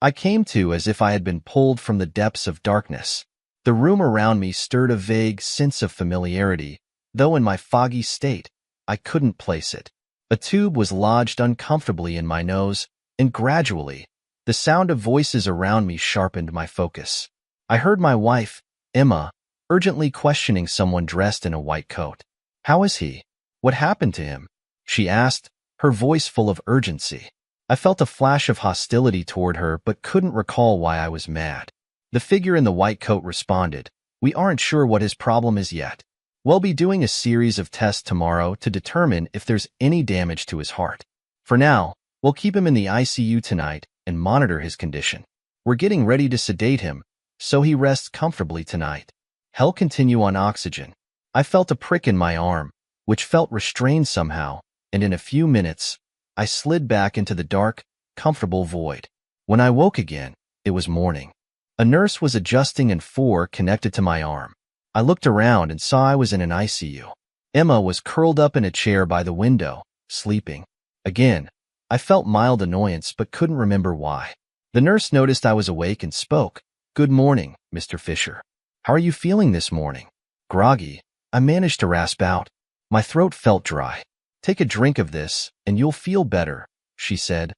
I came to as if I had been pulled from the depths of darkness. The room around me stirred a vague sense of familiarity, though in my foggy state, I couldn't place it. A tube was lodged uncomfortably in my nose, and gradually, the sound of voices around me sharpened my focus. I heard my wife, Emma, urgently questioning someone dressed in a white coat. "How is he? What happened to him?" she asked, her voice full of urgency. I felt a flash of hostility toward her but couldn't recall why I was mad. The figure in the white coat responded, "We aren't sure what his problem is yet. We'll be doing a series of tests tomorrow to determine if there's any damage to his heart. For now, we'll keep him in the ICU tonight and monitor his condition. We're getting ready to sedate him, so he rests comfortably tonight. He'll continue on oxygen." I felt a prick in my arm, which felt restrained somehow, and in a few minutes, I slid back into the dark, comfortable void. When I woke again, it was morning. A nurse was adjusting an IV connected to my arm. I looked around and saw I was in an ICU. Emma was curled up in a chair by the window, sleeping. Again, I felt mild annoyance but couldn't remember why. The nurse noticed I was awake and spoke. "Good morning, Mr. Fisher. How are you feeling this morning?" "Groggy," I managed to rasp out. My throat felt dry. "Take a drink of this, and you'll feel better," she said,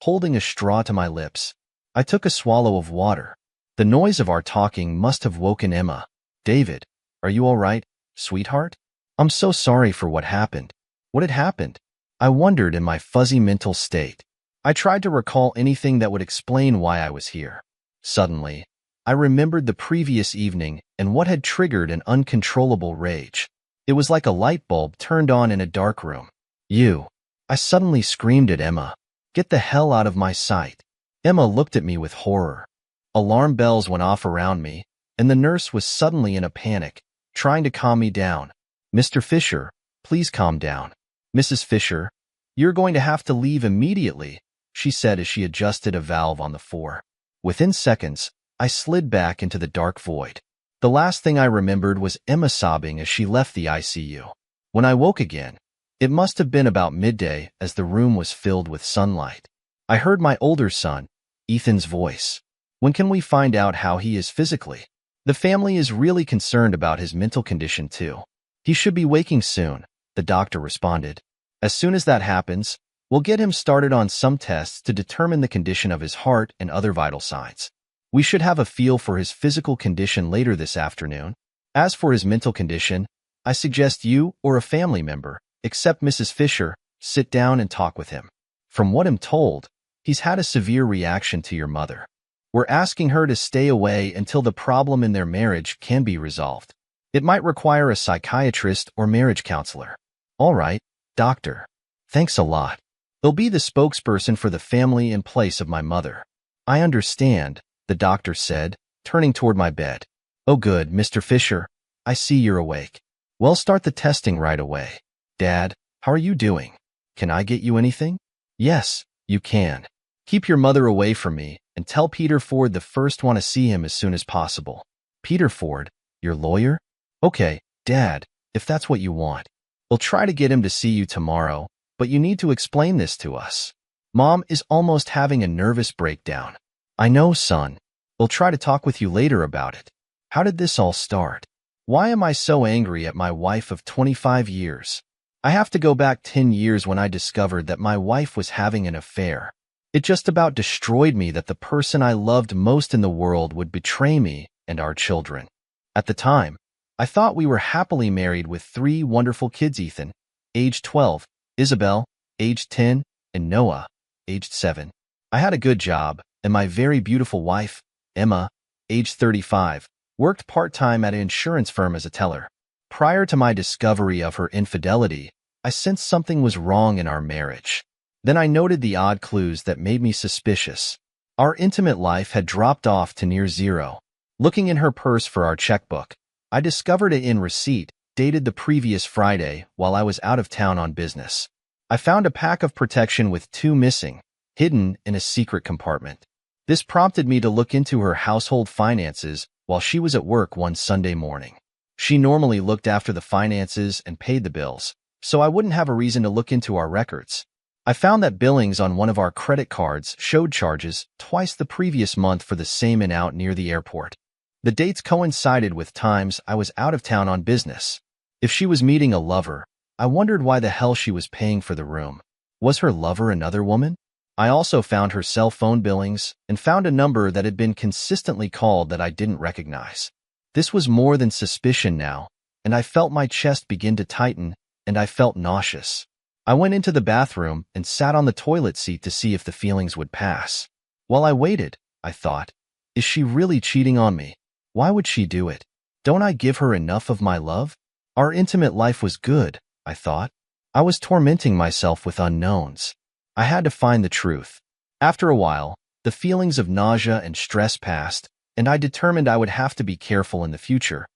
holding a straw to my lips. I took a swallow of water. The noise of our talking must have woken Emma. "David, are you all right, sweetheart? I'm so sorry for what happened." What had happened? I wondered in my fuzzy mental state. I tried to recall anything that would explain why I was here. Suddenly, I remembered the previous evening and what had triggered an uncontrollable rage. It was like a light bulb turned on in a dark room. "You!" I suddenly screamed at Emma. "Get the hell out of my sight." Emma looked at me with horror. Alarm bells went off around me, and the nurse was suddenly in a panic, trying to calm me down. "Mr. Fisher, please calm down." "Mrs. Fisher, you're going to have to leave immediately," she said as she adjusted a valve on the IV. Within seconds, I slid back into the dark void. The last thing I remembered was Emma sobbing as she left the ICU. When I woke again, it must have been about midday as the room was filled with sunlight. I heard my older son, Ethan's voice. "When can we find out how he is physically? The family is really concerned about his mental condition too." "He should be waking soon," the doctor responded. "As soon as that happens, we'll get him started on some tests to determine the condition of his heart and other vital signs. We should have a feel for his physical condition later this afternoon. As for his mental condition, I suggest you or a family member, except Mrs. Fisher, sit down and talk with him. From what I'm told, he's had a severe reaction to your mother. We're asking her to stay away until the problem in their marriage can be resolved. It might require a psychiatrist or marriage counselor." "All right, doctor. Thanks a lot. They'll be the spokesperson for the family in place of my mother." "I understand," the doctor said, turning toward my bed. "Oh good, Mr. Fisher. I see you're awake. We'll start the testing right away. Dad, how are you doing? Can I get you anything?" "Yes, you can. Keep your mother away from me and tell Peter Ford the first want to see him as soon as possible." "Peter Ford, your lawyer?" "Okay, Dad, if that's what you want. We'll try to get him to see you tomorrow, but you need to explain this to us. Mom is almost having a nervous breakdown." "I know, son. We'll try to talk with you later about it. How did this all start? Why am I so angry at my wife of 25 years? I have to go back 10 years when I discovered that my wife was having an affair. It just about destroyed me that the person I loved most in the world would betray me and our children. At the time, I thought we were happily married with 3 wonderful kids: Ethan, age 12, Isabel, age 10, and Noah, aged 7. I had a good job, and my very beautiful wife, Emma, age 35, worked part-time at an insurance firm as a teller. Prior to my discovery of her infidelity, I sensed something was wrong in our marriage. Then I noted the odd clues that made me suspicious. Our intimate life had dropped off to near zero. Looking in her purse for our checkbook, I discovered it in receipt, dated the previous Friday while I was out of town on business. I found a pack of protection with 2 missing, hidden in a secret compartment. This prompted me to look into her household finances while she was at work one Sunday morning. She normally looked after the finances and paid the bills, so I wouldn't have a reason to look into our records. I found that billings on one of our credit cards showed charges twice the previous month for the same in-out near the airport. The dates coincided with times I was out of town on business. If she was meeting a lover, I wondered why the hell she was paying for the room. Was her lover another woman? I also found her cell phone billings and found a number that had been consistently called that I didn't recognize. This was more than suspicion now, and I felt my chest begin to tighten, and I felt nauseous. I went into the bathroom and sat on the toilet seat to see if the feelings would pass. While I waited, I thought, is she really cheating on me? Why would she do it? Don't I give her enough of my love? Our intimate life was good, I thought. I was tormenting myself with unknowns. I had to find the truth. After a while, the feelings of nausea and stress passed, and I determined I would have to be careful in the future,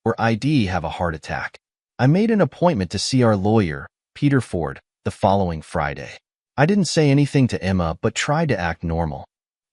or I'd have a heart attack. I made an appointment to see our lawyer, Peter Ford, the following Friday. I didn't say anything to Emma but tried to act normal.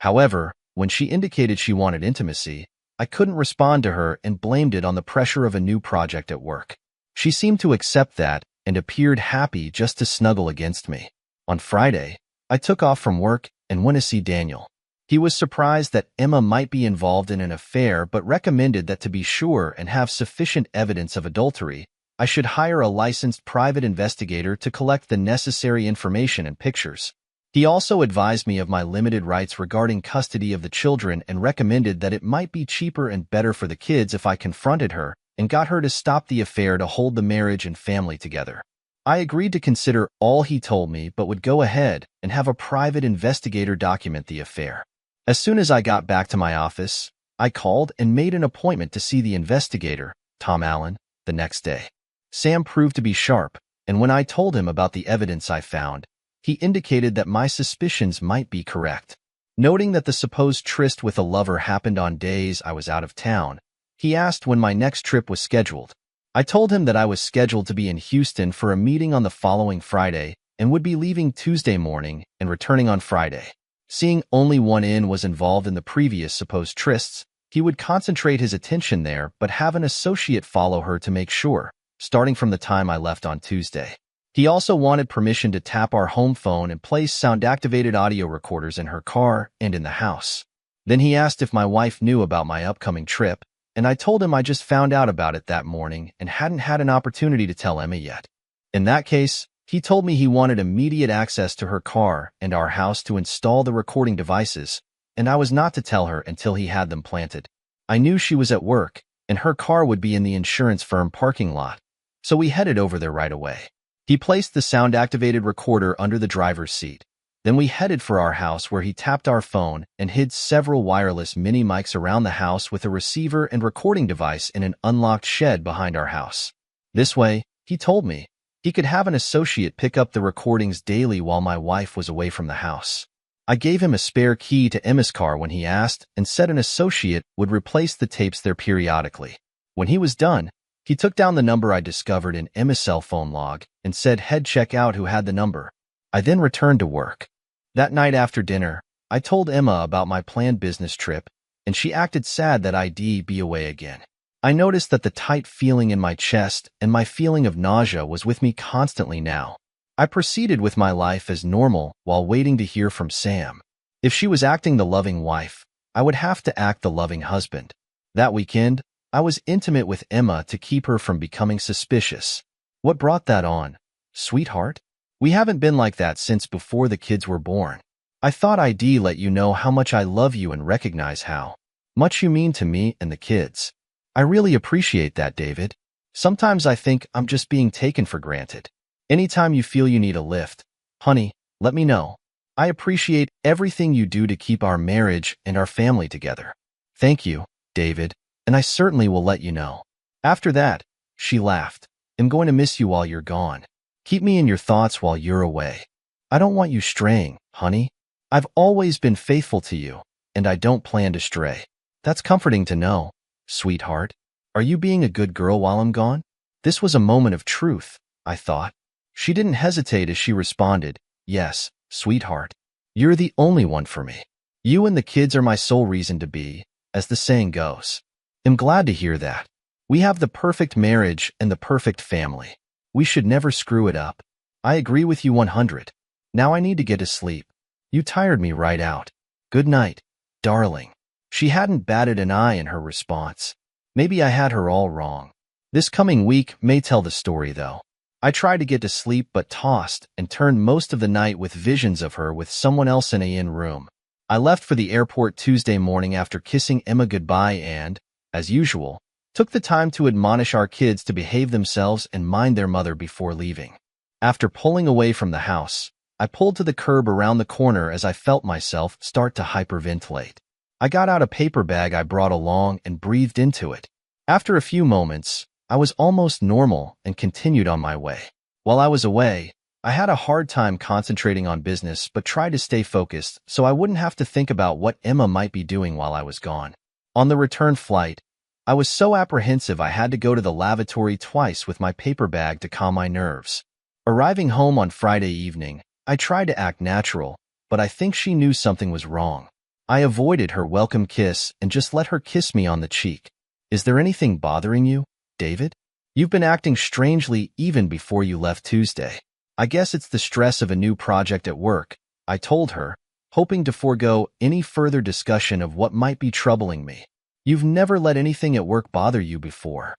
However, when she indicated she wanted intimacy, I couldn't respond to her and blamed it on the pressure of a new project at work. She seemed to accept that and appeared happy just to snuggle against me. On Friday, I took off from work and went to see Daniel. He was surprised that Emma might be involved in an affair but recommended that to be sure and have sufficient evidence of adultery, I should hire a licensed private investigator to collect the necessary information and pictures. He also advised me of my limited rights regarding custody of the children and recommended that it might be cheaper and better for the kids if I confronted her and got her to stop the affair to hold the marriage and family together. I agreed to consider all he told me but would go ahead and have a private investigator document the affair. As soon as I got back to my office, I called and made an appointment to see the investigator, Tom Allen, the next day. Sam proved to be sharp, and when I told him about the evidence I found, he indicated that my suspicions might be correct. Noting that the supposed tryst with a lover happened on days I was out of town, he asked when my next trip was scheduled. I told him that I was scheduled to be in Houston for a meeting on the following Friday and would be leaving Tuesday morning and returning on Friday. Seeing only one in was involved in the previous supposed trysts, he would concentrate his attention there but have an associate follow her to make sure, starting from the time I left on Tuesday. He also wanted permission to tap our home phone and place sound-activated audio recorders in her car and in the house. Then he asked if my wife knew about my upcoming trip, and I told him I just found out about it that morning and hadn't had an opportunity to tell Emma yet. In that case, he told me he wanted immediate access to her car and our house to install the recording devices, and I was not to tell her until he had them planted. I knew she was at work, and her car would be in the insurance firm parking lot, so we headed over there right away. He placed the sound-activated recorder under the driver's seat. Then we headed for our house where he tapped our phone and hid several wireless mini mics around the house with a receiver and recording device in an unlocked shed behind our house. This way, he told me, he could have an associate pick up the recordings daily while my wife was away from the house. I gave him a spare key to Emma's car when he asked and said an associate would replace the tapes there periodically. When he was done, he took down the number I discovered in Emma's cell phone log and said head check out who had the number. I then returned to work. That night after dinner, I told Emma about my planned business trip, and she acted sad that I'd be away again. I noticed that the tight feeling in my chest and my feeling of nausea was with me constantly now. I proceeded with my life as normal while waiting to hear from Sam. If she was acting the loving wife, I would have to act the loving husband. That weekend, I was intimate with Emma to keep her from becoming suspicious. What brought that on, sweetheart? We haven't been like that since before the kids were born. I thought I'd let you know how much I love you and recognize how much you mean to me and the kids. I really appreciate that, David. Sometimes I think I'm just being taken for granted. Anytime you feel you need a lift, honey, let me know. I appreciate everything you do to keep our marriage and our family together. Thank you, David, and I certainly will let you know. After that, she laughed. I'm going to miss you while you're gone. Keep me in your thoughts while you're away. I don't want you straying, honey. I've always been faithful to you, and I don't plan to stray. That's comforting to know, sweetheart. Are you being a good girl while I'm gone? This was a moment of truth, I thought. She didn't hesitate as she responded, yes, sweetheart. You're the only one for me. You and the kids are my sole reason to be, as the saying goes. I'm glad to hear that. We have the perfect marriage and the perfect family. We should never screw it up. I agree with you 100. Now I need to get to sleep. You tired me right out. Good night, darling. She hadn't batted an eye in her response. Maybe I had her all wrong. This coming week may tell the story, though. I tried to get to sleep but tossed and turned most of the night with visions of her with someone else in a room. I left for the airport Tuesday morning after kissing Emma goodbye and, as usual, took the time to admonish our kids to behave themselves and mind their mother before leaving. After pulling away from the house, I pulled to the curb around the corner as I felt myself start to hyperventilate. I got out a paper bag I brought along and breathed into it. After a few moments, I was almost normal and continued on my way. While I was away, I had a hard time concentrating on business but tried to stay focused so I wouldn't have to think about what Emma might be doing while I was gone. On the return flight, I was so apprehensive I had to go to the lavatory twice with my paper bag to calm my nerves. Arriving home on Friday evening, I tried to act natural, but I think she knew something was wrong. I avoided her welcome kiss and just let her kiss me on the cheek. Is there anything bothering you, David? You've been acting strangely even before you left Tuesday. I guess it's the stress of a new project at work, I told her, hoping to forego any further discussion of what might be troubling me. You've never let anything at work bother you before.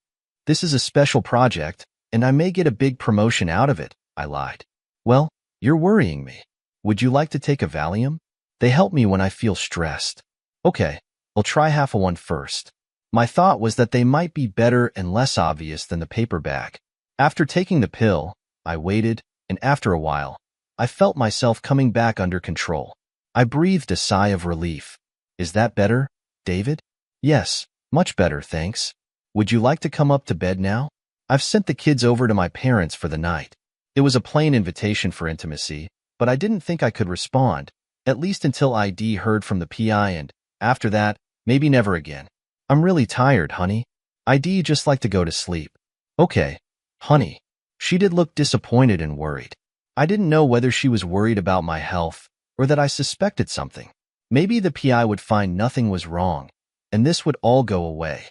This is a special project, and I may get a big promotion out of it, I lied. Well, you're worrying me. Would you like to take a Valium? They help me when I feel stressed. Okay, I'll try half a one first. My thought was that they might be better and less obvious than the paper bag. After taking the pill, I waited, and after a while, I felt myself coming back under control. I breathed a sigh of relief. Is that better, David? Yes, much better, thanks. Would you like to come up to bed now? I've sent the kids over to my parents for the night. It was a plain invitation for intimacy, but I didn't think I could respond, at least until ID heard from the PI and, after that, maybe never again. I'm really tired, honey. ID just like to go to sleep. Okay, honey. She did look disappointed and worried. I didn't know whether she was worried about my health or that I suspected something. Maybe the PI would find nothing was wrong, and this would all go away.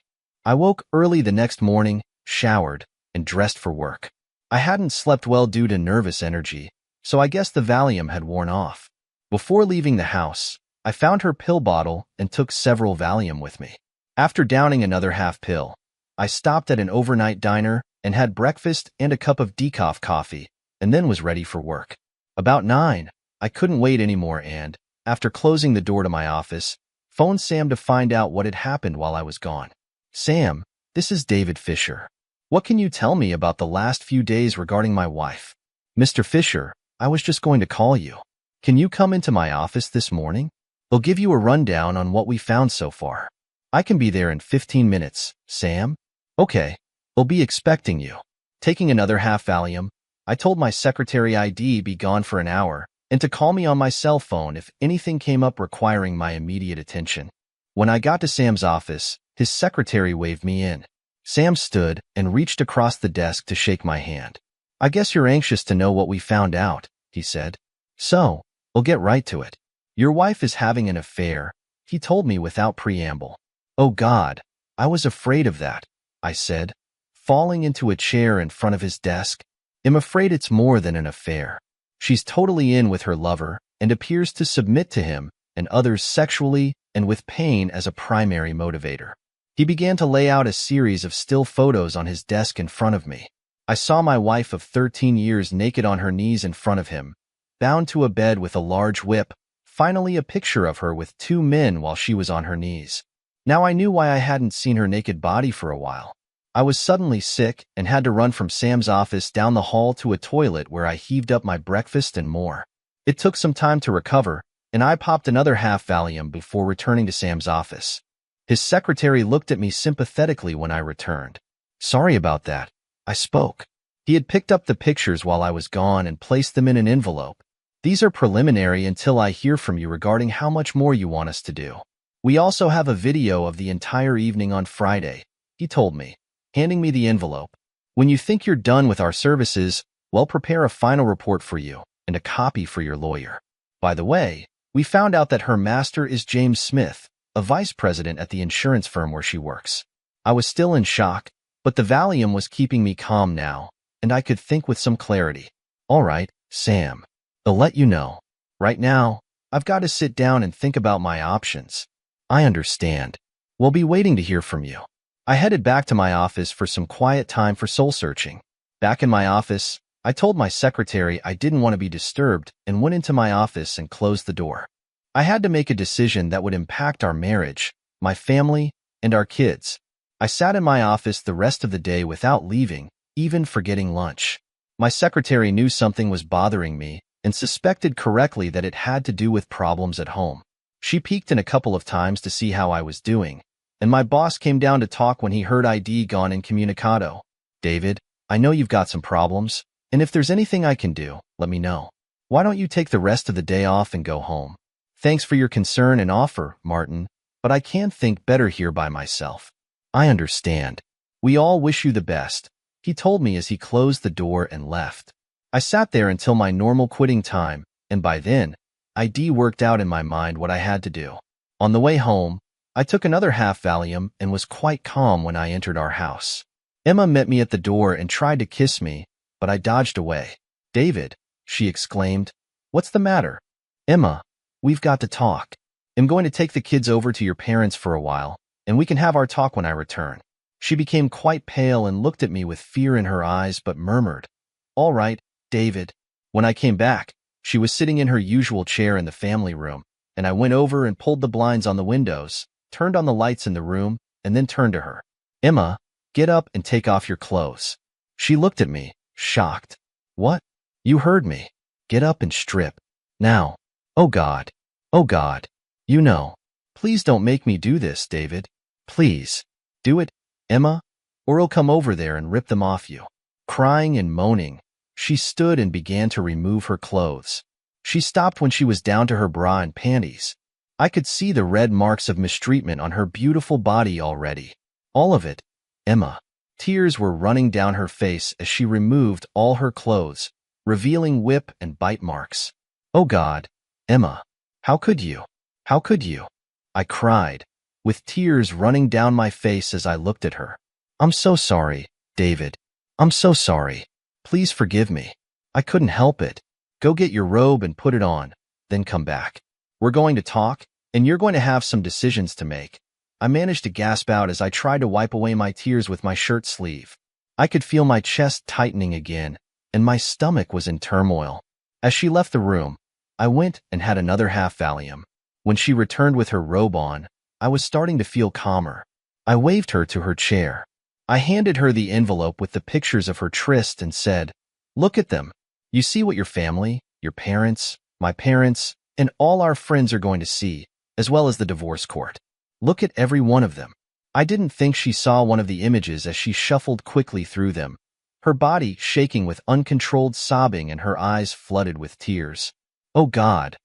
I woke early the next morning, showered, and dressed for work. I hadn't slept well due to nervous energy, so I guess the Valium had worn off. Before leaving the house, I found her pill bottle and took several Valium with me. After downing another half pill, I stopped at an overnight diner and had breakfast and a cup of decaf coffee, and then was ready for work. About 9, I couldn't wait anymore and, after closing the door to my office, phoned Sam to find out what had happened while I was gone. Sam, this is David Fisher. What can you tell me about the last few days regarding my wife? Mr. Fisher, I was just going to call you. Can you come into my office this morning? I'll give you a rundown on what we found so far. I can be there in 15 minutes, Sam. Okay, I'll be expecting you. Taking another half Valium, I told my secretary I'd be gone for an hour and to call me on my cell phone if anything came up requiring my immediate attention. When I got to Sam's office, his secretary waved me in. Sam stood and reached across the desk to shake my hand. I guess you're anxious to know what we found out, he said. So, I'll get right to it. Your wife is having an affair, he told me without preamble. Oh God, I was afraid of that, I said, falling into a chair in front of his desk. I'm afraid it's more than an affair. She's totally in with her lover and appears to submit to him and others sexually and with pain as a primary motivator. He began to lay out a series of still photos on his desk in front of me. I saw my wife of 13 years naked on her knees in front of him, bound to a bed with a large whip, finally a picture of her with 2 men while she was on her knees. Now I knew why I hadn't seen her naked body for a while. I was suddenly sick and had to run from Sam's office down the hall to a toilet where I heaved up my breakfast and more. It took some time to recover, and I popped another half Valium before returning to Sam's office. His secretary looked at me sympathetically when I returned. Sorry about that, I spoke. He had picked up the pictures while I was gone and placed them in an envelope. These are preliminary until I hear from you regarding how much more you want us to do. We also have a video of the entire evening on Friday, he told me, handing me the envelope. When you think you're done with our services, we'll prepare a final report for you and a copy for your lawyer. By the way, we found out that her master is James Smith, a vice president at the insurance firm where she works. I was still in shock, but the Valium was keeping me calm now, and I could think with some clarity. All right, Sam. I'll let you know. Right now, I've got to sit down and think about my options. I understand. We'll be waiting to hear from you. I headed back to my office for some quiet time for soul-searching. Back in my office, I told my secretary I didn't want to be disturbed and went into my office and closed the door. I had to make a decision that would impact our marriage, my family, and our kids. I sat in my office the rest of the day without leaving, even for getting lunch. My secretary knew something was bothering me and suspected correctly that it had to do with problems at home. She peeked in a couple of times to see how I was doing, and my boss came down to talk when he heard ID gone incommunicado. David, I know you've got some problems, and if there's anything I can do, let me know. Why don't you take the rest of the day off and go home? Thanks for your concern and offer, Martin, but I can't think better here by myself. I understand. We all wish you the best, he told me as he closed the door and left. I sat there until my normal quitting time, and by then, ID worked out in my mind what I had to do. On the way home, I took another half Valium and was quite calm when I entered our house. Emma met me at the door and tried to kiss me, but I dodged away. David, she exclaimed, what's the matter? Emma, we've got to talk. I'm going to take the kids over to your parents for a while, and we can have our talk when I return. She became quite pale and looked at me with fear in her eyes but murmured, all right, David. When I came back, she was sitting in her usual chair in the family room, and I went over and pulled the blinds on the windows, turned on the lights in the room, and then turned to her. Emma, get up and take off your clothes. She looked at me, shocked. What? You heard me. Get up and strip. Now. Oh God. Oh God. You know. Please don't make me do this, David. Please. Do it, Emma, or I'll come over there and rip them off you. Crying and moaning, she stood and began to remove her clothes. She stopped when she was down to her bra and panties. I could see the red marks of mistreatment on her beautiful body already. All of it, Emma. Tears were running down her face as she removed all her clothes, revealing whip and bite marks. Oh God, Emma, how could you? How could you? I cried, with tears running down my face as I looked at her. I'm so sorry, David. I'm so sorry. Please forgive me. I couldn't help it. Go get your robe and put it on, then come back. We're going to talk, and you're going to have some decisions to make. I managed to gasp out as I tried to wipe away my tears with my shirt sleeve. I could feel my chest tightening again, and my stomach was in turmoil. As she left the room, I went and had another half Valium. When she returned with her robe on, I was starting to feel calmer. I waved her to her chair. I handed her the envelope with the pictures of her tryst and said, look at them. You see what your family, your parents, my parents, and all our friends are going to see, as well as the divorce court. Look at every one of them. I didn't think she saw one of the images as she shuffled quickly through them, her body shaking with uncontrolled sobbing and her eyes flooded with tears. Oh God,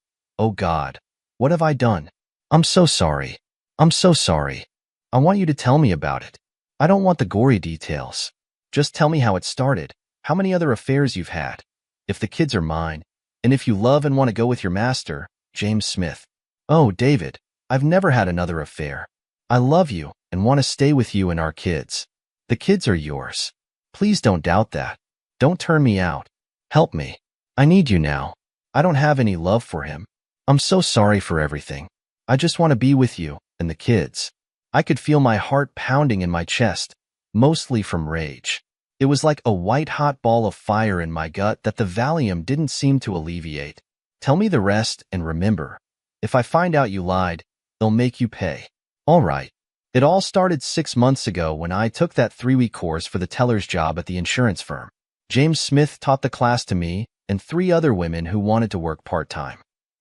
what have I done? I'm so sorry. I'm so sorry. I want you to tell me about it. I don't want the gory details. Just tell me how it started, how many other affairs you've had, if the kids are mine, and if you love and want to go with your master, James Smith. Oh, David, I've never had another affair. I love you and want to stay with you and our kids. The kids are yours. Please don't doubt that. Don't turn me out. Help me. I need you now. I don't have any love for him. I'm so sorry for everything. I just want to be with you and the kids. I could feel my heart pounding in my chest, mostly from rage. It was like a white-hot ball of fire in my gut that the Valium didn't seem to alleviate. Tell me the rest and remember, if I find out you lied, they'll make you pay. All right. It all started 6 months ago when I took that 3-week course for the teller's job at the insurance firm. James Smith taught the class to me and 3 other women who wanted to work part-time.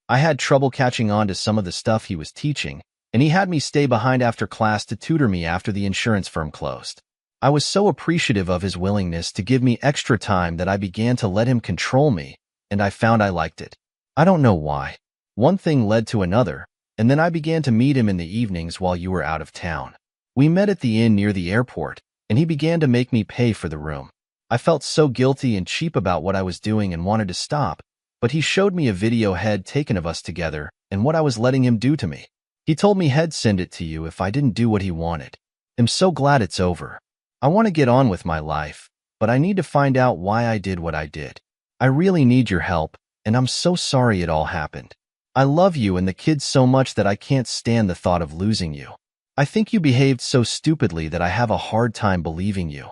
I had trouble catching on to some of the stuff he was teaching, and he had me stay behind after class to tutor me after the insurance firm closed. I was so appreciative of his willingness to give me extra time that I began to let him control me, and I found I liked it. I don't know why. One thing led to another, and then I began to meet him in the evenings while you were out of town. We met at the inn near the airport, and he began to make me pay for the room. I felt so guilty and cheap about what I was doing and wanted to stop, but he showed me a video he'd taken of us together and what I was letting him do to me. He told me he'd send it to you if I didn't do what he wanted. I'm so glad it's over. I want to get on with my life, but I need to find out why I did what I did. I really need your help, and I'm so sorry it all happened. I love you and the kids so much that I can't stand the thought of losing you. I think you behaved so stupidly that I have a hard time believing you.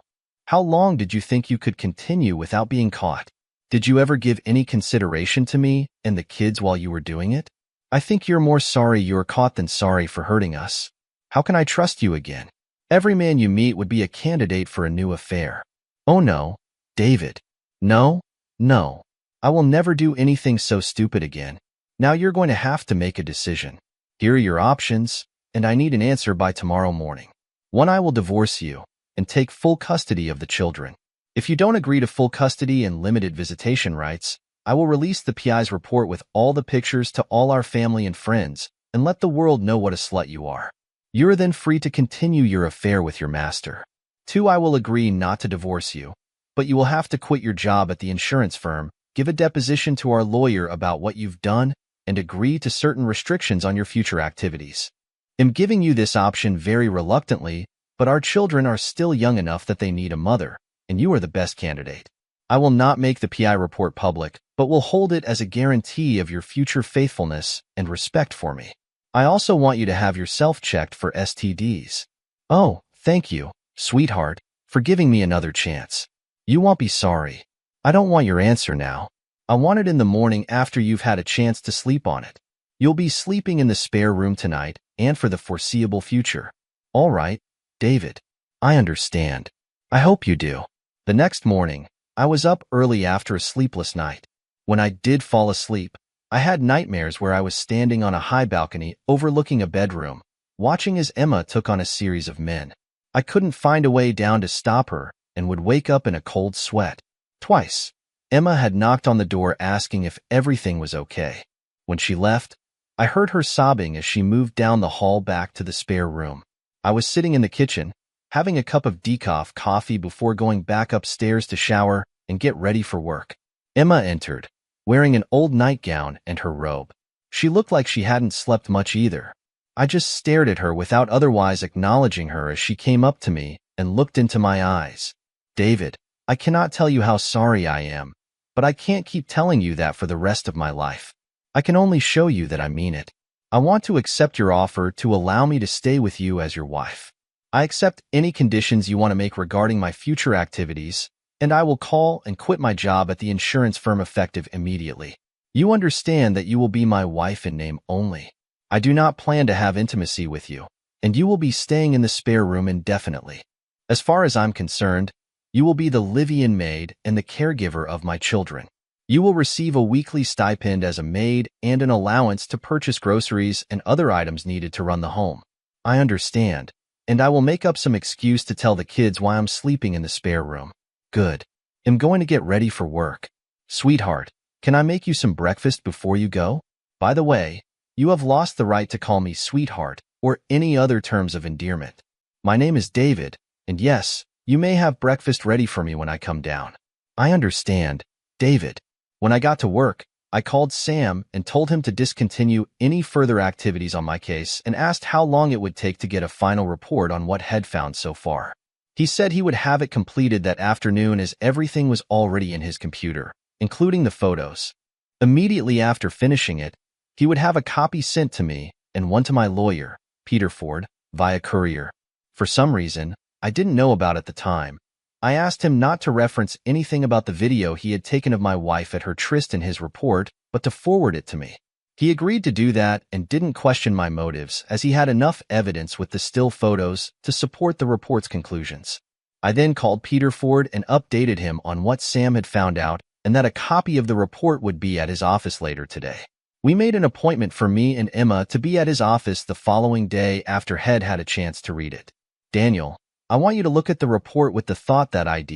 How long did you think you could continue without being caught? Did you ever give any consideration to me and the kids while you were doing it? I think you're more sorry you were caught than sorry for hurting us. How can I trust you again? Every man you meet would be a candidate for a new affair. Oh no, David. No, no. I will never do anything so stupid again. Now you're going to have to make a decision. Here are your options, and I need an answer by tomorrow morning. 1. I will divorce you and take full custody of the children. If you don't agree to full custody and limited visitation rights, I will release the PI's report with all the pictures to all our family and friends and let the world know what a slut you are. You are then free to continue your affair with your master. 2. I will agree not to divorce you, but you will have to quit your job at the insurance firm, give a deposition to our lawyer about what you've done, and agree to certain restrictions on your future activities. I'm giving you this option very reluctantly, but our children are still young enough that they need a mother, and you are the best candidate. I will not make the PI report public, but will hold it as a guarantee of your future faithfulness and respect for me. I also want you to have yourself checked for STDs. Oh, thank you, sweetheart, for giving me another chance. You won't be sorry. I don't want your answer now. I want it in the morning after you've had a chance to sleep on it. You'll be sleeping in the spare room tonight and for the foreseeable future. All right, David. I understand. I hope you do. The next morning, I was up early after a sleepless night. When I did fall asleep, I had nightmares where I was standing on a high balcony overlooking a bedroom, watching as Emma took on a series of men. I couldn't find a way down to stop her and would wake up in a cold sweat. Twice, Emma had knocked on the door asking if everything was okay. When she left, I heard her sobbing as she moved down the hall back to the spare room. I was sitting in the kitchen, having a cup of decaf coffee before going back upstairs to shower and get ready for work. Emma entered, wearing an old nightgown and her robe. She looked like she hadn't slept much either. I just stared at her without otherwise acknowledging her as she came up to me and looked into my eyes. David, I cannot tell you how sorry I am, but I can't keep telling you that for the rest of my life. I can only show you that I mean it. I want to accept your offer to allow me to stay with you as your wife. I accept any conditions you want to make regarding my future activities, and I will call and quit my job at the insurance firm effective immediately. You understand that you will be my wife in name only. I do not plan to have intimacy with you, and you will be staying in the spare room indefinitely. As far as I'm concerned, you will be the live-in maid and the caregiver of my children. You will receive a weekly stipend as a maid and an allowance to purchase groceries and other items needed to run the home. I understand, and I will make up some excuse to tell the kids why I'm sleeping in the spare room. Good. I'm going to get ready for work. Sweetheart, can I make you some breakfast before you go? By the way, you have lost the right to call me sweetheart or any other terms of endearment. My name is David, and yes, you may have breakfast ready for me when I come down. I understand, David. When I got to work, I called Sam and told him to discontinue any further activities on my case and asked how long it would take to get a final report on what had found so far. He said he would have it completed that afternoon as everything was already in his computer, including the photos. Immediately after finishing it, he would have a copy sent to me and one to my lawyer, Peter Ford, via courier. For some reason, I didn't know about at the time. I asked him not to reference anything about the video he had taken of my wife at her tryst in his report, but to forward it to me. He agreed to do that and didn't question my motives, as he had enough evidence with the still photos to support the report's conclusions. I then called Peter Ford and updated him on what Sam had found out and that a copy of the report would be at his office later today. We made an appointment for me and Emma to be at his office the following day after Head had a chance to read it. Daniel, I want you to look at the report with the thought that I'd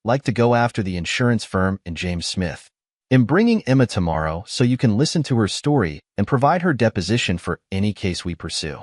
like to go after the insurance firm and James Smith. I'm bringing Emma tomorrow so you can listen to her story and provide her deposition for any case we pursue.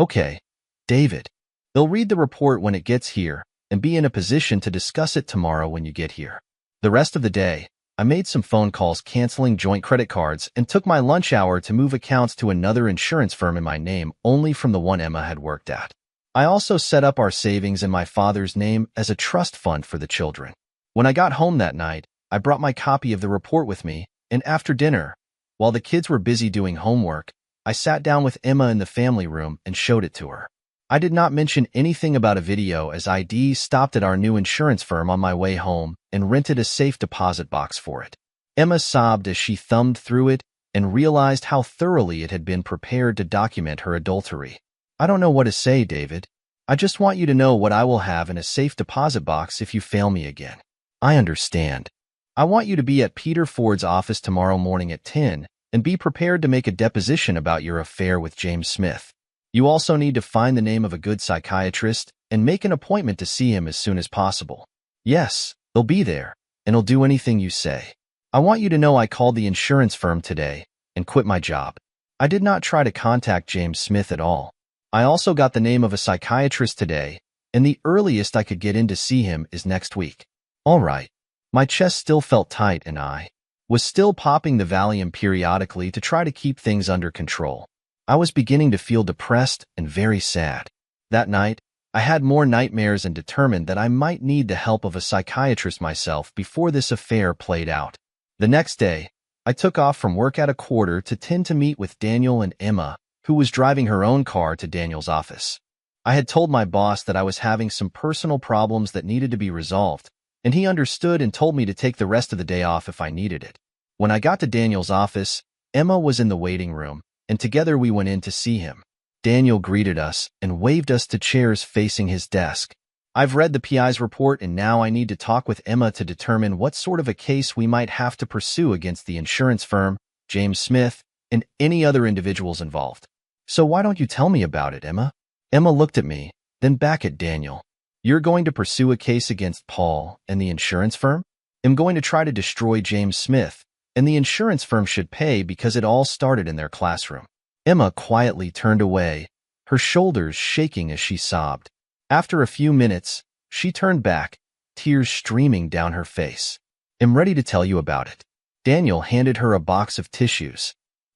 Okay, David. They'll read the report when it gets here and be in a position to discuss it tomorrow when you get here. The rest of the day, I made some phone calls canceling joint credit cards and took my lunch hour to move accounts to another insurance firm in my name only from the one Emma had worked at. I also set up our savings in my father's name as a trust fund for the children. When I got home that night, I brought my copy of the report with me And after dinner, while the kids were busy doing homework, I sat down with Emma in the family room and showed it to her. I did not mention anything about a video as I stopped at our new insurance firm on my way home and rented a safe deposit box for it. Emma sobbed as she thumbed through it and realized how thoroughly it had been prepared to document her adultery. I don't know what to say, David. I just want you to know what I will have in a safe deposit box if you fail me again. I understand. I want you to be at Peter Ford's office tomorrow morning at 10 and be prepared to make a deposition about your affair with James Smith. You also need to find the name of a good psychiatrist and make an appointment to see him as soon as possible. Yes, he'll be there, and he'll do anything you say. I want you to know I called the insurance firm today and quit my job. I did not try to contact James Smith at all. I also got the name of a psychiatrist today, and the earliest I could get in to see him is next week. All right. My chest still felt tight and I was still popping the Valium periodically to try to keep things under control. I was beginning to feel depressed and very sad. That night, I had more nightmares and determined that I might need the help of a psychiatrist myself before this affair played out. The next day, I took off from work at 9:45 to meet with Daniel and Emma, who was driving her own car to Daniel's office. I had told my boss that I was having some personal problems that needed to be resolved, and he understood and told me to take the rest of the day off if I needed it. When I got to Daniel's office, Emma was in the waiting room, and together we went in to see him. Daniel greeted us and waved us to chairs facing his desk. I've read the PI's report and now I need to talk with Emma to determine what sort of a case we might have to pursue against the insurance firm, James Smith, and any other individuals involved. So why don't you tell me about it, Emma? Emma looked at me, then back at Daniel. You're going to pursue a case against Paul and the insurance firm? I'm going to try to destroy James Smith, and the insurance firm should pay because it all started in their classroom. Emma quietly turned away, her shoulders shaking as she sobbed. After a few minutes, she turned back, tears streaming down her face. I'm ready to tell you about it. Daniel handed her a box of tissues.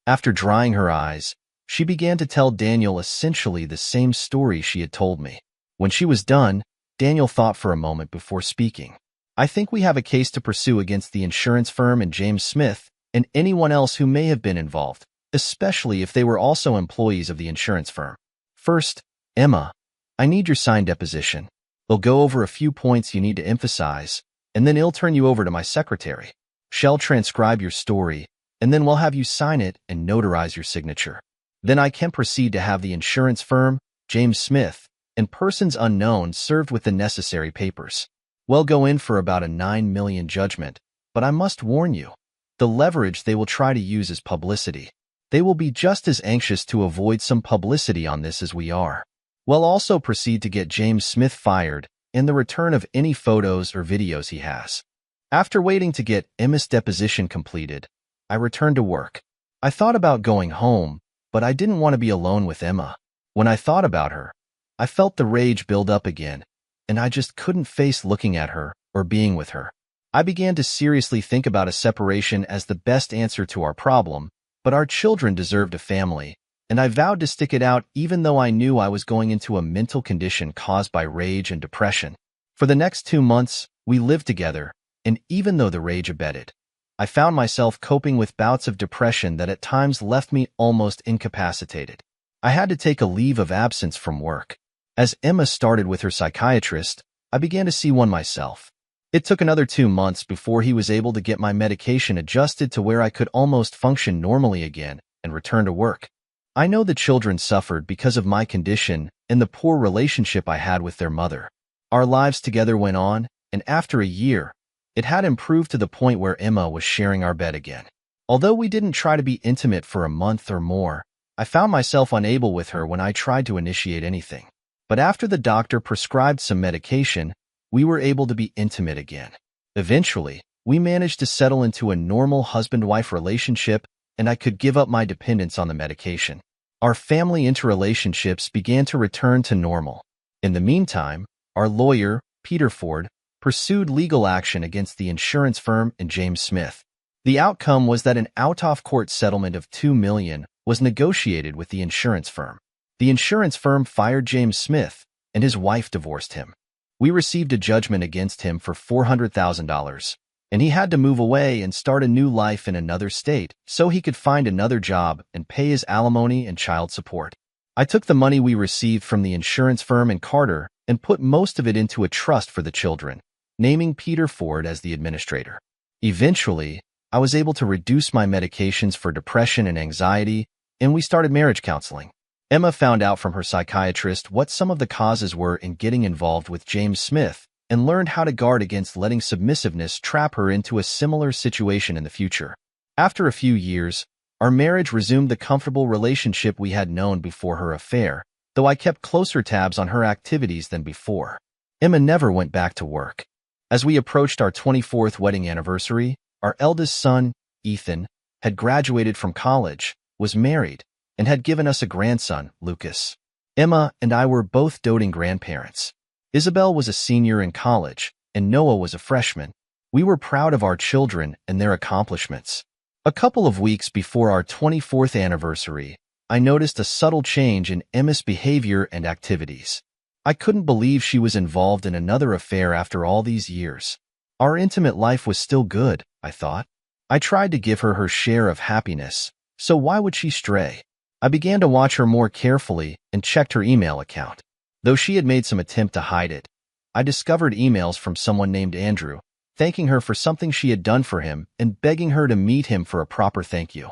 After drying her eyes, she began to tell Daniel essentially the same story she had told me. When she was done, Daniel thought for a moment before speaking. I think we have a case to pursue against the insurance firm and James Smith and anyone else who may have been involved, especially if they were also employees of the insurance firm. First, Emma, I need your signed deposition. They'll go over a few points you need to emphasize, and then he'll turn you over to my secretary. She'll transcribe your story, and then we'll have you sign it and notarize your signature. Then I can proceed to have the insurance firm, James Smith, and persons unknown served with the necessary papers. We'll go in for about a $9 million judgment, but I must warn you, the leverage they will try to use is publicity. They will be just as anxious to avoid some publicity on this as we are. We'll also proceed to get James Smith fired and the return of any photos or videos he has. After waiting to get Emma's deposition completed, I returned to work. I thought about going home, but I didn't want to be alone with Emma. When I thought about her, I felt the rage build up again, and I just couldn't face looking at her or being with her. I began to seriously think about a separation as the best answer to our problem, but our children deserved a family, and I vowed to stick it out even though I knew I was going into a mental condition caused by rage and depression. For the next 2 months, we lived together, and even though the rage abated, I found myself coping with bouts of depression that at times left me almost incapacitated. I had to take a leave of absence from work. As Emma started with her psychiatrist, I began to see one myself. It took another 2 months before he was able to get my medication adjusted to where I could almost function normally again and return to work. I know the children suffered because of my condition and the poor relationship I had with their mother. Our lives together went on, and after a year, it had improved to the point where Emma was sharing our bed again. Although we didn't try to be intimate for a month or more, I found myself unable with her when I tried to initiate anything. But after the doctor prescribed some medication, we were able to be intimate again. Eventually, we managed to settle into a normal husband-wife relationship, and I could give up my dependence on the medication. Our family interrelationships began to return to normal. In the meantime, our lawyer, Peter Ford, pursued legal action against the insurance firm and James Smith. The outcome was that an out-of-court settlement of $2 million was negotiated with the insurance firm. The insurance firm fired James Smith, and his wife divorced him. We received a judgment against him for $400,000, and he had to move away and start a new life in another state so he could find another job and pay his alimony and child support. I took the money we received from the insurance firm in Carter and put most of it into a trust for the children, naming Peter Ford as the administrator. Eventually, I was able to reduce my medications for depression and anxiety, and we started marriage counseling. Emma found out from her psychiatrist what some of the causes were in getting involved with James Smith and learned how to guard against letting submissiveness trap her into a similar situation in the future. After a few years, our marriage resumed the comfortable relationship we had known before her affair, though I kept closer tabs on her activities than before. Emma never went back to work. As we approached our 24th wedding anniversary, our eldest son, Ethan, had graduated from college, was married, and had given us a grandson, Lucas. Emma and I were both doting grandparents. Isabel was a senior in college, and Noah was a freshman. We were proud of our children and their accomplishments. A couple of weeks before our 24th anniversary, I noticed a subtle change in Emma's behavior and activities. I couldn't believe she was involved in another affair after all these years. Our intimate life was still good, I thought. I tried to give her her share of happiness, so why would she stray? I began to watch her more carefully and checked her email account. Though she had made some attempt to hide it, I discovered emails from someone named Andrew, thanking her for something she had done for him and begging her to meet him for a proper thank you.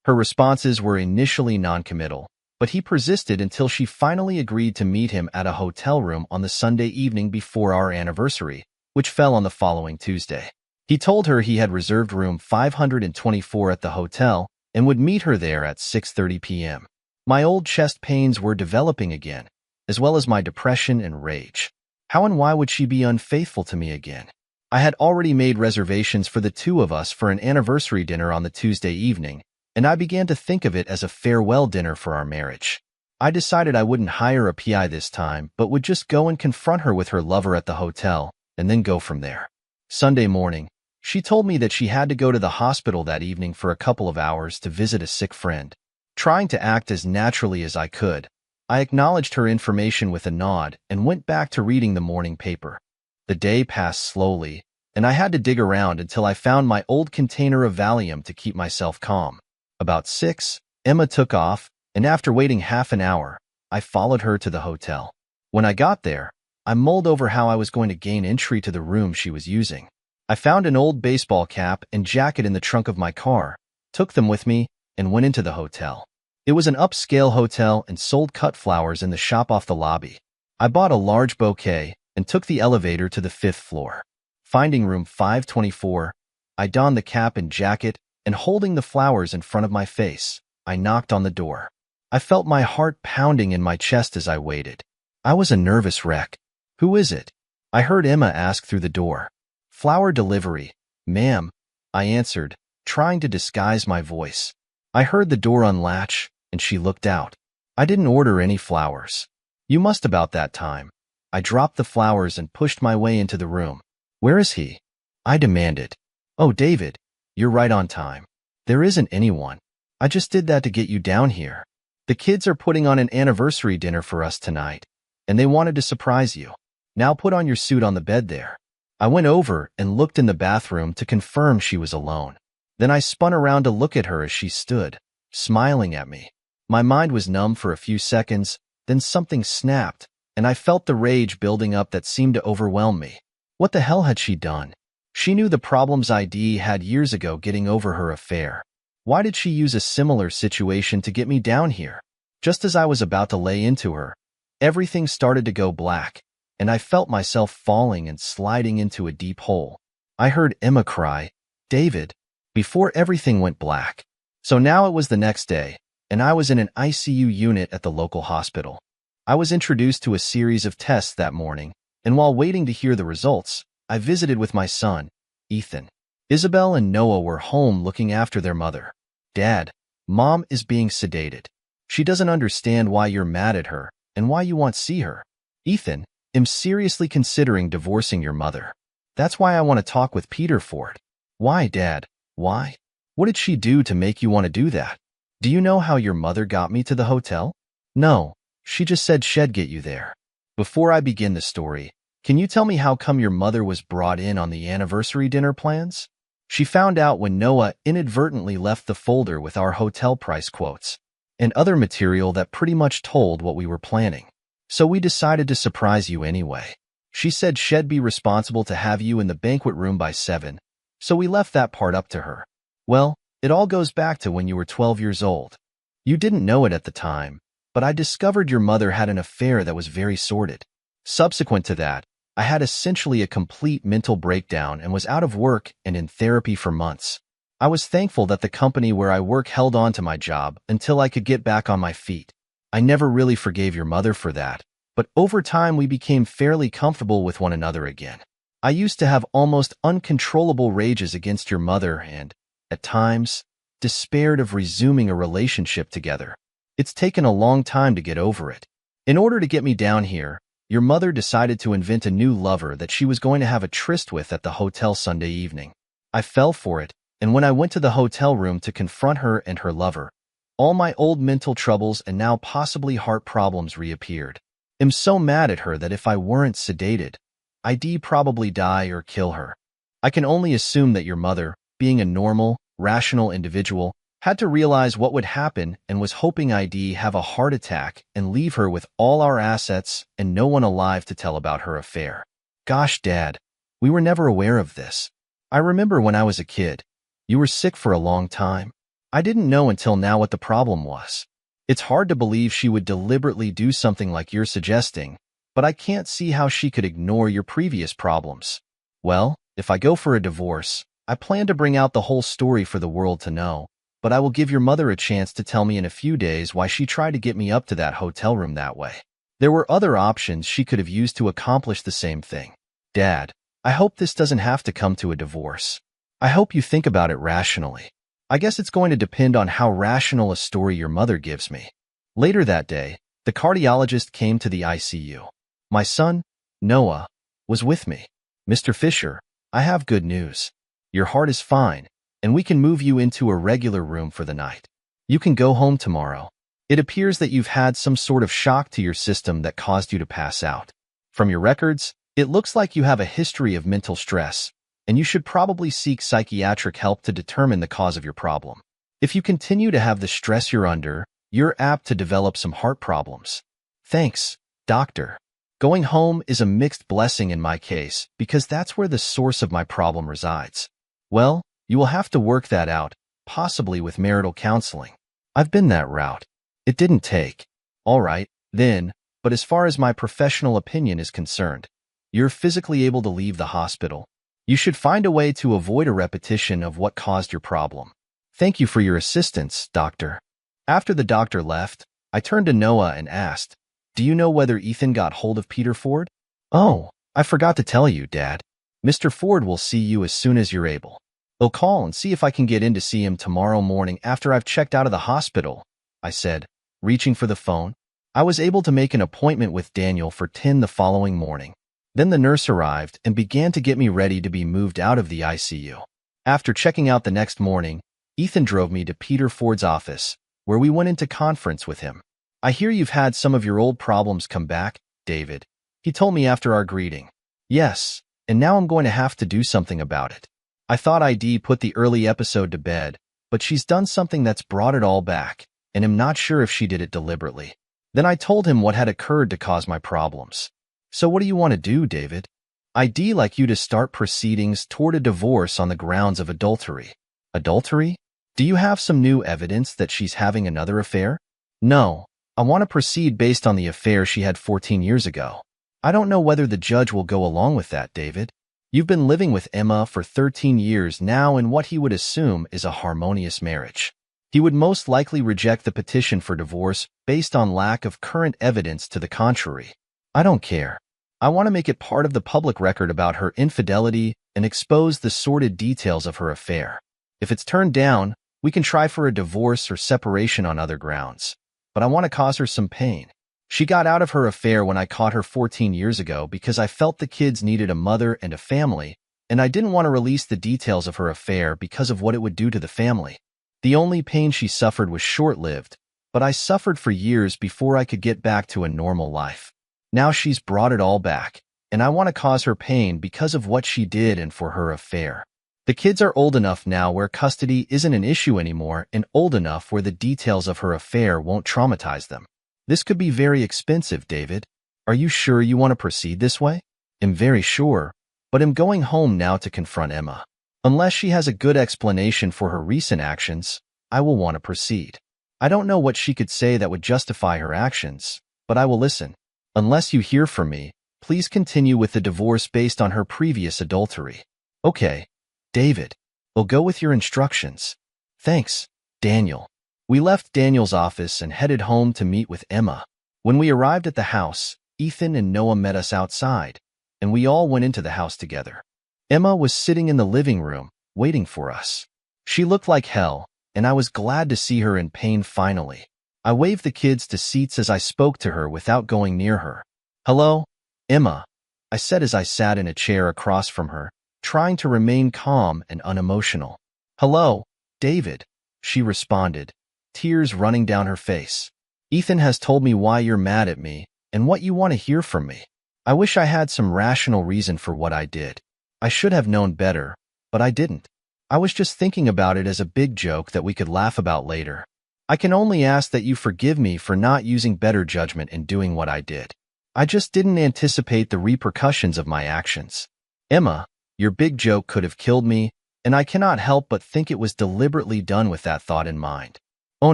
Her responses were initially non-committal, but he persisted until she finally agreed to meet him at a hotel room on the Sunday evening before our anniversary, which fell on the following Tuesday. He told her he had reserved room 524 at the hotel and would meet her there at 6:30 p.m. My old chest pains were developing again, as well as my depression and rage. How and why would she be unfaithful to me again? I had already made reservations for the two of us for an anniversary dinner on the Tuesday evening, and I began to think of it as a farewell dinner for our marriage. I decided I wouldn't hire a PI this time, but would just go and confront her with her lover at the hotel, and then go from there. Sunday morning, she told me that she had to go to the hospital that evening for a couple of hours to visit a sick friend. Trying to act as naturally as I could, I acknowledged her information with a nod and went back to reading the morning paper. The day passed slowly, and I had to dig around until I found my old container of Valium to keep myself calm. About 6, Emma took off, and after waiting half an hour, I followed her to the hotel. When I got there, I mulled over how I was going to gain entry to the room she was using. I found an old baseball cap and jacket in the trunk of my car, took them with me, and went into the hotel. It was an upscale hotel and sold cut flowers in the shop off the lobby. I bought a large bouquet and took the elevator to the 5th floor. Finding room 524, I donned the cap and jacket, and holding the flowers in front of my face, I knocked on the door. I felt my heart pounding in my chest as I waited. I was a nervous wreck. "Who is it?" I heard Emma ask through the door. "Flower delivery, ma'am," I answered, trying to disguise my voice. I heard the door unlatch, and she looked out. "I didn't order any flowers." "You must about that time." I dropped the flowers and pushed my way into the room. "Where is he?" I demanded. "Oh, David, you're right on time. There isn't anyone. I just did that to get you down here. The kids are putting on an anniversary dinner for us tonight, and they wanted to surprise you. Now put on your suit on the bed there." I went over and looked in the bathroom to confirm she was alone. Then I spun around to look at her as she stood, smiling at me. My mind was numb for a few seconds, then something snapped, and I felt the rage building up that seemed to overwhelm me. What the hell had she done? She knew the problems I'd had years ago getting over her affair. Why did she use a similar situation to get me down here? Just as I was about to lay into her, everything started to go black, and I felt myself falling and sliding into a deep hole. I heard Emma cry, "David," before everything went black. So now it was the next day, and I was in an ICU unit at the local hospital. I was introduced to a series of tests that morning, and while waiting to hear the results, I visited with my son, Ethan. Isabel and Noah were home looking after their mother. "Dad, Mom is being sedated. She doesn't understand why you're mad at her and why you want to see her." "Ethan, I'm seriously considering divorcing your mother. That's why I want to talk with Peter Ford." "Why, Dad? Why? What did she do to make you want to do that?" "Do you know how your mother got me to the hotel?" "No, she just said she'd get you there." Before I begin the story, Can you tell me how come your mother was brought in on the anniversary dinner plans? She found out when Noah inadvertently left the folder with our hotel price quotes and other material that pretty much told what we were planning. So we decided to surprise you anyway. She said she'd be responsible to have you in the banquet room by 7, so we left that part up to her. Well, it all goes back to when you were 12 years old. You didn't know it at the time, but I discovered your mother had an affair that was very sordid. Subsequent to that, I had essentially a complete mental breakdown and was out of work and in therapy for months. I was thankful that the company where I work held on to my job until I could get back on my feet. I never really forgave your mother for that, but over time we became fairly comfortable with one another again. I used to have almost uncontrollable rages against your mother and, at times, despaired of resuming a relationship together. It's taken a long time to get over it. In order to get me down here, your mother decided to invent a new lover that she was going to have a tryst with at the hotel Sunday evening. I fell for it, and when I went to the hotel room to confront her and her lover, all my old mental troubles and now possibly heart problems reappeared. I'm so mad at her that if I weren't sedated, I'd probably die or kill her. I can only assume that your mother, being a normal, rational individual, had to realize what would happen and was hoping I'd have a heart attack and leave her with all our assets and no one alive to tell about her affair. Gosh, Dad, we were never aware of this. I remember when I was a kid, you were sick for a long time. I didn't know until now what the problem was. It's hard to believe she would deliberately do something like you're suggesting, but I can't see how she could ignore your previous problems. Well, if I go for a divorce, I plan to bring out the whole story for the world to know. But I will give your mother a chance to tell me in a few days why she tried to get me up to that hotel room that way. There were other options she could have used to accomplish the same thing. Dad, I hope this doesn't have to come to a divorce. I hope you think about it rationally. I guess it's going to depend on how rational a story your mother gives me. Later that day, the cardiologist came to the ICU. My son, Noah, was with me. Mr. Fisher, I have good news. Your heart is fine, and we can move you into a regular room for the night. You can go home tomorrow. It appears that you've had some sort of shock to your system that caused you to pass out. From your records, it looks like you have a history of mental stress, and you should probably seek psychiatric help to determine the cause of your problem. If you continue to have the stress you're under, you're apt to develop some heart problems. Thanks, doctor. Going home is a mixed blessing in my case because that's where the source of my problem resides. Well, you will have to work that out, possibly with marital counseling. I've been that route. It didn't take. All right, then, but as far as my professional opinion is concerned, you're physically able to leave the hospital. You should find a way to avoid a repetition of what caused your problem. Thank you for your assistance, doctor. After the doctor left, I turned to Noah and asked, do you know whether Ethan got hold of Peter Ford? Oh, I forgot to tell you, Dad. Mr. Ford will see you as soon as you're able. I'll call and see if I can get in to see him tomorrow morning after I've checked out of the hospital, I said, reaching for the phone. I was able to make an appointment with Daniel for 10 the following morning. Then the nurse arrived and began to get me ready to be moved out of the ICU. After checking out the next morning, Ethan drove me to Peter Ford's office, where we went into conference with him. I hear you've had some of your old problems come back, David, he told me after our greeting. Yes, and now I'm going to have to do something about it. I thought I'd put the early episode to bed, but she's done something that's brought it all back, and I'm not sure if she did it deliberately. Then I told him what had occurred to cause my problems. So what do you want to do, David? I'd like you to start proceedings toward a divorce on the grounds of adultery. Adultery? Do you have some new evidence that she's having another affair? No, I want to proceed based on the affair she had 14 years ago. I don't know whether the judge will go along with that, David. You've been living with Emma for 13 years now in what he would assume is a harmonious marriage. He would most likely reject the petition for divorce based on lack of current evidence to the contrary. I don't care. I want to make it part of the public record about her infidelity and expose the sordid details of her affair. If it's turned down, we can try for a divorce or separation on other grounds. But I want to cause her some pain. She got out of her affair when I caught her 14 years ago because I felt the kids needed a mother and a family, and I didn't want to release the details of her affair because of what it would do to the family. The only pain she suffered was short-lived, but I suffered for years before I could get back to a normal life. Now she's brought it all back, and I want to cause her pain because of what she did and for her affair. The kids are old enough now where custody isn't an issue anymore and old enough where the details of her affair won't traumatize them. This could be very expensive, David. Are you sure you want to proceed this way? I'm very sure, but I'm going home now to confront Emma. Unless she has a good explanation for her recent actions, I will want to proceed. I don't know what she could say that would justify her actions, but I will listen. Unless you hear from me, please continue with the divorce based on her previous adultery. Okay, David, I'll go with your instructions. Thanks, Daniel. We left Daniel's office and headed home to meet with Emma. When we arrived at the house, Ethan and Noah met us outside, and we all went into the house together. Emma was sitting in the living room, waiting for us. She looked like hell, and I was glad to see her in pain finally. I waved the kids to seats as I spoke to her without going near her. Hello, Emma, I said as I sat in a chair across from her, trying to remain calm and unemotional. Hello, David, she responded, tears running down her face. Ethan has told me why you're mad at me and what you want to hear from me. I wish I had some rational reason for what I did. I should have known better, but I didn't. I was just thinking about it as a big joke that we could laugh about later. I can only ask that you forgive me for not using better judgment in doing what I did. I just didn't anticipate the repercussions of my actions. Emma, your big joke could have killed me, and I cannot help but think it was deliberately done with that thought in mind. Oh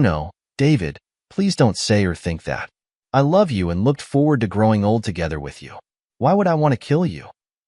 no, David, please don't say or think that. I love you and looked forward to growing old together with you. Why would I want to kill you?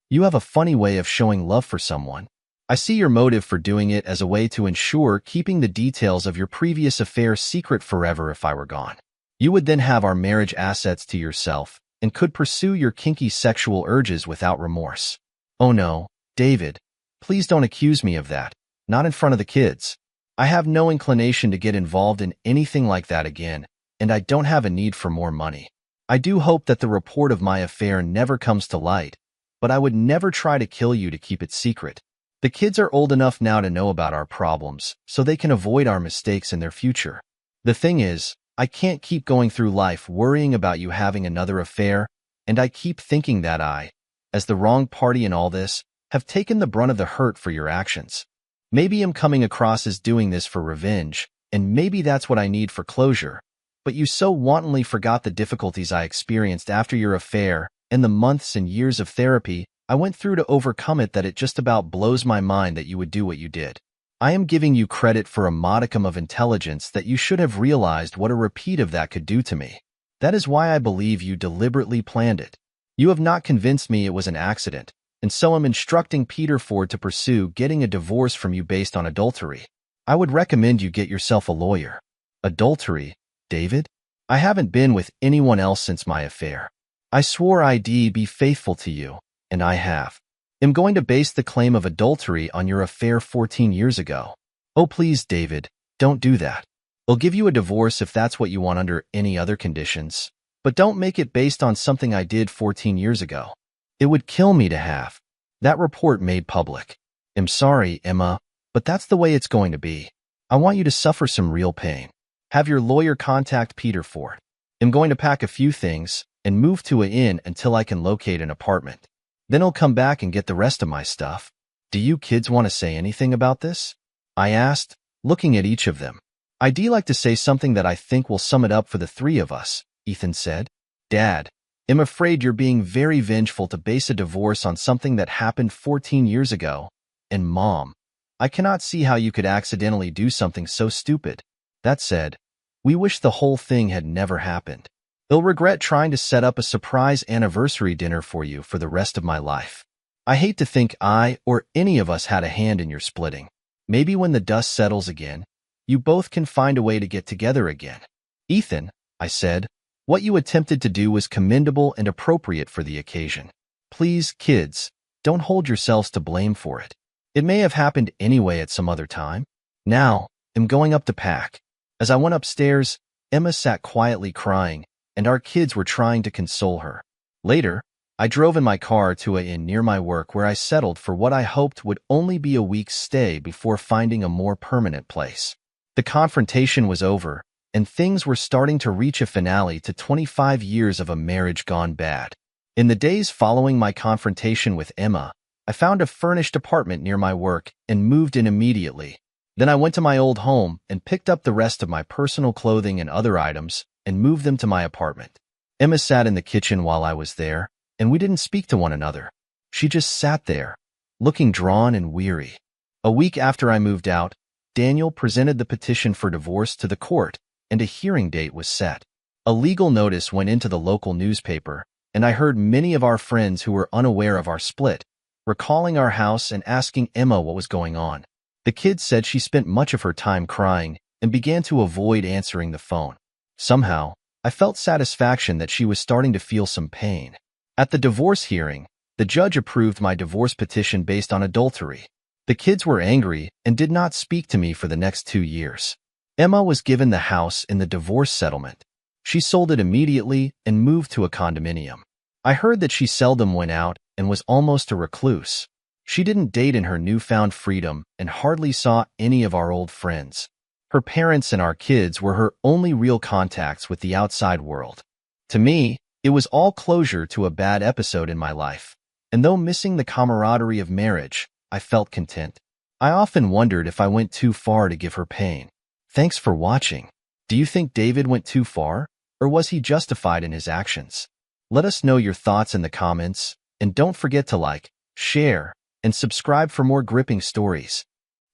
You have a funny way of showing love for someone. I see your motive for doing it as a way to ensure keeping the details of your previous affair secret forever if I were gone. You would then have our marriage assets to yourself and could pursue your kinky sexual urges without remorse. Oh no, David, please don't accuse me of that, not in front of the kids. I have no inclination to get involved in anything like that again, and I don't have a need for more money. I do hope that the report of my affair never comes to light, but I would never try to kill you to keep it secret. The kids are old enough now to know about our problems, so they can avoid our mistakes in their future. The thing is, I can't keep going through life worrying about you having another affair, and I keep thinking that I, as the wrong party in all this, have taken the brunt of the hurt for your actions. Maybe I'm coming across as doing this for revenge, and maybe that's what I need for closure, but you so wantonly forgot the difficulties I experienced after your affair and the months and years of therapy I went through to overcome it that it just about blows my mind that you would do what you did. I am giving you credit for a modicum of intelligence that you should have realized what a repeat of that could do to me. That is why I believe you deliberately planned it. You have not convinced me it was an accident, and so I'm instructing Peter Ford to pursue getting a divorce from you based on adultery. I would recommend you get yourself a lawyer. Adultery, David? I haven't been with anyone else since my affair. I swore I'd be faithful to you, and I have. I'm going to base the claim of adultery on your affair 14 years ago. Oh please, David, don't do that. I'll give you a divorce if that's what you want under any other conditions, but don't make it based on something I did 14 years ago. It would kill me to have that report made public. I'm sorry, Emma, but that's the way it's going to be. I want you to suffer some real pain. Have your lawyer contact Peter Ford. I'm going to pack a few things and move to an inn until I can locate an apartment. Then I'll come back and get the rest of my stuff. Do you kids want to say anything about this? I asked, looking at each of them. I'd like to say something that I think will sum it up for the three of us, Ethan said. Dad, I'm afraid you're being very vengeful to base a divorce on something that happened 14 years ago. And Mom, I cannot see how you could accidentally do something so stupid. That said, we wish the whole thing had never happened. I'll regret trying to set up a surprise anniversary dinner for you for the rest of my life. I hate to think I or any of us had a hand in your splitting. Maybe when the dust settles again, you both can find a way to get together again. Ethan, I said, what you attempted to do was commendable and appropriate for the occasion. Please, kids, don't hold yourselves to blame for it. It may have happened anyway at some other time. Now, I'm going up to pack. As I went upstairs, Emma sat quietly crying, and our kids were trying to console her. Later, I drove in my car to an inn near my work where I settled for what I hoped would only be a week's stay before finding a more permanent place. The confrontation was over, and things were starting to reach a finale to 25 years of a marriage gone bad. In the days following my confrontation with Emma, I found a furnished apartment near my work and moved in immediately. Then I went to my old home and picked up the rest of my personal clothing and other items and moved them to my apartment. Emma sat in the kitchen while I was there, and we didn't speak to one another. She just sat there, looking drawn and weary. A week after I moved out, Daniel presented the petition for divorce to the court, and a hearing date was set. A legal notice went into the local newspaper, and I heard many of our friends who were unaware of our split were calling our house and asking Emma what was going on. The kids said she spent much of her time crying and began to avoid answering the phone. Somehow, I felt satisfaction that she was starting to feel some pain. At the divorce hearing, the judge approved my divorce petition based on adultery. The kids were angry and did not speak to me for the next 2 years. Emma was given the house in the divorce settlement. She sold it immediately and moved to a condominium. I heard that she seldom went out and was almost a recluse. She didn't date in her newfound freedom and hardly saw any of our old friends. Her parents and our kids were her only real contacts with the outside world. To me, it was all closure to a bad episode in my life, and though missing the camaraderie of marriage, I felt content. I often wondered if I went too far to give her pain. Thanks for watching. Do you think David went too far, or was he justified in his actions? Let us know your thoughts in the comments, and don't forget to like, share, and subscribe for more gripping stories.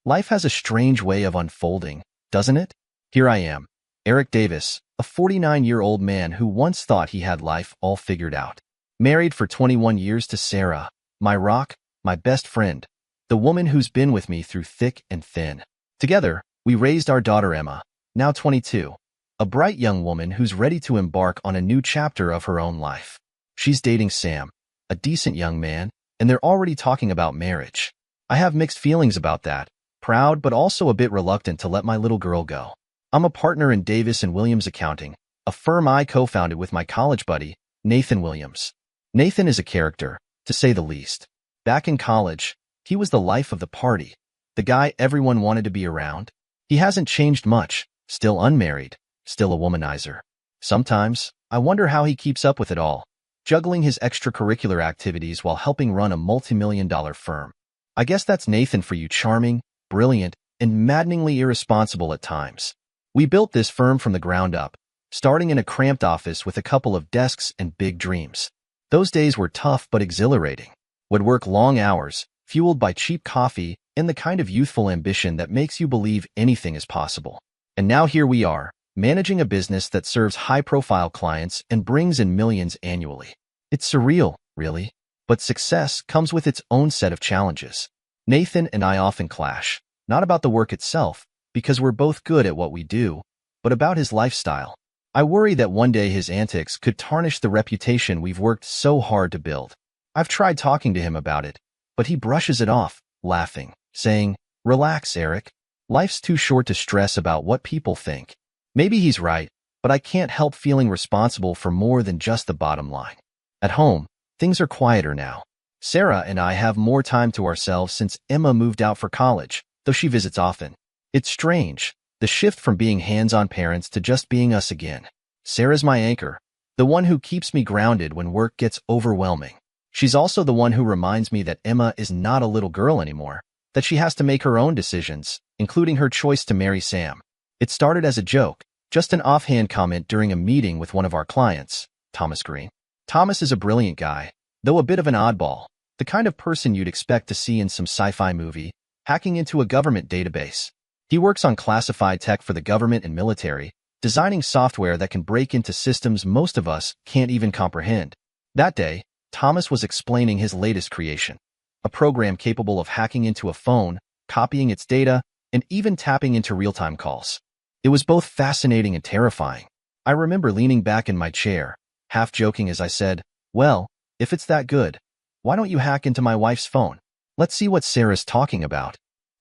Life has a strange way of unfolding, doesn't it? Here I am, Eric Davis, a 49-year-old man who once thought he had life all figured out. Married for 21 years to Sarah, my rock, my best friend, the woman who's been with me through thick and thin. Together, we raised our daughter Emma, now 22, a bright young woman who's ready to embark on a new chapter of her own life. She's dating Sam, a decent young man, and they're already talking about marriage. I have mixed feelings about that, proud but also a bit reluctant to let my little girl go. I'm a partner in Davis & Williams Accounting, a firm I co-founded with my college buddy, Nathan Williams. Nathan is a character, to say the least. Back in college, he was the life of the party, the guy everyone wanted to be around. He hasn't changed much, still unmarried, still a womanizer. Sometimes, I wonder how he keeps up with it all, juggling his extracurricular activities while helping run a multi-million-dollar firm. I guess that's Nathan for you, charming, brilliant, and maddeningly irresponsible at times. We built this firm from the ground up, starting in a cramped office with a couple of desks and big dreams. Those days were tough but exhilarating. Would work long hours, fueled by cheap coffee and the kind of youthful ambition that makes you believe anything is possible. And now here we are, managing a business that serves high-profile clients and brings in millions annually. It's surreal, really. But success comes with its own set of challenges. Nathan and I often clash, not about the work itself, because we're both good at what we do, but about his lifestyle. I worry that one day his antics could tarnish the reputation we've worked so hard to build. I've tried talking to him about it, but he brushes it off, laughing, saying, "Relax, Eric. Life's too short to stress about what people think." Maybe he's right, but I can't help feeling responsible for more than just the bottom line. At home, things are quieter now. Sarah and I have more time to ourselves since Emma moved out for college, though she visits often. It's strange, the shift from being hands-on parents to just being us again. Sarah's my anchor, the one who keeps me grounded when work gets overwhelming. She's also the one who reminds me that Emma is not a little girl anymore, that she has to make her own decisions, including her choice to marry Sam. It started as a joke, just an offhand comment during a meeting with one of our clients, Thomas Green. Thomas is a brilliant guy, though a bit of an oddball, the kind of person you'd expect to see in some sci-fi movie, hacking into a government database. He works on classified tech for the government and military, designing software that can break into systems most of us can't even comprehend. That day, Thomas was explaining his latest creation, a program capable of hacking into a phone, copying its data, and even tapping into real-time calls. It was both fascinating and terrifying. I remember leaning back in my chair, half joking as I said, "Well, if it's that good, why don't you hack into my wife's phone? Let's see what Sarah's talking about."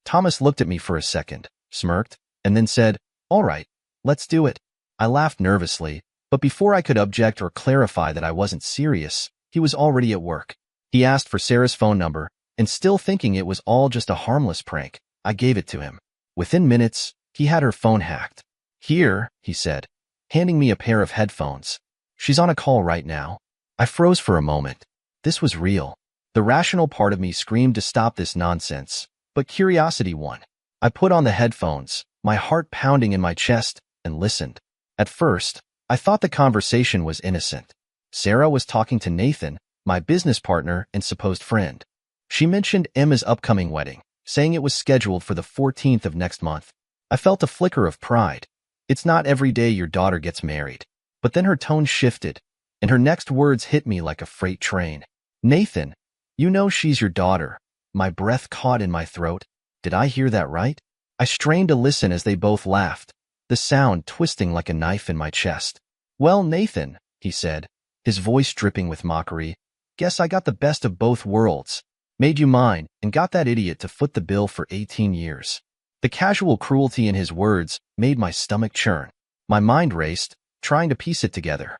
Thomas looked at me for a second, smirked, and then said, "All right, let's do it." I laughed nervously, but before I could object or clarify that I wasn't serious, he was already at work. He asked for Sarah's phone number, and still thinking it was all just a harmless prank, I gave it to him. Within minutes, he had her phone hacked. "Here," he said, handing me a pair of headphones. "She's on a call right now." I froze for a moment. This was real. The rational part of me screamed to stop this nonsense, but curiosity won. I put on the headphones, my heart pounding in my chest, and listened. At first, I thought the conversation was innocent. Sarah was talking to Nathan, my business partner and supposed friend. She mentioned Emma's upcoming wedding, saying it was scheduled for the 14th of next month. I felt a flicker of pride. It's not every day your daughter gets married. But then her tone shifted, and her next words hit me like a freight train. Nathan, you know she's your daughter. My breath caught in my throat. Did I hear that right? I strained to listen as they both laughed, the sound twisting like a knife in my chest. Well, Nathan, he said, his voice dripping with mockery, guess I got the best of both worlds. Made you mine and got that idiot to foot the bill for 18 years. The casual cruelty in his words made my stomach churn. My mind raced, trying to piece it together.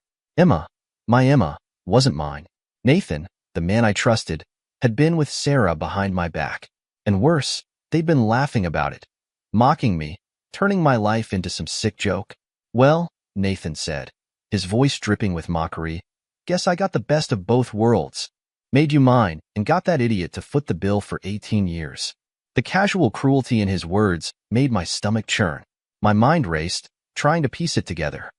My Emma, wasn't mine. Nathan, the man I trusted, had been with Sarah behind my back. And worse, they'd been laughing about it, mocking me, turning my life into some sick joke. Well, Nathan said, his voice dripping with mockery, guess I got the best of both worlds. Made you mine and got that idiot to foot the bill for 18 years. The casual cruelty in his words made my stomach churn. My mind raced, trying to piece it together.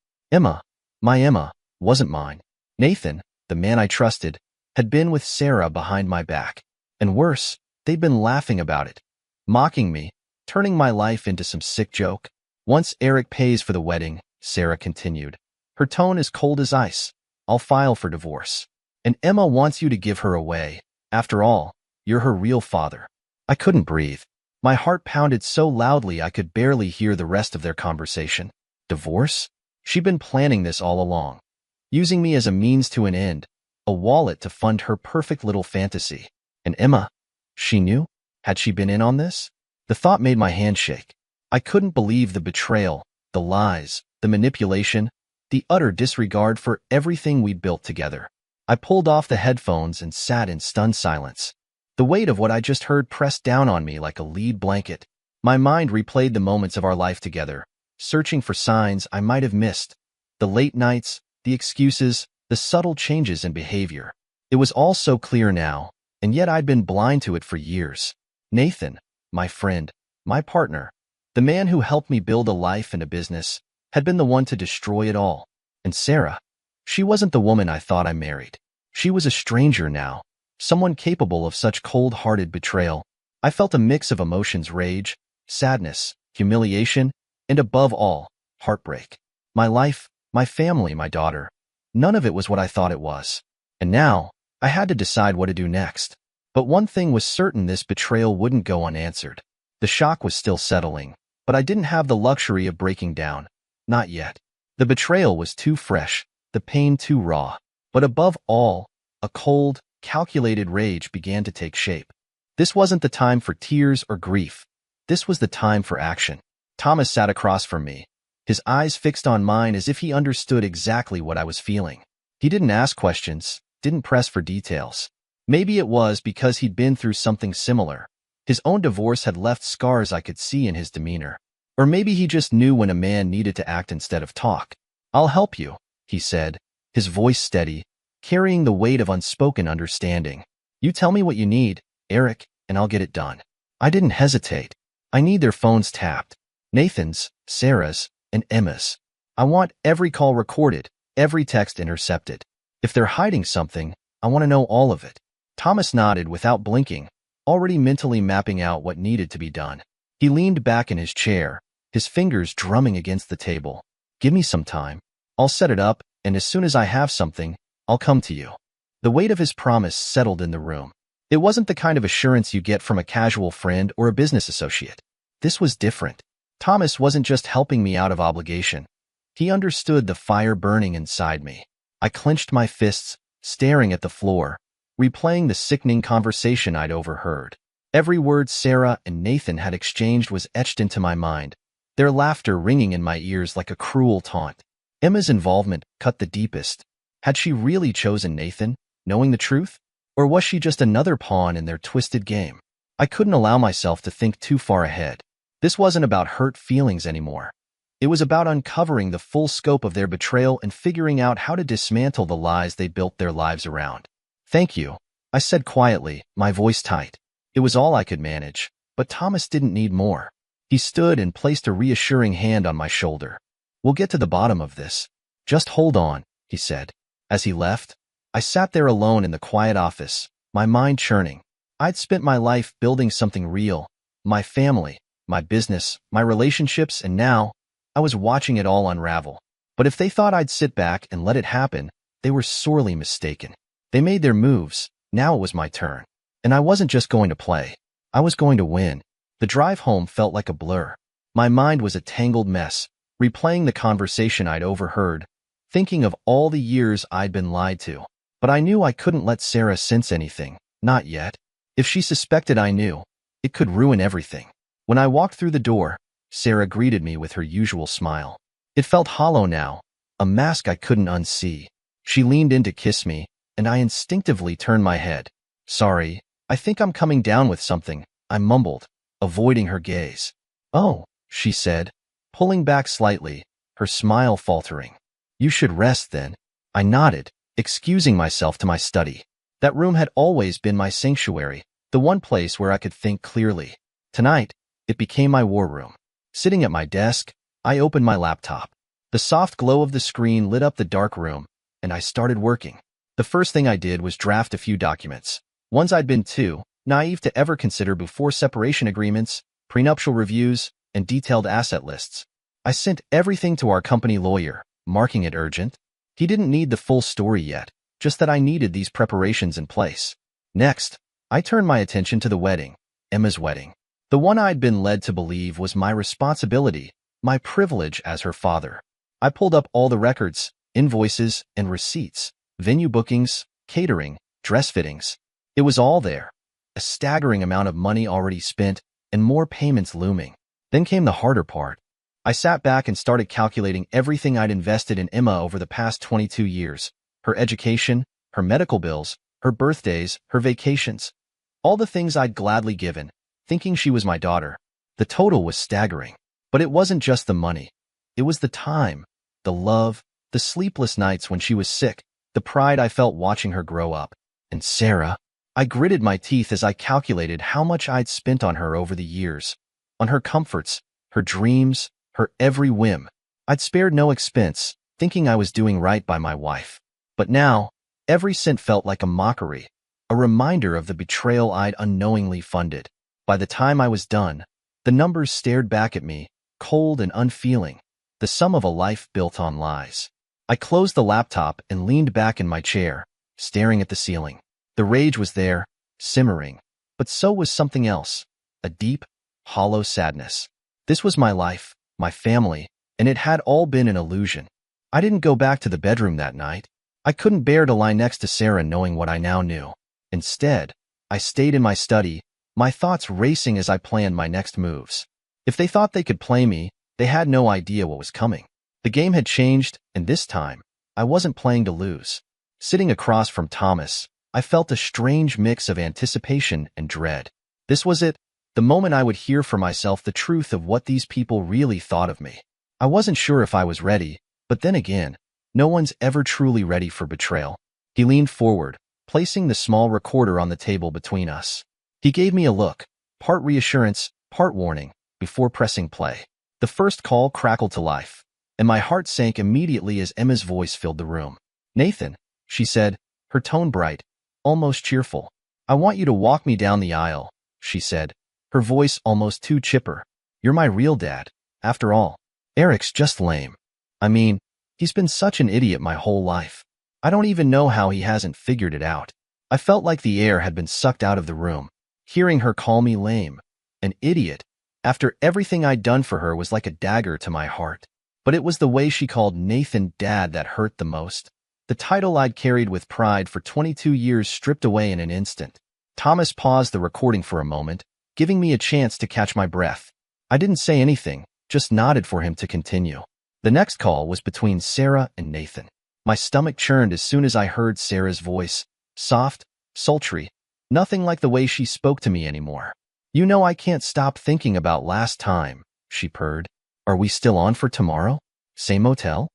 My Emma, wasn't mine. Nathan, the man I trusted, had been with Sarah behind my back. And worse, they'd been laughing about it, mocking me, turning my life into some sick joke. Once Eric pays for the wedding, Sarah continued, her tone as cold as ice, I'll file for divorce. And Emma wants you to give her away. After all, you're her real father. I couldn't breathe. My heart pounded so loudly I could barely hear the rest of their conversation. Divorce? She'd been planning this all along, using me as a means to an end, a wallet to fund her perfect little fantasy. And Emma, she knew? Had she been in on this? The thought made my hand shake. I couldn't believe the betrayal, the lies, the manipulation, the utter disregard for everything we'd built together. I pulled off the headphones and sat in stunned silence. The weight of what I just heard pressed down on me like a lead blanket. My mind replayed the moments of our life together, searching for signs I might have missed. The late nights, the excuses, the subtle changes in behavior. It was all so clear now, and yet I'd been blind to it for years. Nathan, my friend, my partner, the man who helped me build a life and a business, had been the one to destroy it all. And Sarah, she wasn't the woman I thought I married. She was a stranger now, someone capable of such cold-hearted betrayal. I felt a mix of emotions: rage, sadness, humiliation, and above all, heartbreak. My life, my family, my daughter, none of it was what I thought it was. And now, I had to decide what to do next. But one thing was certain: this betrayal wouldn't go unanswered. The shock was still settling, but I didn't have the luxury of breaking down. Not yet. The betrayal was too fresh, the pain too raw. But above all, a cold, calculated rage began to take shape. This wasn't the time for tears or grief. This was the time for action. Thomas sat across from me, his eyes fixed on mine as if he understood exactly what I was feeling. He didn't ask questions, didn't press for details. Maybe it was because he'd been through something similar. His own divorce had left scars I could see in his demeanor. Or maybe he just knew when a man needed to act instead of talk. I'll help you, he said, his voice steady, carrying the weight of unspoken understanding. You tell me what you need, Eric, and I'll get it done. I didn't hesitate. I need their phones tapped. Nathan's, Sarah's, and Emma's. I want every call recorded, every text intercepted. If they're hiding something, I want to know all of it. Thomas nodded without blinking, already mentally mapping out what needed to be done. He leaned back in his chair, his fingers drumming against the table. Give me some time. I'll set it up, and as soon as I have something, I'll come to you. The weight of his promise settled in the room. It wasn't the kind of assurance you get from a casual friend or a business associate. This was different. Thomas wasn't just helping me out of obligation. He understood the fire burning inside me. I clenched my fists, staring at the floor, replaying the sickening conversation I'd overheard. Every word Sarah and Nathan had exchanged was etched into my mind, their laughter ringing in my ears like a cruel taunt. Emma's involvement cut the deepest. Had she really chosen Nathan, knowing the truth? Or was she just another pawn in their twisted game? I couldn't allow myself to think too far ahead. This wasn't about hurt feelings anymore. It was about uncovering the full scope of their betrayal and figuring out how to dismantle the lies they built their lives around. "Thank you," I said quietly, my voice tight. It was all I could manage, but Thomas didn't need more. He stood and placed a reassuring hand on my shoulder. "We'll get to the bottom of this. Just hold on," he said. As he left, I sat there alone in the quiet office, my mind churning. I'd spent my life building something real, my family, my business, my relationships, and now I was watching it all unravel. But if they thought I'd sit back and let it happen, they were sorely mistaken. They made their moves. Now it was my turn. And I wasn't just going to play. I was going to win. The drive home felt like a blur. My mind was a tangled mess, replaying the conversation I'd overheard, thinking of all the years I'd been lied to. But I knew I couldn't let Sarah sense anything, not yet. If she suspected I knew, it could ruin everything. When I walked through the door, Sarah greeted me with her usual smile. It felt hollow now, a mask I couldn't unsee. She leaned in to kiss me, and I instinctively turned my head. "Sorry, I think I'm coming down with something," I mumbled, avoiding her gaze. "Oh," she said, pulling back slightly, her smile faltering. "You should rest then." I nodded, excusing myself to my study. That room had always been my sanctuary, the one place where I could think clearly. Tonight, it became my war room. Sitting at my desk, I opened my laptop. The soft glow of the screen lit up the dark room, and I started working. The first thing I did was draft a few documents, ones I'd been too naive to ever consider before: separation agreements, prenuptial reviews, and detailed asset lists. I sent everything to our company lawyer, marking it urgent. He didn't need the full story yet, just that I needed these preparations in place. Next, I turned my attention to the wedding, Emma's wedding. The one I'd been led to believe was my responsibility, my privilege as her father. I pulled up all the records, invoices, and receipts, venue bookings, catering, dress fittings. It was all there. A staggering amount of money already spent, and more payments looming. Then came the harder part. I sat back and started calculating everything I'd invested in Emma over the past 22 years. Her education, her medical bills, her birthdays, her vacations. All the things I'd gladly given, thinking she was my daughter. The total was staggering. But it wasn't just the money. It was the time, the love, the sleepless nights when she was sick, the pride I felt watching her grow up. And Sarah, I gritted my teeth as I calculated how much I'd spent on her over the years, on her comforts, her dreams, her every whim. I'd spared no expense, thinking I was doing right by my wife. But now, every cent felt like a mockery, a reminder of the betrayal I'd unknowingly funded. By the time I was done, the numbers stared back at me, cold and unfeeling, the sum of a life built on lies. I closed the laptop and leaned back in my chair, staring at the ceiling. The rage was there, simmering, but so was something else, a deep, hollow sadness. This was my life, my family, and it had all been an illusion. I didn't go back to the bedroom that night. I couldn't bear to lie next to Sarah knowing what I now knew. Instead, I stayed in my study, my thoughts racing as I planned my next moves. If they thought they could play me, they had no idea what was coming. The game had changed, and this time, I wasn't playing to lose. Sitting across from Thomas, I felt a strange mix of anticipation and dread. This was it, the moment I would hear for myself the truth of what these people really thought of me. I wasn't sure if I was ready, but then again, no one's ever truly ready for betrayal. He leaned forward, placing the small recorder on the table between us. He gave me a look, part reassurance, part warning, before pressing play. The first call crackled to life, and my heart sank immediately as Emma's voice filled the room. "Nathan," she said, her tone bright, almost cheerful. "I want you to walk me down the aisle," she said, her voice almost too chipper. "You're my real dad, after all. Eric's just lame. I mean, he's been such an idiot my whole life. I don't even know how he hasn't figured it out." I felt like the air had been sucked out of the room. Hearing her call me lame, an idiot, after everything I'd done for her was like a dagger to my heart. But it was the way she called Nathan Dad that hurt the most. The title I'd carried with pride for 22 years stripped away in an instant. Thomas paused the recording for a moment, giving me a chance to catch my breath. I didn't say anything, just nodded for him to continue. The next call was between Sarah and Nathan. My stomach churned as soon as I heard Sarah's voice, soft, sultry, nothing like the way she spoke to me anymore. "You know I can't stop thinking about last time," she purred. Are we still on for tomorrow? Same motel?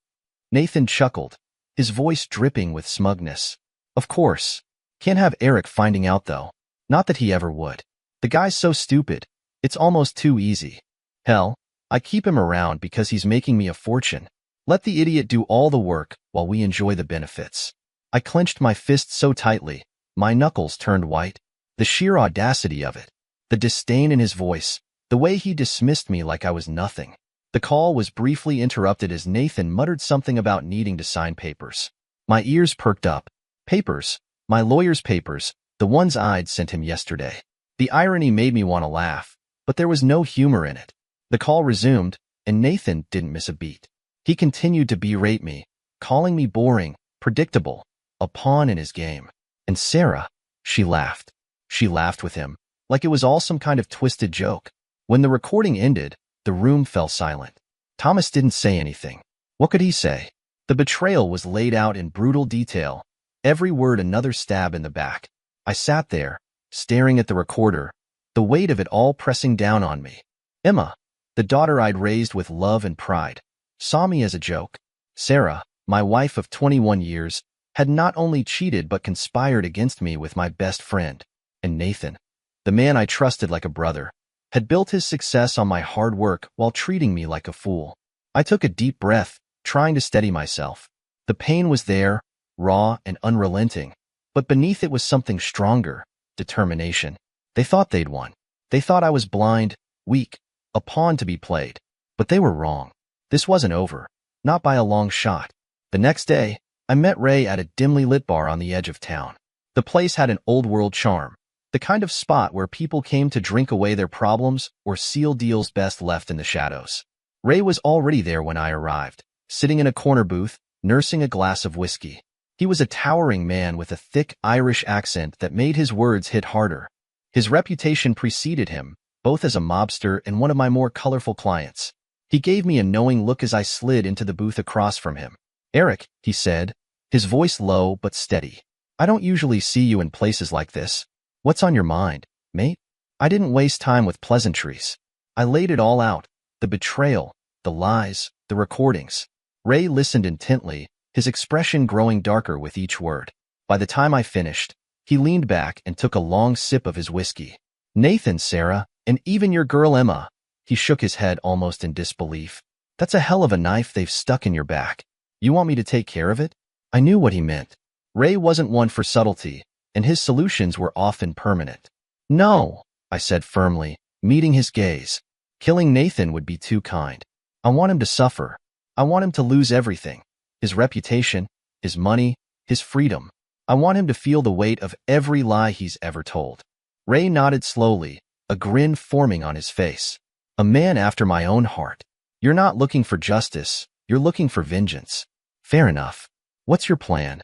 Nathan chuckled, his voice dripping with smugness. Of course. Can't have Eric finding out, though. Not that he ever would. The guy's so stupid. It's almost too easy. Hell, I keep him around because he's making me a fortune. Let the idiot do all the work while we enjoy the benefits. I clenched my fist so tightly, my knuckles turned white. The sheer audacity of it. The disdain in his voice. The way he dismissed me like I was nothing. The call was briefly interrupted as Nathan muttered something about needing to sign papers. My ears perked up. Papers. My lawyer's papers. The ones I'd sent him yesterday. The irony made me want to laugh, but there was no humor in it. The call resumed, and Nathan didn't miss a beat. He continued to berate me, calling me boring, predictable, a pawn in his game. And Sarah, she laughed. She laughed with him, like it was all some kind of twisted joke. When the recording ended, the room fell silent. Thomas didn't say anything. What could he say? The betrayal was laid out in brutal detail, every word another stab in the back. I sat there, staring at the recorder, the weight of it all pressing down on me. Emma, the daughter I'd raised with love and pride, saw me as a joke. Sarah, my wife of 21 years, had not only cheated but conspired against me with my best friend. And Nathan, the man I trusted like a brother, had built his success on my hard work while treating me like a fool. I took a deep breath, trying to steady myself. The pain was there, raw and unrelenting, but beneath it was something stronger, determination. They thought they'd won. They thought I was blind, weak, a pawn to be played. But they were wrong. This wasn't over, not by a long shot. The next day, I met Ray at a dimly lit bar on the edge of town. The place had an old-world charm, the kind of spot where people came to drink away their problems or seal deals best left in the shadows. Ray was already there when I arrived, sitting in a corner booth, nursing a glass of whiskey. He was a towering man with a thick Irish accent that made his words hit harder. His reputation preceded him, both as a mobster and one of my more colorful clients. He gave me a knowing look as I slid into the booth across from him. Eric, he said, his voice low but steady. I don't usually see you in places like this. What's on your mind, mate? I didn't waste time with pleasantries. I laid it all out, the betrayal, the lies, the recordings. Ray listened intently, his expression growing darker with each word. By the time I finished, he leaned back and took a long sip of his whiskey. Nathan, Sarah, and even your girl Emma. He shook his head almost in disbelief. That's a hell of a knife they've stuck in your back. You want me to take care of it? I knew what he meant. Ray wasn't one for subtlety, and his solutions were often permanent. No, I said firmly, meeting his gaze. Killing Nathan would be too kind. I want him to suffer. I want him to lose everything. His reputation, his money, his freedom. I want him to feel the weight of every lie he's ever told. Ray nodded slowly, a grin forming on his face. A man after my own heart. You're not looking for justice, you're looking for vengeance. Fair enough. What's your plan?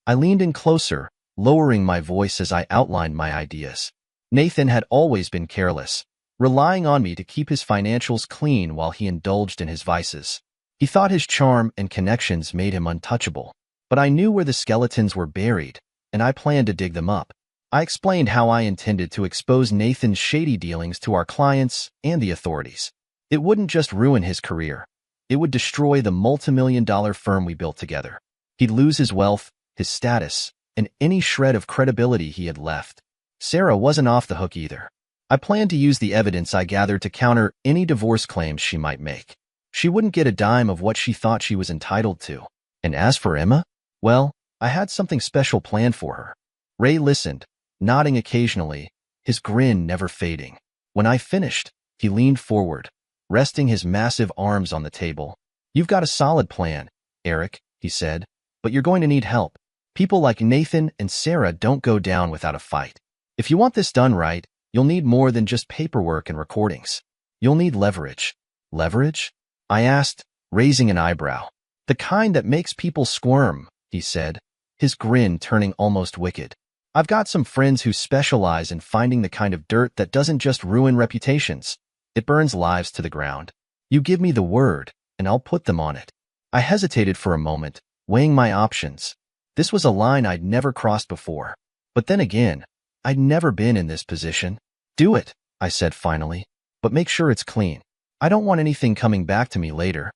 I leaned in closer, lowering my voice as I outlined my ideas. Nathan had always been careless, relying on me to keep his financials clean while he indulged in his vices. He thought his charm and connections made him untouchable. But I knew where the skeletons were buried, and I planned to dig them up. I explained how I intended to expose Nathan's shady dealings to our clients and the authorities. It wouldn't just ruin his career. It would destroy the multi-million-dollar firm we built together. He'd lose his wealth, his status, and any shred of credibility he had left. Sarah wasn't off the hook either. I planned to use the evidence I gathered to counter any divorce claims she might make. She wouldn't get a dime of what she thought she was entitled to. And as for Emma, well, I had something special planned for her. Ray listened, nodding occasionally, his grin never fading. When I finished, he leaned forward, resting his massive arms on the table. You've got a solid plan, Eric, he said, but you're going to need help. People like Nathan and Sarah don't go down without a fight. If you want this done right, you'll need more than just paperwork and recordings. You'll need leverage. Leverage? I asked, raising an eyebrow. The kind that makes people squirm, he said, his grin turning almost wicked. I've got some friends who specialize in finding the kind of dirt that doesn't just ruin reputations. It burns lives to the ground. You give me the word, and I'll put them on it. I hesitated for a moment, weighing my options. This was a line I'd never crossed before. But then again, I'd never been in this position. Do it, I said finally, but make sure it's clean. I don't want anything coming back to me later.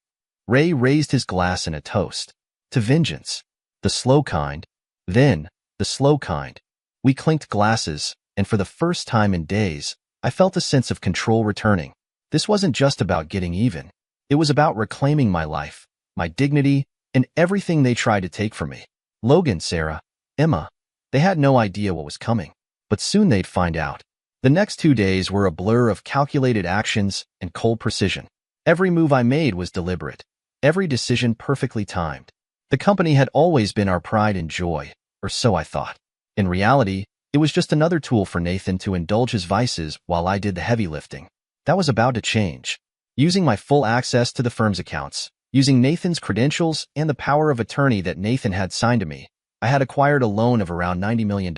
Ray raised his glass in a toast. To vengeance. The slow kind. Then, the slow kind. We clinked glasses, and for the first time in days, I felt a sense of control returning. This wasn't just about getting even. It was about reclaiming my life, my dignity, and everything they tried to take from me. Logan, Sarah, Emma, they had no idea what was coming, but soon they'd find out. The next 2 days were a blur of calculated actions and cold precision. Every move I made was deliberate, every decision perfectly timed. The company had always been our pride and joy, or so I thought. In reality, it was just another tool for Nathan to indulge his vices while I did the heavy lifting. That was about to change. Using my full access to the firm's accounts, using Nathan's credentials and the power of attorney that Nathan had signed to me, I had acquired a loan of around $90 million.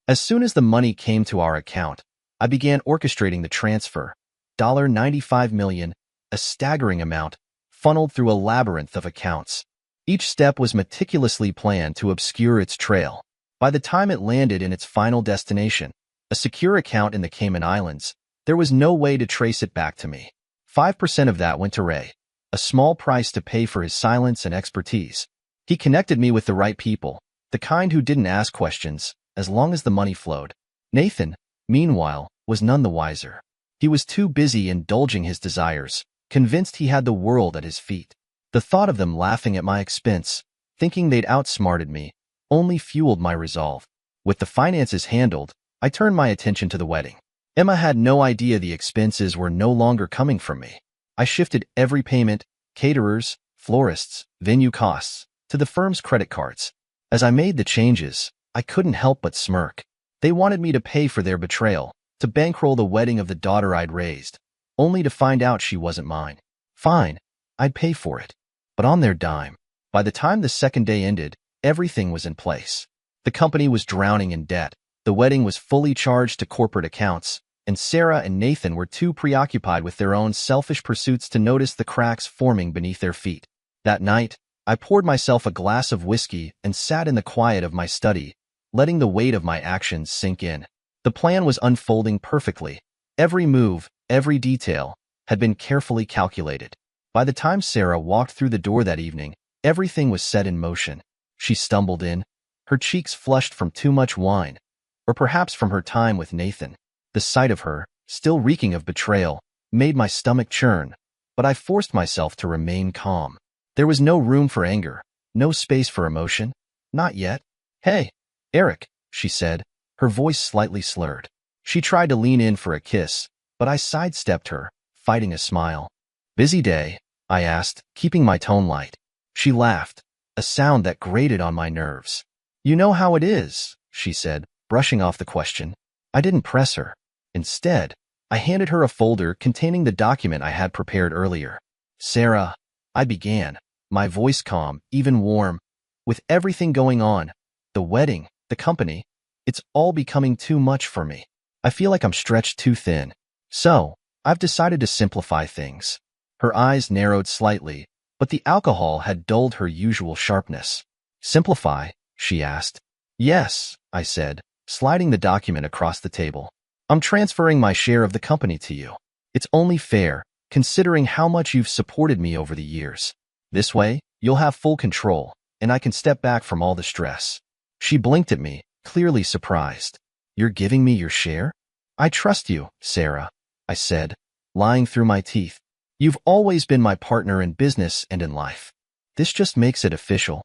As soon as the money came to our account, I began orchestrating the transfer. $95 million, a staggering amount, funneled through a labyrinth of accounts. Each step was meticulously planned to obscure its trail. By the time it landed in its final destination, a secure account in the Cayman Islands, there was no way to trace it back to me. 5% of that went to Ray, a small price to pay for his silence and expertise. He connected me with the right people, the kind who didn't ask questions, as long as the money flowed. Nathan, meanwhile, was none the wiser. He was too busy indulging his desires, convinced he had the world at his feet. The thought of them laughing at my expense, thinking they'd outsmarted me, only fueled my resolve. With the finances handled, I turned my attention to the wedding. Emma had no idea the expenses were no longer coming from me. I shifted every payment, caterers, florists, venue costs, to the firm's credit cards. As I made the changes, I couldn't help but smirk. They wanted me to pay for their betrayal, to bankroll the wedding of the daughter I'd raised, only to find out she wasn't mine. Fine, I'd pay for it. But on their dime. By the time the second day ended, everything was in place. The company was drowning in debt, the wedding was fully charged to corporate accounts, and Sarah and Nathan were too preoccupied with their own selfish pursuits to notice the cracks forming beneath their feet. That night, I poured myself a glass of whiskey and sat in the quiet of my study, letting the weight of my actions sink in. The plan was unfolding perfectly. Every move, every detail, had been carefully calculated. By the time Sarah walked through the door that evening, everything was set in motion. She stumbled in, her cheeks flushed from too much wine, or perhaps from her time with Nathan. The sight of her, still reeking of betrayal, made my stomach churn, but I forced myself to remain calm. There was no room for anger, no space for emotion. Not yet. Hey, Eric, she said, her voice slightly slurred. She tried to lean in for a kiss, but I sidestepped her, fighting a smile. Busy day? I asked, keeping my tone light. She laughed, a sound that grated on my nerves. You know how it is, she said, brushing off the question. I didn't press her. Instead, I handed her a folder containing the document I had prepared earlier. Sarah, I began, my voice calm, even warm. With everything going on, the wedding, the company, it's all becoming too much for me. I feel like I'm stretched too thin. So, I've decided to simplify things. Her eyes narrowed slightly, but the alcohol had dulled her usual sharpness. Simplify? She asked. Yes, I said, sliding the document across the table. I'm transferring my share of the company to you. It's only fair, considering how much you've supported me over the years. This way, you'll have full control, and I can step back from all the stress. She blinked at me, clearly surprised. You're giving me your share? I trust you, Sarah, I said, lying through my teeth. You've always been my partner in business and in life. This just makes it official.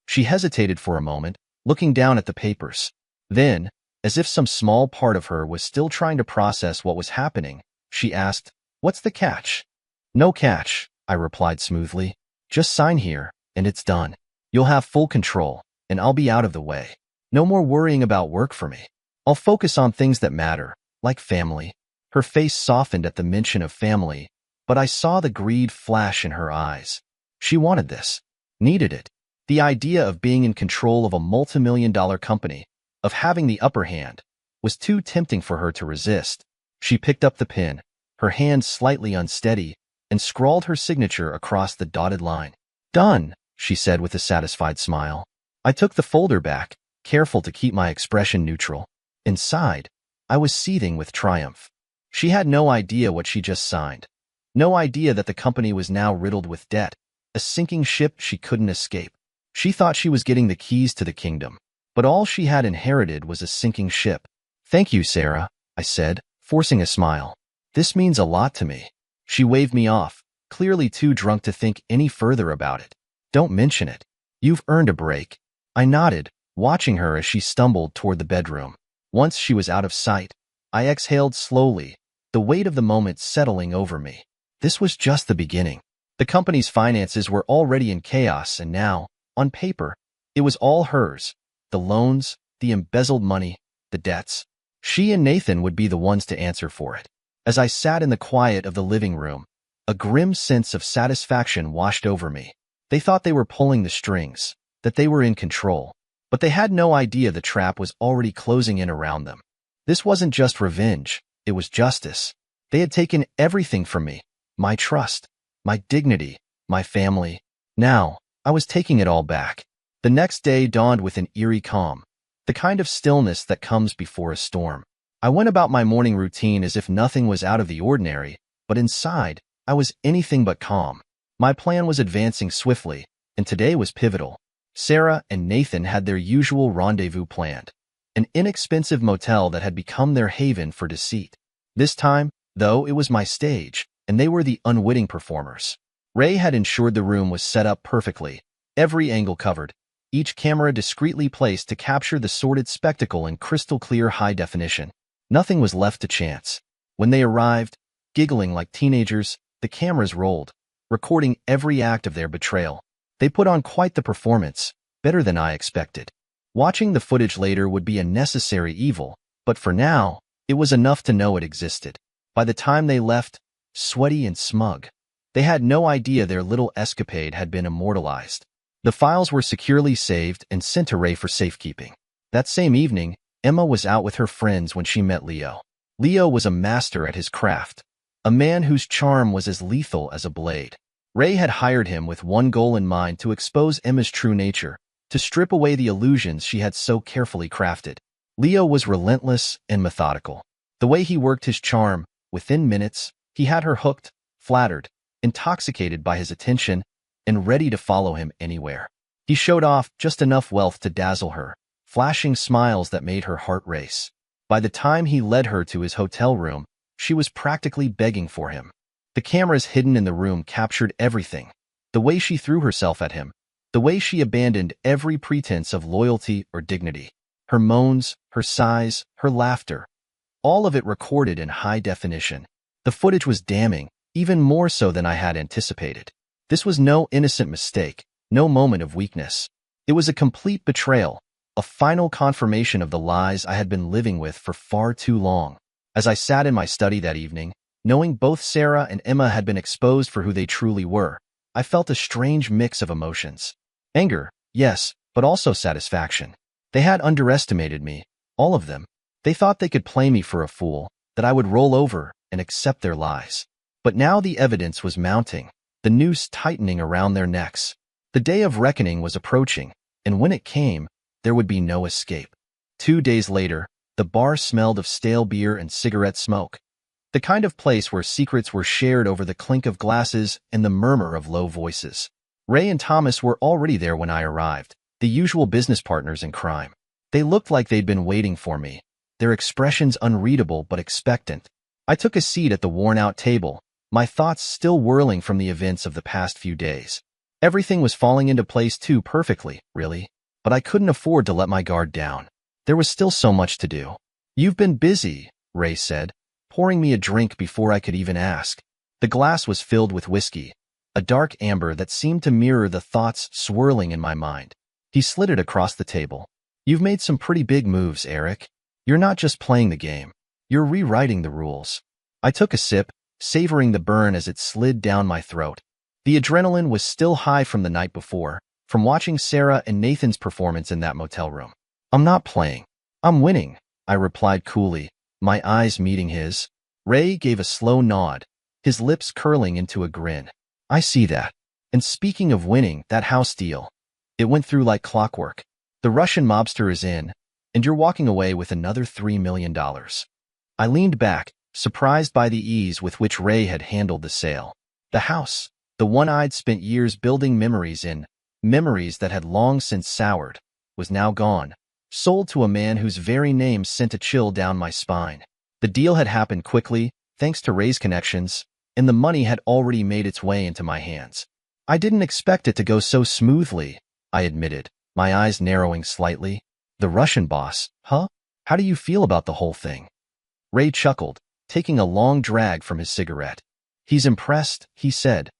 She hesitated for a moment, looking down at the papers. Then, as if some small part of her was still trying to process what was happening, she asked, What's the catch? No catch, I replied smoothly. Just sign here, and it's done. You'll have full control, and I'll be out of the way. No more worrying about work for me. I'll focus on things that matter, like family. Her face softened at the mention of family, but I saw the greed flash in her eyes. She wanted this, needed it. The idea of being in control of a multi-million-dollar company, of having the upper hand, was too tempting for her to resist. She picked up the pen, her hand slightly unsteady, and scrawled her signature across the dotted line. Done, she said with a satisfied smile. I took the folder back, careful to keep my expression neutral. Inside, I was seething with triumph. She had no idea what she just signed. No idea that the company was now riddled with debt, a sinking ship she couldn't escape. She thought she was getting the keys to the kingdom, but all she had inherited was a sinking ship. "Thank you, Sarah," I said, forcing a smile. "This means a lot to me." She waved me off, clearly too drunk to think any further about it. "Don't mention it. You've earned a break." I nodded, watching her as she stumbled toward the bedroom. Once she was out of sight, I exhaled slowly, the weight of the moment settling over me. This was just the beginning. The company's finances were already in chaos, and now, on paper, it was all hers. The loans, the embezzled money, the debts. She and Nathan would be the ones to answer for it. As I sat in the quiet of the living room, a grim sense of satisfaction washed over me. They thought they were pulling the strings, that they were in control, but they had no idea the trap was already closing in around them. This wasn't just revenge, it was justice. They had taken everything from me, my trust, my dignity, my family. Now, I was taking it all back. The next day dawned with an eerie calm, the kind of stillness that comes before a storm. I went about my morning routine as if nothing was out of the ordinary, but inside, I was anything but calm. My plan was advancing swiftly, and today was pivotal. Sarah and Nathan had their usual rendezvous planned, an inexpensive motel that had become their haven for deceit. This time, though, it was my stage, and they were the unwitting performers. Ray had ensured the room was set up perfectly, every angle covered, each camera discreetly placed to capture the sordid spectacle in crystal-clear high definition. Nothing was left to chance. When they arrived, giggling like teenagers, the cameras rolled, recording every act of their betrayal. They put on quite the performance, better than I expected. Watching the footage later would be a necessary evil, but for now, it was enough to know it existed. By the time they left, sweaty and smug, they had no idea their little escapade had been immortalized. The files were securely saved and sent to Ray for safekeeping. That same evening, Emma was out with her friends when she met Leo. Leo was a master at his craft, a man whose charm was as lethal as a blade. Ray had hired him with one goal in mind: to expose Emma's true nature, to strip away the illusions she had so carefully crafted. Leo was relentless and methodical. The way he worked his charm, within minutes, he had her hooked, flattered, intoxicated by his attention, and ready to follow him anywhere. He showed off just enough wealth to dazzle her, flashing smiles that made her heart race. By the time he led her to his hotel room, she was practically begging for him. The cameras hidden in the room captured everything. The way she threw herself at him, the way she abandoned every pretense of loyalty or dignity. Her moans, her sighs, her laughter, all of it recorded in high definition. The footage was damning, even more so than I had anticipated. This was no innocent mistake, no moment of weakness. It was a complete betrayal, a final confirmation of the lies I had been living with for far too long. As I sat in my study that evening, knowing both Sarah and Emma had been exposed for who they truly were, I felt a strange mix of emotions. Anger, yes, but also satisfaction. They had underestimated me, all of them. They thought they could play me for a fool, that I would roll over and accept their lies. But now the evidence was mounting, the noose tightening around their necks. The day of reckoning was approaching, and when it came, there would be no escape. 2 days later, the bar smelled of stale beer and cigarette smoke, the kind of place where secrets were shared over the clink of glasses and the murmur of low voices. Ray and Thomas were already there when I arrived, the usual business partners in crime. They looked like they'd been waiting for me, their expressions unreadable but expectant. I took a seat at the worn-out table, my thoughts still whirling from the events of the past few days. Everything was falling into place too perfectly, really, but I couldn't afford to let my guard down. There was still so much to do. "You've been busy," Ray said, pouring me a drink before I could even ask. The glass was filled with whiskey, a dark amber that seemed to mirror the thoughts swirling in my mind. He slid it across the table. "You've made some pretty big moves, Eric. You're not just playing the game. You're rewriting the rules." I took a sip, savoring the burn as it slid down my throat. The adrenaline was still high from the night before, from watching Sarah and Nathan's performance in that motel room. "I'm not playing. I'm winning," I replied coolly, my eyes meeting his. Ray gave a slow nod, his lips curling into a grin. "I see that. And speaking of winning, that house deal, it went through like clockwork. The Russian mobster is in, and you're walking away with another $3 million. I leaned back, surprised by the ease with which Ray had handled the sale. The house, the one I'd spent years building memories in, memories that had long since soured, was now gone, sold to a man whose very name sent a chill down my spine. The deal had happened quickly, thanks to Ray's connections, and the money had already made its way into my hands. I didn't expect it to go so smoothly, I admitted, my eyes narrowing slightly. The Russian boss, huh? How do you feel about the whole thing? Ray chuckled, taking a long drag from his cigarette. He's impressed, he said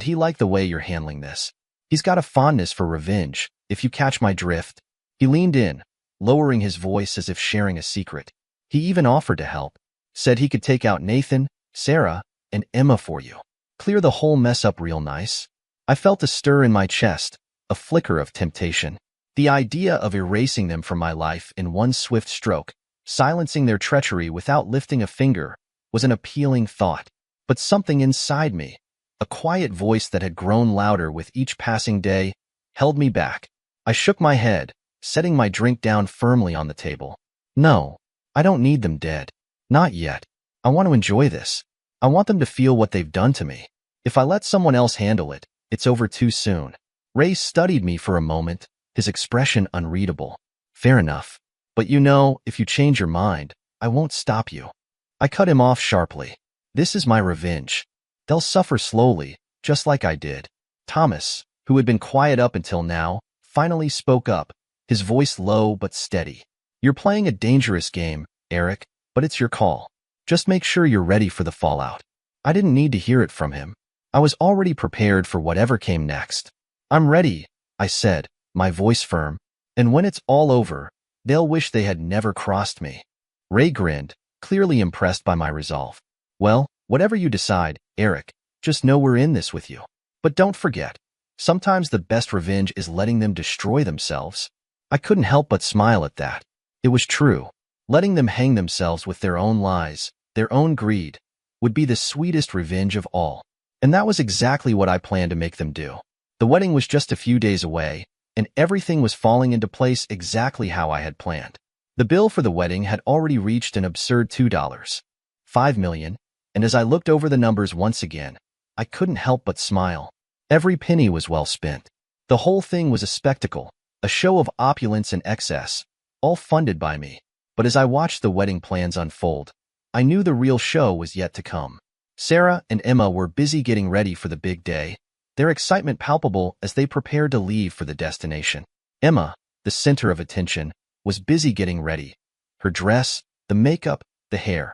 he liked the way you're handling this. He's got a fondness for revenge, if you catch my drift. He leaned in, lowering his voice as if sharing a secret. He even offered to help, said he could take out Nathan, Sarah, and Emma for you. Clear the whole mess up real nice. I felt a stir in my chest, a flicker of temptation. The idea of erasing them from my life in one swift stroke, silencing their treachery without lifting a finger, was an appealing thought. But something inside me, a quiet voice that had grown louder with each passing day, held me back. I shook my head, setting my drink down firmly on the table. No, I don't need them dead. Not yet. I want to enjoy this. I want them to feel what they've done to me. If I let someone else handle it, it's over too soon. Ray studied me for a moment, his expression unreadable. Fair enough. But you know, if you change your mind, I won't stop you. I cut him off sharply. This is my revenge. They'll suffer slowly, just like I did. Thomas, who had been quiet up until now, finally spoke up, his voice low but steady. You're playing a dangerous game, Eric, but it's your call. Just make sure you're ready for the fallout. I didn't need to hear it from him. I was already prepared for whatever came next. I'm ready, I said, my voice firm, and when it's all over, they'll wish they had never crossed me. Ray grinned, clearly impressed by my resolve. Well, whatever you decide, Eric, just know we're in this with you. But don't forget, sometimes the best revenge is letting them destroy themselves. I couldn't help but smile at that. It was true. Letting them hang themselves with their own lies, their own greed, would be the sweetest revenge of all. And that was exactly what I planned to make them do. The wedding was just a few days away, and everything was falling into place exactly how I had planned. The bill for the wedding had already reached an absurd $5 million, and as I looked over the numbers once again, I couldn't help but smile. Every penny was well spent. The whole thing was a spectacle, a show of opulence and excess, all funded by me. But as I watched the wedding plans unfold, I knew the real show was yet to come. Sarah and Emma were busy getting ready for the big day, their excitement palpable as they prepared to leave for the destination. Emma, the center of attention, was busy getting ready. Her dress, the makeup, the hair,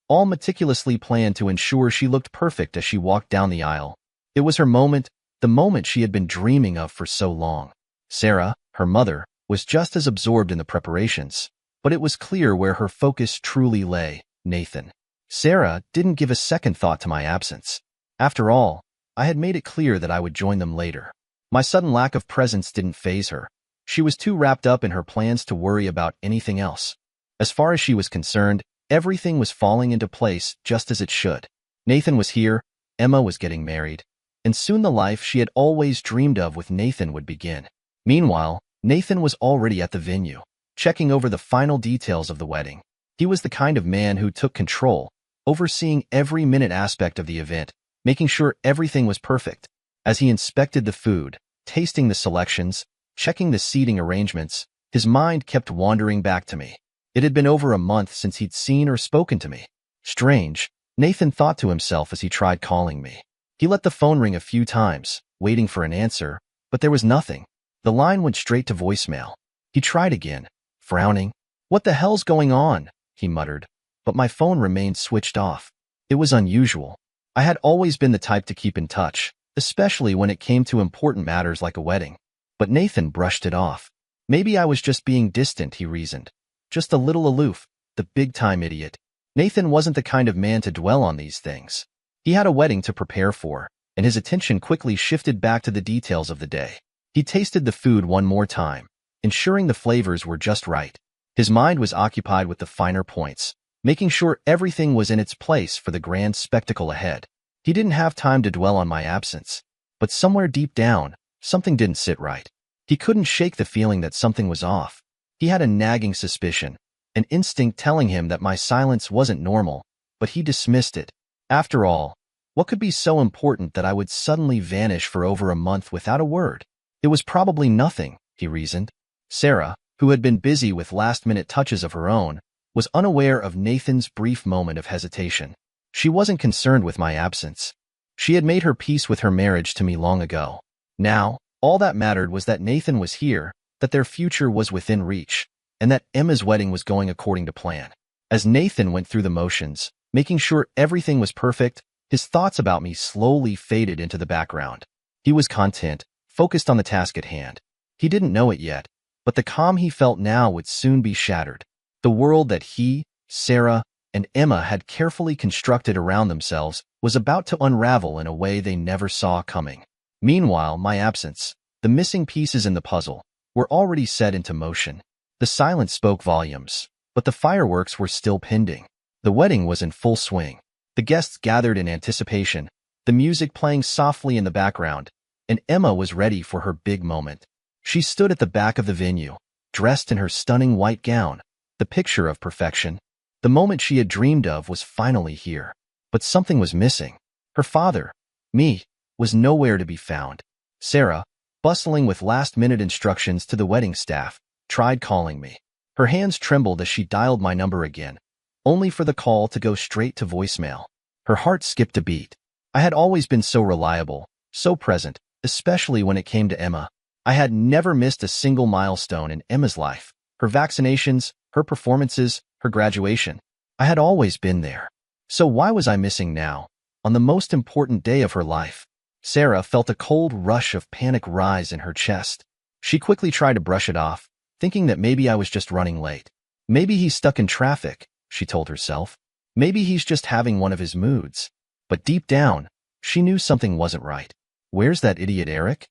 all meticulously planned to ensure she looked perfect as she walked down the aisle. It was her moment, the moment she had been dreaming of for so long. Sarah, her mother, was just as absorbed in the preparations, but it was clear where her focus truly lay, Nathan. Sarah didn't give a second thought to my absence. After all, I had made it clear that I would join them later. My sudden lack of presence didn't faze her. She was too wrapped up in her plans to worry about anything else. As far as she was concerned, everything was falling into place just as it should. Nathan was here, Emma was getting married, and soon the life she had always dreamed of with Nathan would begin. Meanwhile, Nathan was already at the venue, checking over the final details of the wedding. He was the kind of man who took control, overseeing every minute aspect of the event, making sure everything was perfect. As he inspected the food, tasting the selections, checking the seating arrangements, his mind kept wandering back to me. It had been over a month since he'd seen or spoken to me. Strange, Nathan thought to himself as he tried calling me. He let the phone ring a few times, waiting for an answer, but there was nothing. The line went straight to voicemail. He tried again, frowning. What the hell's going on? He muttered, but my phone remained switched off. It was unusual. I had always been the type to keep in touch, especially when it came to important matters like a wedding. But Nathan brushed it off. Maybe I was just being distant, he reasoned. Just a little aloof, the big-time idiot. Nathan wasn't the kind of man to dwell on these things. He had a wedding to prepare for, and his attention quickly shifted back to the details of the day. He tasted the food one more time, ensuring the flavors were just right. His mind was occupied with the finer points, making sure everything was in its place for the grand spectacle ahead. He didn't have time to dwell on my absence, but somewhere deep down, something didn't sit right. He couldn't shake the feeling that something was off. He had a nagging suspicion, an instinct telling him that my silence wasn't normal, but he dismissed it. After all, what could be so important that I would suddenly vanish for over a month without a word? It was probably nothing, he reasoned. Sarah, who had been busy with last-minute touches of her own, was unaware of Nathan's brief moment of hesitation. She wasn't concerned with my absence. She had made her peace with her marriage to me long ago. Now, all that mattered was that Nathan was here, that their future was within reach, and that Emma's wedding was going according to plan. As Nathan went through the motions, making sure everything was perfect, his thoughts about me slowly faded into the background. He was content, focused on the task at hand. He didn't know it yet, but the calm he felt now would soon be shattered. The world that he, Sarah, and Emma had carefully constructed around themselves was about to unravel in a way they never saw coming. Meanwhile, my absence, the missing pieces in the puzzle, were already set into motion. The silence spoke volumes, but the fireworks were still pending. The wedding was in full swing. The guests gathered in anticipation, the music playing softly in the background, and Emma was ready for her big moment. She stood at the back of the venue, dressed in her stunning white gown, the picture of perfection. The moment she had dreamed of was finally here. But something was missing. Her father, me, was nowhere to be found. Sarah, bustling with last-minute instructions to the wedding staff, tried calling me. Her hands trembled as she dialed my number again, only for the call to go straight to voicemail. Her heart skipped a beat. I had always been so reliable, so present, especially when it came to Emma. I had never missed a single milestone in Emma's life. Her vaccinations, her performances, her graduation. I had always been there. So why was I missing now, on the most important day of her life? Sarah felt a cold rush of panic rise in her chest. She quickly tried to brush it off, thinking that maybe I was just running late. Maybe he's stuck in traffic, she told herself. Maybe he's just having one of his moods. But deep down, she knew something wasn't right. Where's that idiot Eric?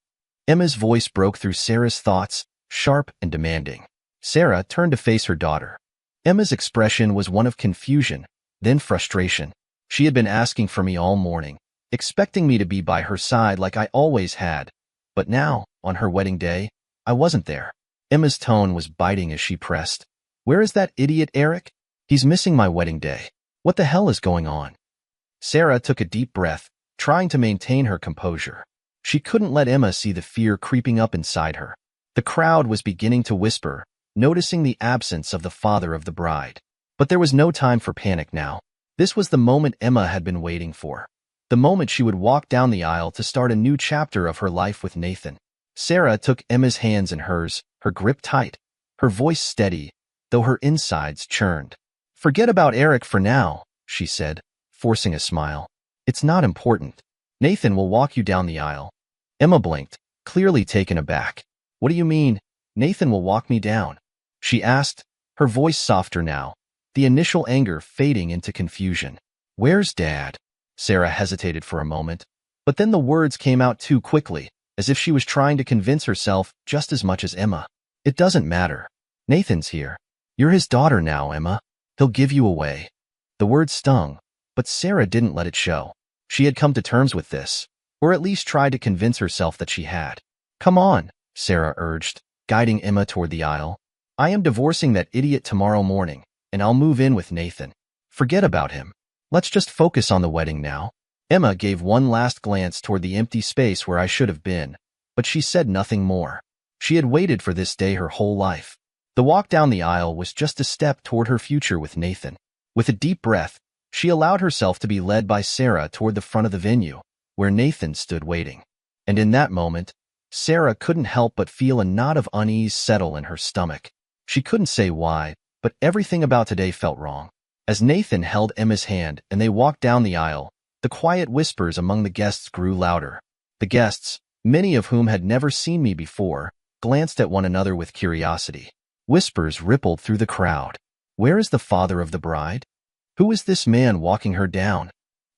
Emma's voice broke through Sarah's thoughts, sharp and demanding. Sarah turned to face her daughter. Emma's expression was one of confusion, then frustration. She had been asking for me all morning, expecting me to be by her side like I always had. But now, on her wedding day, I wasn't there. Emma's tone was biting as she pressed. Where is that idiot Eric? He's missing my wedding day. What the hell is going on? Sarah took a deep breath, trying to maintain her composure. She couldn't let Emma see the fear creeping up inside her. The crowd was beginning to whisper, noticing the absence of the father of the bride. But there was no time for panic now. This was the moment Emma had been waiting for. The moment she would walk down the aisle to start a new chapter of her life with Nathan. Sarah took Emma's hands in hers, her grip tight, her voice steady, though her insides churned. Forget about Eric for now, she said, forcing a smile. It's not important. Nathan will walk you down the aisle. Emma blinked, clearly taken aback. What do you mean, Nathan will walk me down? She asked, her voice softer now, the initial anger fading into confusion. Where's Dad? Sarah hesitated for a moment, but then the words came out too quickly, as if she was trying to convince herself just as much as Emma. It doesn't matter. Nathan's here. You're his daughter now, Emma. He'll give you away. The words stung, but Sarah didn't let it show. She had come to terms with this, or at least tried to convince herself that she had. Come on, Sarah urged, guiding Emma toward the aisle. I am divorcing that idiot tomorrow morning, and I'll move in with Nathan. Forget about him. Let's just focus on the wedding now. Emma gave one last glance toward the empty space where I should have been, but she said nothing more. She had waited for this day her whole life. The walk down the aisle was just a step toward her future with Nathan. With a deep breath, she allowed herself to be led by Sarah toward the front of the venue, where Nathan stood waiting. And in that moment, Sarah couldn't help but feel a knot of unease settle in her stomach. She couldn't say why, but everything about today felt wrong. As Nathan held Emma's hand and they walked down the aisle, the quiet whispers among the guests grew louder. The guests, many of whom had never seen me before, glanced at one another with curiosity. Whispers rippled through the crowd. Where is the father of the bride? Who is this man walking her down?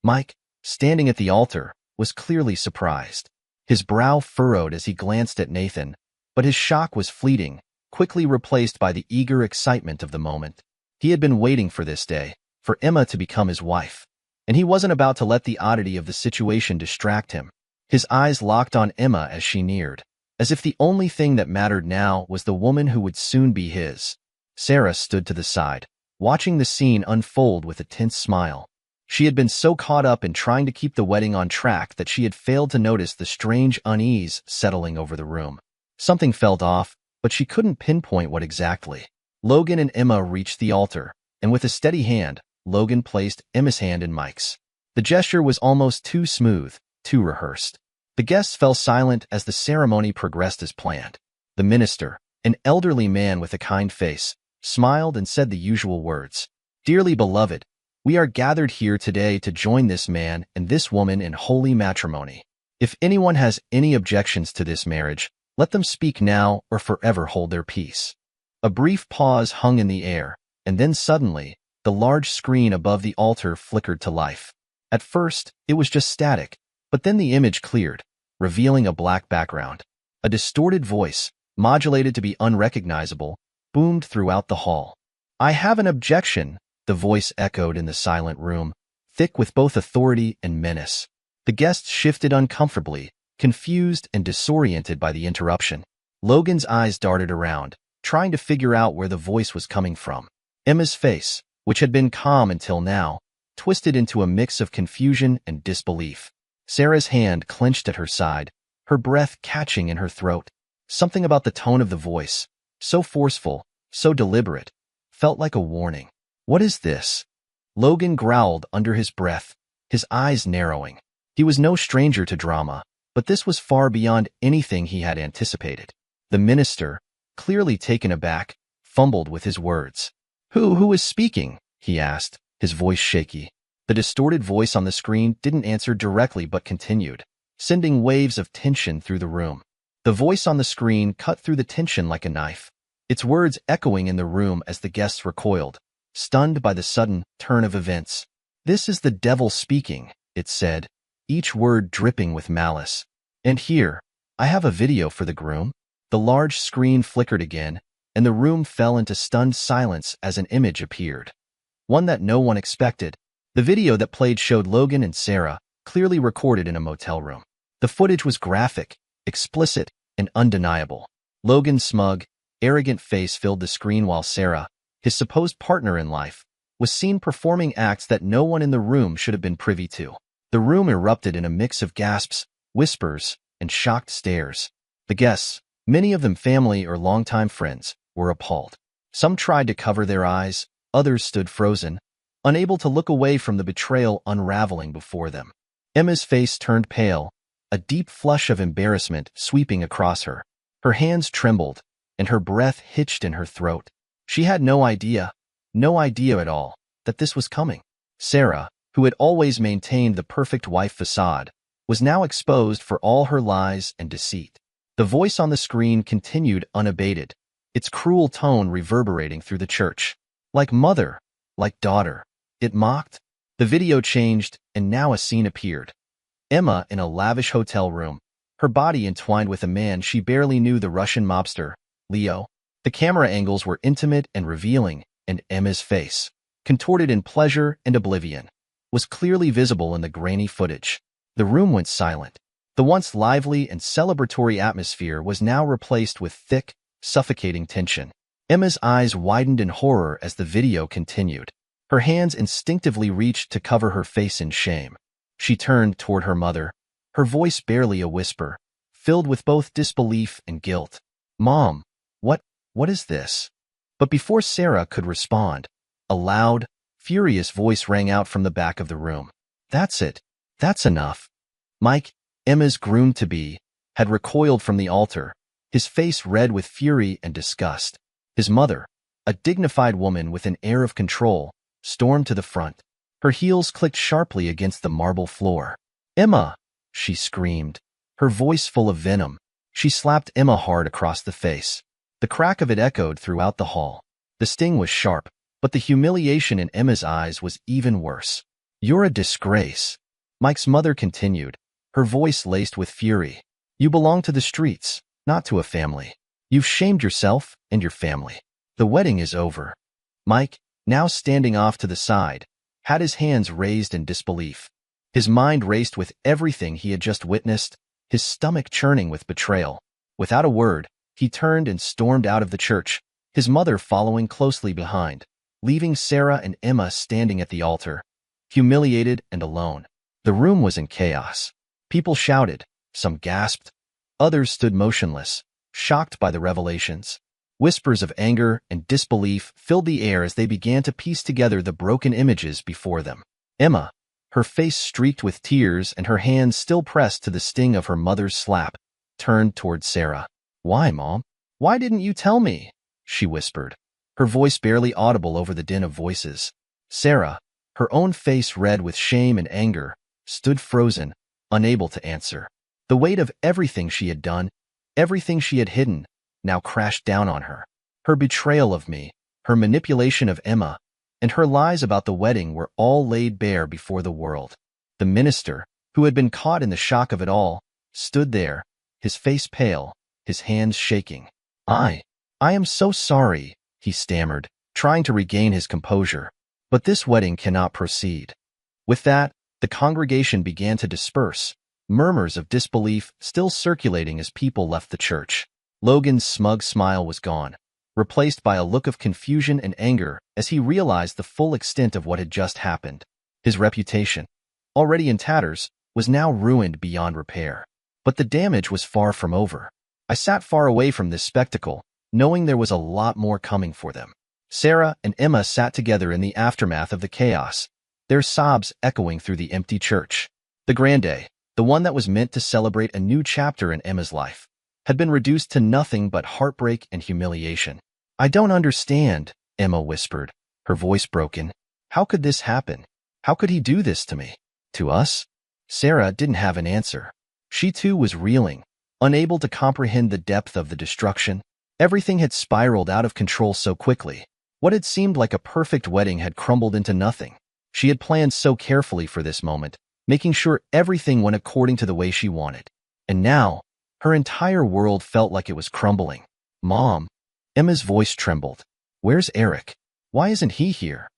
Mike, standing at the altar, was clearly surprised. His brow furrowed as he glanced at Nathan, but his shock was fleeting, quickly replaced by the eager excitement of the moment. He had been waiting for this day, for Emma to become his wife, and he wasn't about to let the oddity of the situation distract him. His eyes locked on Emma as she neared, as if the only thing that mattered now was the woman who would soon be his. Sarah stood to the side, watching the scene unfold with a tense smile. She had been so caught up in trying to keep the wedding on track that she had failed to notice the strange unease settling over the room. Something felt off, but she couldn't pinpoint what exactly. Logan and Emma reached the altar, and with a steady hand, Logan placed Emma's hand in Mike's. The gesture was almost too smooth, too rehearsed. The guests fell silent as the ceremony progressed as planned. The minister, an elderly man with a kind face, smiled and said the usual words. "Dearly beloved, we are gathered here today to join this man and this woman in holy matrimony. If anyone has any objections to this marriage, let them speak now or forever hold their peace." A brief pause hung in the air, and then suddenly, the large screen above the altar flickered to life. At first, it was just static, but then the image cleared, revealing a black background. A distorted voice, modulated to be unrecognizable, boomed throughout the hall. "I have an objection," the voice echoed in the silent room, thick with both authority and menace. The guests shifted uncomfortably, confused and disoriented by the interruption. Logan's eyes darted around, trying to figure out where the voice was coming from. Emma's face, which had been calm until now, twisted into a mix of confusion and disbelief. Sarah's hand clenched at her side, her breath catching in her throat. Something about the tone of the voice, so forceful, so deliberate, felt like a warning. "What is this?" Logan growled under his breath, his eyes narrowing. He was no stranger to drama, but this was far beyond anything he had anticipated. The minister, clearly taken aback, fumbled with his words. Who is speaking?" he asked, his voice shaky. The distorted voice on the screen didn't answer directly but continued, sending waves of tension through the room. The voice on the screen cut through the tension like a knife, its words echoing in the room as the guests recoiled, stunned by the sudden turn of events. "This is the devil speaking," it said, each word dripping with malice. "And here, I have a video for the groom." The large screen flickered again, and the room fell into stunned silence as an image appeared. One that no one expected. The video that played showed Logan and Sarah, clearly recorded in a motel room. The footage was graphic, explicit, and undeniable. Logan's smug, arrogant face filled the screen while Sarah, his supposed partner in life, was seen performing acts that no one in the room should have been privy to. The room erupted in a mix of gasps, whispers, and shocked stares. The guests, many of them family or longtime friends, were appalled. Some tried to cover their eyes, others stood frozen, unable to look away from the betrayal unraveling before them. Emma's face turned pale, a deep flush of embarrassment sweeping across her. Her hands trembled, and her breath hitched in her throat. She had no idea at all, that this was coming. Sarah, who had always maintained the perfect wife facade, was now exposed for all her lies and deceit. The voice on the screen continued unabated, its cruel tone reverberating through the church. Like mother, like daughter, it mocked. The video changed, and now a scene appeared. Emma in a lavish hotel room, her body entwined with a man she barely knew, the Russian mobster, Leo. The camera angles were intimate and revealing, and Emma's face, contorted in pleasure and oblivion, was clearly visible in the grainy footage. The room went silent. The once lively and celebratory atmosphere was now replaced with thick, suffocating tension. Emma's eyes widened in horror as the video continued. Her hands instinctively reached to cover her face in shame. She turned toward her mother, her voice barely a whisper, filled with both disbelief and guilt. "Mom, what is this?" But before Sarah could respond, a loud, furious voice rang out from the back of the room. "That's it. That's enough." Mike, Emma's groom-to-be, had recoiled from the altar, his face red with fury and disgust. His mother, a dignified woman with an air of control, stormed to the front. Her heels clicked sharply against the marble floor. "Emma!" she screamed, her voice full of venom. She slapped Emma hard across the face. The crack of it echoed throughout the hall. The sting was sharp, but the humiliation in Emma's eyes was even worse. "You're a disgrace," Mike's mother continued, her voice laced with fury. "You belong to the streets, not to a family. You've shamed yourself and your family. The wedding is over." Mike, now standing off to the side, had his hands raised in disbelief. His mind raced with everything he had just witnessed, his stomach churning with betrayal. Without a word, he turned and stormed out of the church, his mother following closely behind, leaving Sarah and Emma standing at the altar, humiliated and alone. The room was in chaos. People shouted, some gasped, others stood motionless, shocked by the revelations. Whispers of anger and disbelief filled the air as they began to piece together the broken images before them. Emma, her face streaked with tears and her hands still pressed to the sting of her mother's slap, turned toward Sarah. "Why, Mom? Why didn't you tell me?" she whispered, her voice barely audible over the din of voices. Sarah, her own face red with shame and anger, stood frozen, unable to answer. The weight of everything she had done, everything she had hidden, now crashed down on her. Her betrayal of me, her manipulation of Emma, and her lies about the wedding were all laid bare before the world. The minister, who had been caught in the shock of it all, stood there, his face pale, his hands shaking. I am so sorry," he stammered, trying to regain his composure. "But this wedding cannot proceed." With that, the congregation began to disperse, murmurs of disbelief still circulating as people left the church. Logan's smug smile was gone, replaced by a look of confusion and anger as he realized the full extent of what had just happened. His reputation, already in tatters, was now ruined beyond repair. But the damage was far from over. I sat far away from this spectacle, knowing there was a lot more coming for them. Sarah and Emma sat together in the aftermath of the chaos, their sobs echoing through the empty church. The grand day, the one that was meant to celebrate a new chapter in Emma's life, had been reduced to nothing but heartbreak and humiliation. "I don't understand," Emma whispered, her voice broken. "How could this happen? How could he do this to me? To us?" Sarah didn't have an answer. She too was reeling, unable to comprehend the depth of the destruction. Everything had spiraled out of control so quickly. What had seemed like a perfect wedding had crumbled into nothing. She had planned so carefully for this moment, making sure everything went according to the way she wanted. And now, her entire world felt like it was crumbling. "Mom," Emma's voice trembled. "Where's Eric? Why isn't he here?"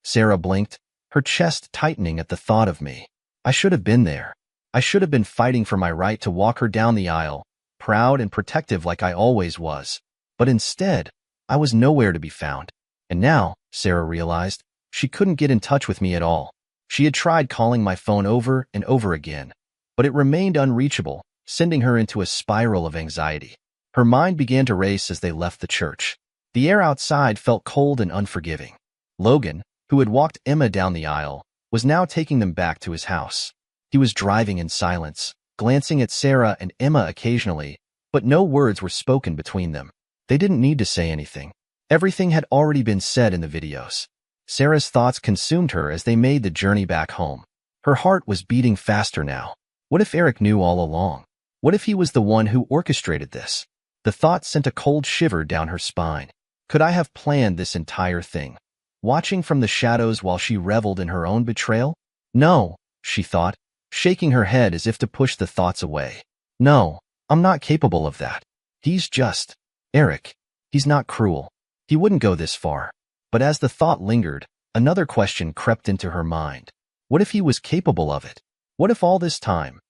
Sarah blinked, her chest tightening at the thought of me. I should have been there. I should have been fighting for my right to walk her down the aisle, proud and protective like I always was. But instead, I was nowhere to be found. And now, Sarah realized, she couldn't get in touch with me at all. She had tried calling my phone over and over again, but it remained unreachable, sending her into a spiral of anxiety. Her mind began to race as they left the church. The air outside felt cold and unforgiving. Logan, who had walked Emma down the aisle, was now taking them back to his house. He was driving in silence, glancing at Sarah and Emma occasionally, but no words were spoken between them. They didn't need to say anything. Everything had already been said in the videos. Sarah's thoughts consumed her as they made the journey back home. Her heart was beating faster now. What if Eric knew all along? What if he was the one who orchestrated this? The thought sent a cold shiver down her spine. Could I have planned this entire thing? Watching from the shadows while she reveled in her own betrayal? No, she thought, shaking her head as if to push the thoughts away. No, I'm not capable of that. He's just Eric. He's not cruel. He wouldn't go this far. But as the thought lingered, another question crept into her mind. What if he was capable of it? What if all this time,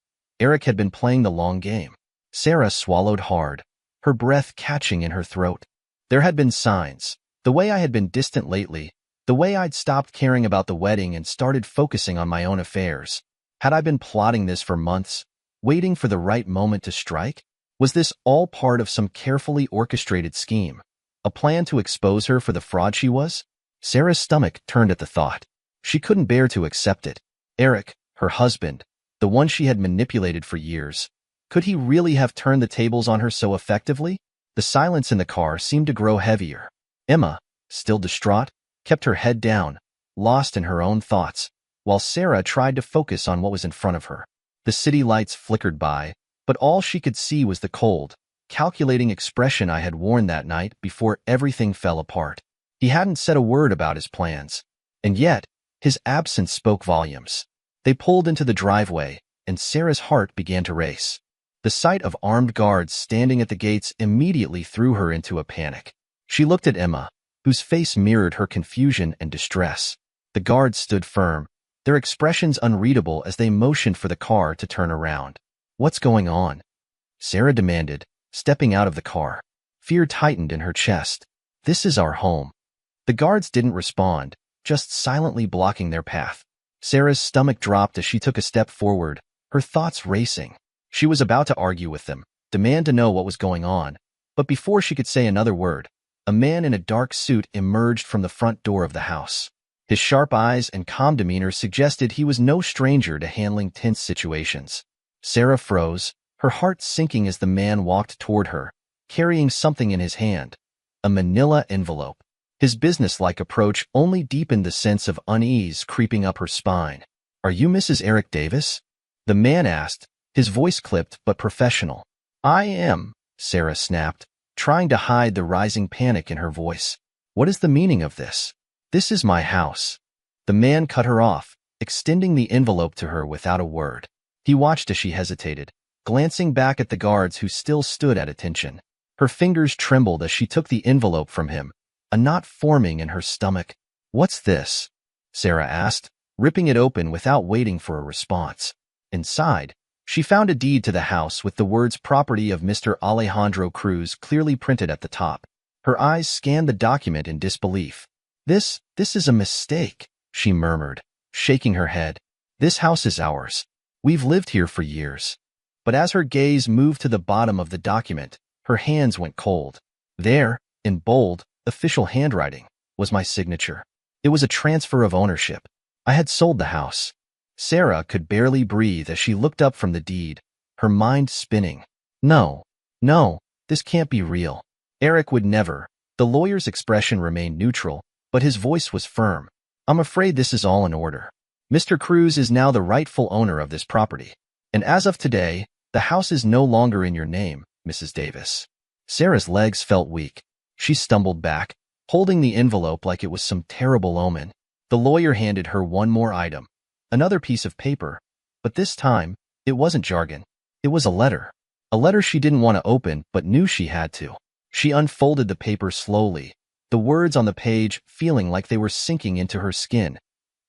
Eric had been playing the long game? Sarah swallowed hard, her breath catching in her throat. There had been signs. The way I had been distant lately, the way I'd stopped caring about the wedding and started focusing on my own affairs. Had I been plotting this for months, waiting for the right moment to strike? Was this all part of some carefully orchestrated scheme? A plan to expose her for the fraud she was? Sarah's stomach turned at the thought. She couldn't bear to accept it. Eric, her husband, the one she had manipulated for years. Could he really have turned the tables on her so effectively? The silence in the car seemed to grow heavier. Emma, still distraught, kept her head down, lost in her own thoughts, while Sarah tried to focus on what was in front of her. The city lights flickered by, but all she could see was the cold, calculating expression I had worn that night before everything fell apart. He hadn't said a word about his plans, and yet, his absence spoke volumes. They pulled into the driveway, and Sarah's heart began to race. The sight of armed guards standing at the gates immediately threw her into a panic. She looked at Emma, whose face mirrored her confusion and distress. The guards stood firm, their expressions unreadable as they motioned for the car to turn around. "What's going on?" Sarah demanded, stepping out of the car. Fear tightened in her chest. "This is our home." The guards didn't respond, just silently blocking their path. Sarah's stomach dropped as she took a step forward, her thoughts racing. She was about to argue with them, demand to know what was going on, but before she could say another word, a man in a dark suit emerged from the front door of the house. His sharp eyes and calm demeanor suggested he was no stranger to handling tense situations. Sarah froze, her heart sinking as the man walked toward her, carrying something in his hand, a manila envelope. His businesslike approach only deepened the sense of unease creeping up her spine. "Are you Mrs. Eric Davis?" the man asked, his voice clipped but professional. "I am," Sarah snapped, trying to hide the rising panic in her voice. "What is the meaning of this?" "This is my house." The man cut her off, extending the envelope to her without a word. He watched as she hesitated, glancing back at the guards who still stood at attention. Her fingers trembled as she took the envelope from him, a knot forming in her stomach. "What's this?" Sarah asked, ripping it open without waiting for a response. Inside, she found a deed to the house with the words "property of Mr. Alejandro Cruz" clearly printed at the top. Her eyes scanned the document in disbelief. This is a mistake," she murmured, shaking her head. "This house is ours. We've lived here for years." But as her gaze moved to the bottom of the document, her hands went cold. There, in bold, official handwriting, was my signature. It was a transfer of ownership. I had sold the house. Sarah could barely breathe as she looked up from the deed, her mind spinning. No, this can't be real. Eric would never. The lawyer's expression remained neutral, but his voice was firm. "I'm afraid this is all in order. Mr. Cruz is now the rightful owner of this property. And as of today, the house is no longer in your name, Mrs. Davis." Sarah's legs felt weak. She stumbled back, holding the envelope like it was some terrible omen. The lawyer handed her one more item, another piece of paper, but this time, it wasn't jargon. It was a letter. A letter she didn't want to open but knew she had to. She unfolded the paper slowly, the words on the page feeling like they were sinking into her skin,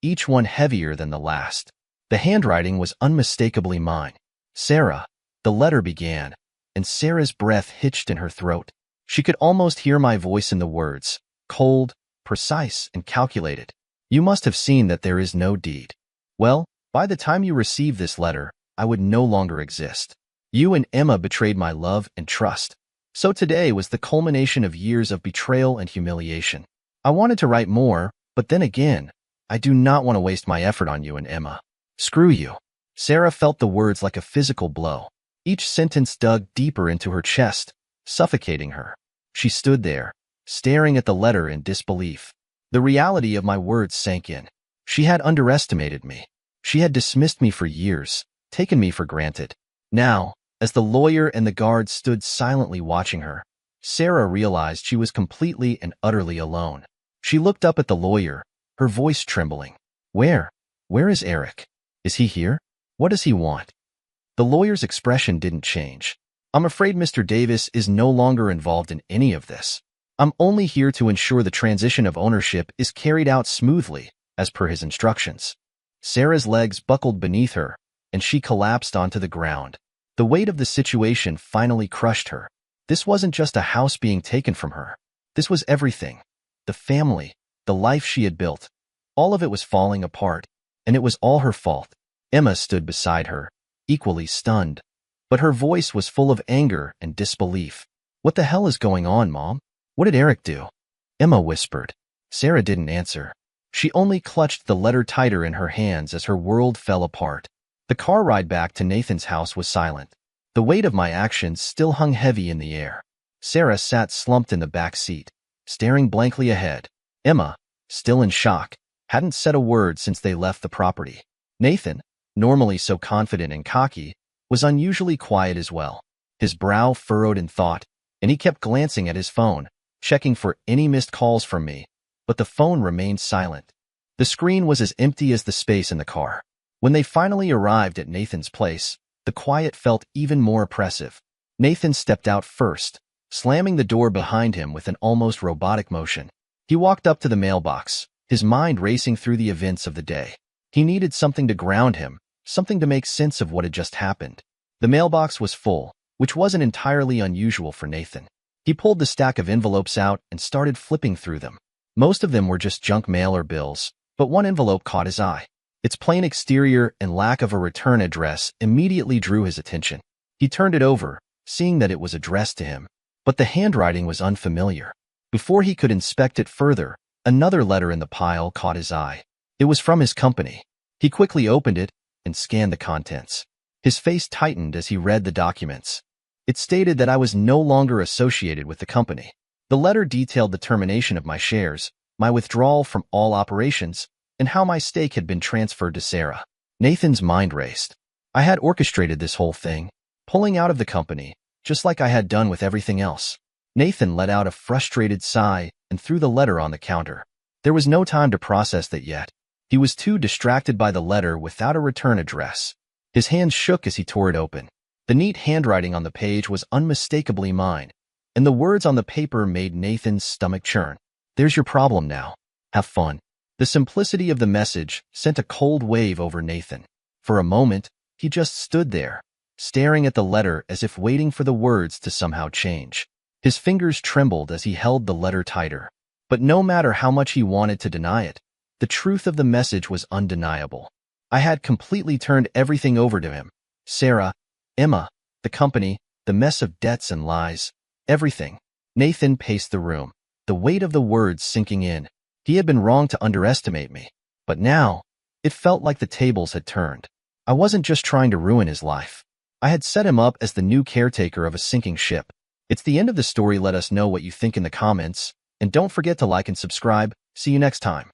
each one heavier than the last. The handwriting was unmistakably mine. "Sarah," the letter began, and Sarah's breath hitched in her throat. She could almost hear my voice in the words, cold, precise, and calculated. "You must have seen that there is no deed. Well, by the time you receive this letter, I would no longer exist. You and Emma betrayed my love and trust. So today was the culmination of years of betrayal and humiliation. I wanted to write more, but then again, I do not want to waste my effort on you and Emma. Screw you." Sarah felt the words like a physical blow. Each sentence dug deeper into her chest, suffocating her. She stood there, staring at the letter in disbelief. The reality of my words sank in. She had underestimated me. She had dismissed me for years, taken me for granted. Now, as the lawyer and the guards stood silently watching her, Sarah realized she was completely and utterly alone. She looked up at the lawyer, her voice trembling. Where is Eric? Is he here? What does he want?" The lawyer's expression didn't change. "I'm afraid Mr. Davis is no longer involved in any of this. I'm only here to ensure the transition of ownership is carried out smoothly, as per his instructions." Sarah's legs buckled beneath her, and she collapsed onto the ground. The weight of the situation finally crushed her. This wasn't just a house being taken from her. This was everything. The family, the life she had built. All of it was falling apart, and it was all her fault. Emma stood beside her, equally stunned, but her voice was full of anger and disbelief. "What the hell is going on, Mom? What did Eric do?" Emma whispered. Sarah didn't answer. She only clutched the letter tighter in her hands as her world fell apart. The car ride back to Nathan's house was silent. The weight of my actions still hung heavy in the air. Sarah sat slumped in the back seat, staring blankly ahead. Emma, still in shock, hadn't said a word since they left the property. Nathan, normally so confident and cocky, was unusually quiet as well. His brow furrowed in thought, and he kept glancing at his phone, checking for any missed calls from me, but the phone remained silent. The screen was as empty as the space in the car. When they finally arrived at Nathan's place, the quiet felt even more oppressive. Nathan stepped out first, slamming the door behind him with an almost robotic motion. He walked up to the mailbox, his mind racing through the events of the day. He needed something to ground him, something to make sense of what had just happened. The mailbox was full, which wasn't entirely unusual for Nathan. He pulled the stack of envelopes out and started flipping through them. Most of them were just junk mail or bills, but one envelope caught his eye. Its plain exterior and lack of a return address immediately drew his attention. He turned it over, seeing that it was addressed to him. But the handwriting was unfamiliar. Before he could inspect it further, another letter in the pile caught his eye. It was from his company. He quickly opened it and scanned the contents. His face tightened as he read the documents. It stated that I was no longer associated with the company. The letter detailed the termination of my shares, my withdrawal from all operations, and how my stake had been transferred to Sarah. Nathan's mind raced. I had orchestrated this whole thing, pulling out of the company, just like I had done with everything else. Nathan let out a frustrated sigh and threw the letter on the counter. There was no time to process that yet. He was too distracted by the letter without a return address. His hands shook as he tore it open. The neat handwriting on the page was unmistakably mine, and the words on the paper made Nathan's stomach churn. There's your problem now. Have fun. The simplicity of the message sent a cold wave over Nathan. For a moment, he just stood there, staring at the letter as if waiting for the words to somehow change. His fingers trembled as he held the letter tighter. But no matter how much he wanted to deny it, the truth of the message was undeniable. I had completely turned everything over to him. Sarah, Emma, the company, the mess of debts and lies, everything. Nathan paced the room, the weight of the words sinking in. He had been wrong to underestimate me. But now, it felt like the tables had turned. I wasn't just trying to ruin his life. I had set him up as the new caretaker of a sinking ship. It's the end of the story. Let us know what you think in the comments, and don't forget to like and subscribe. See you next time.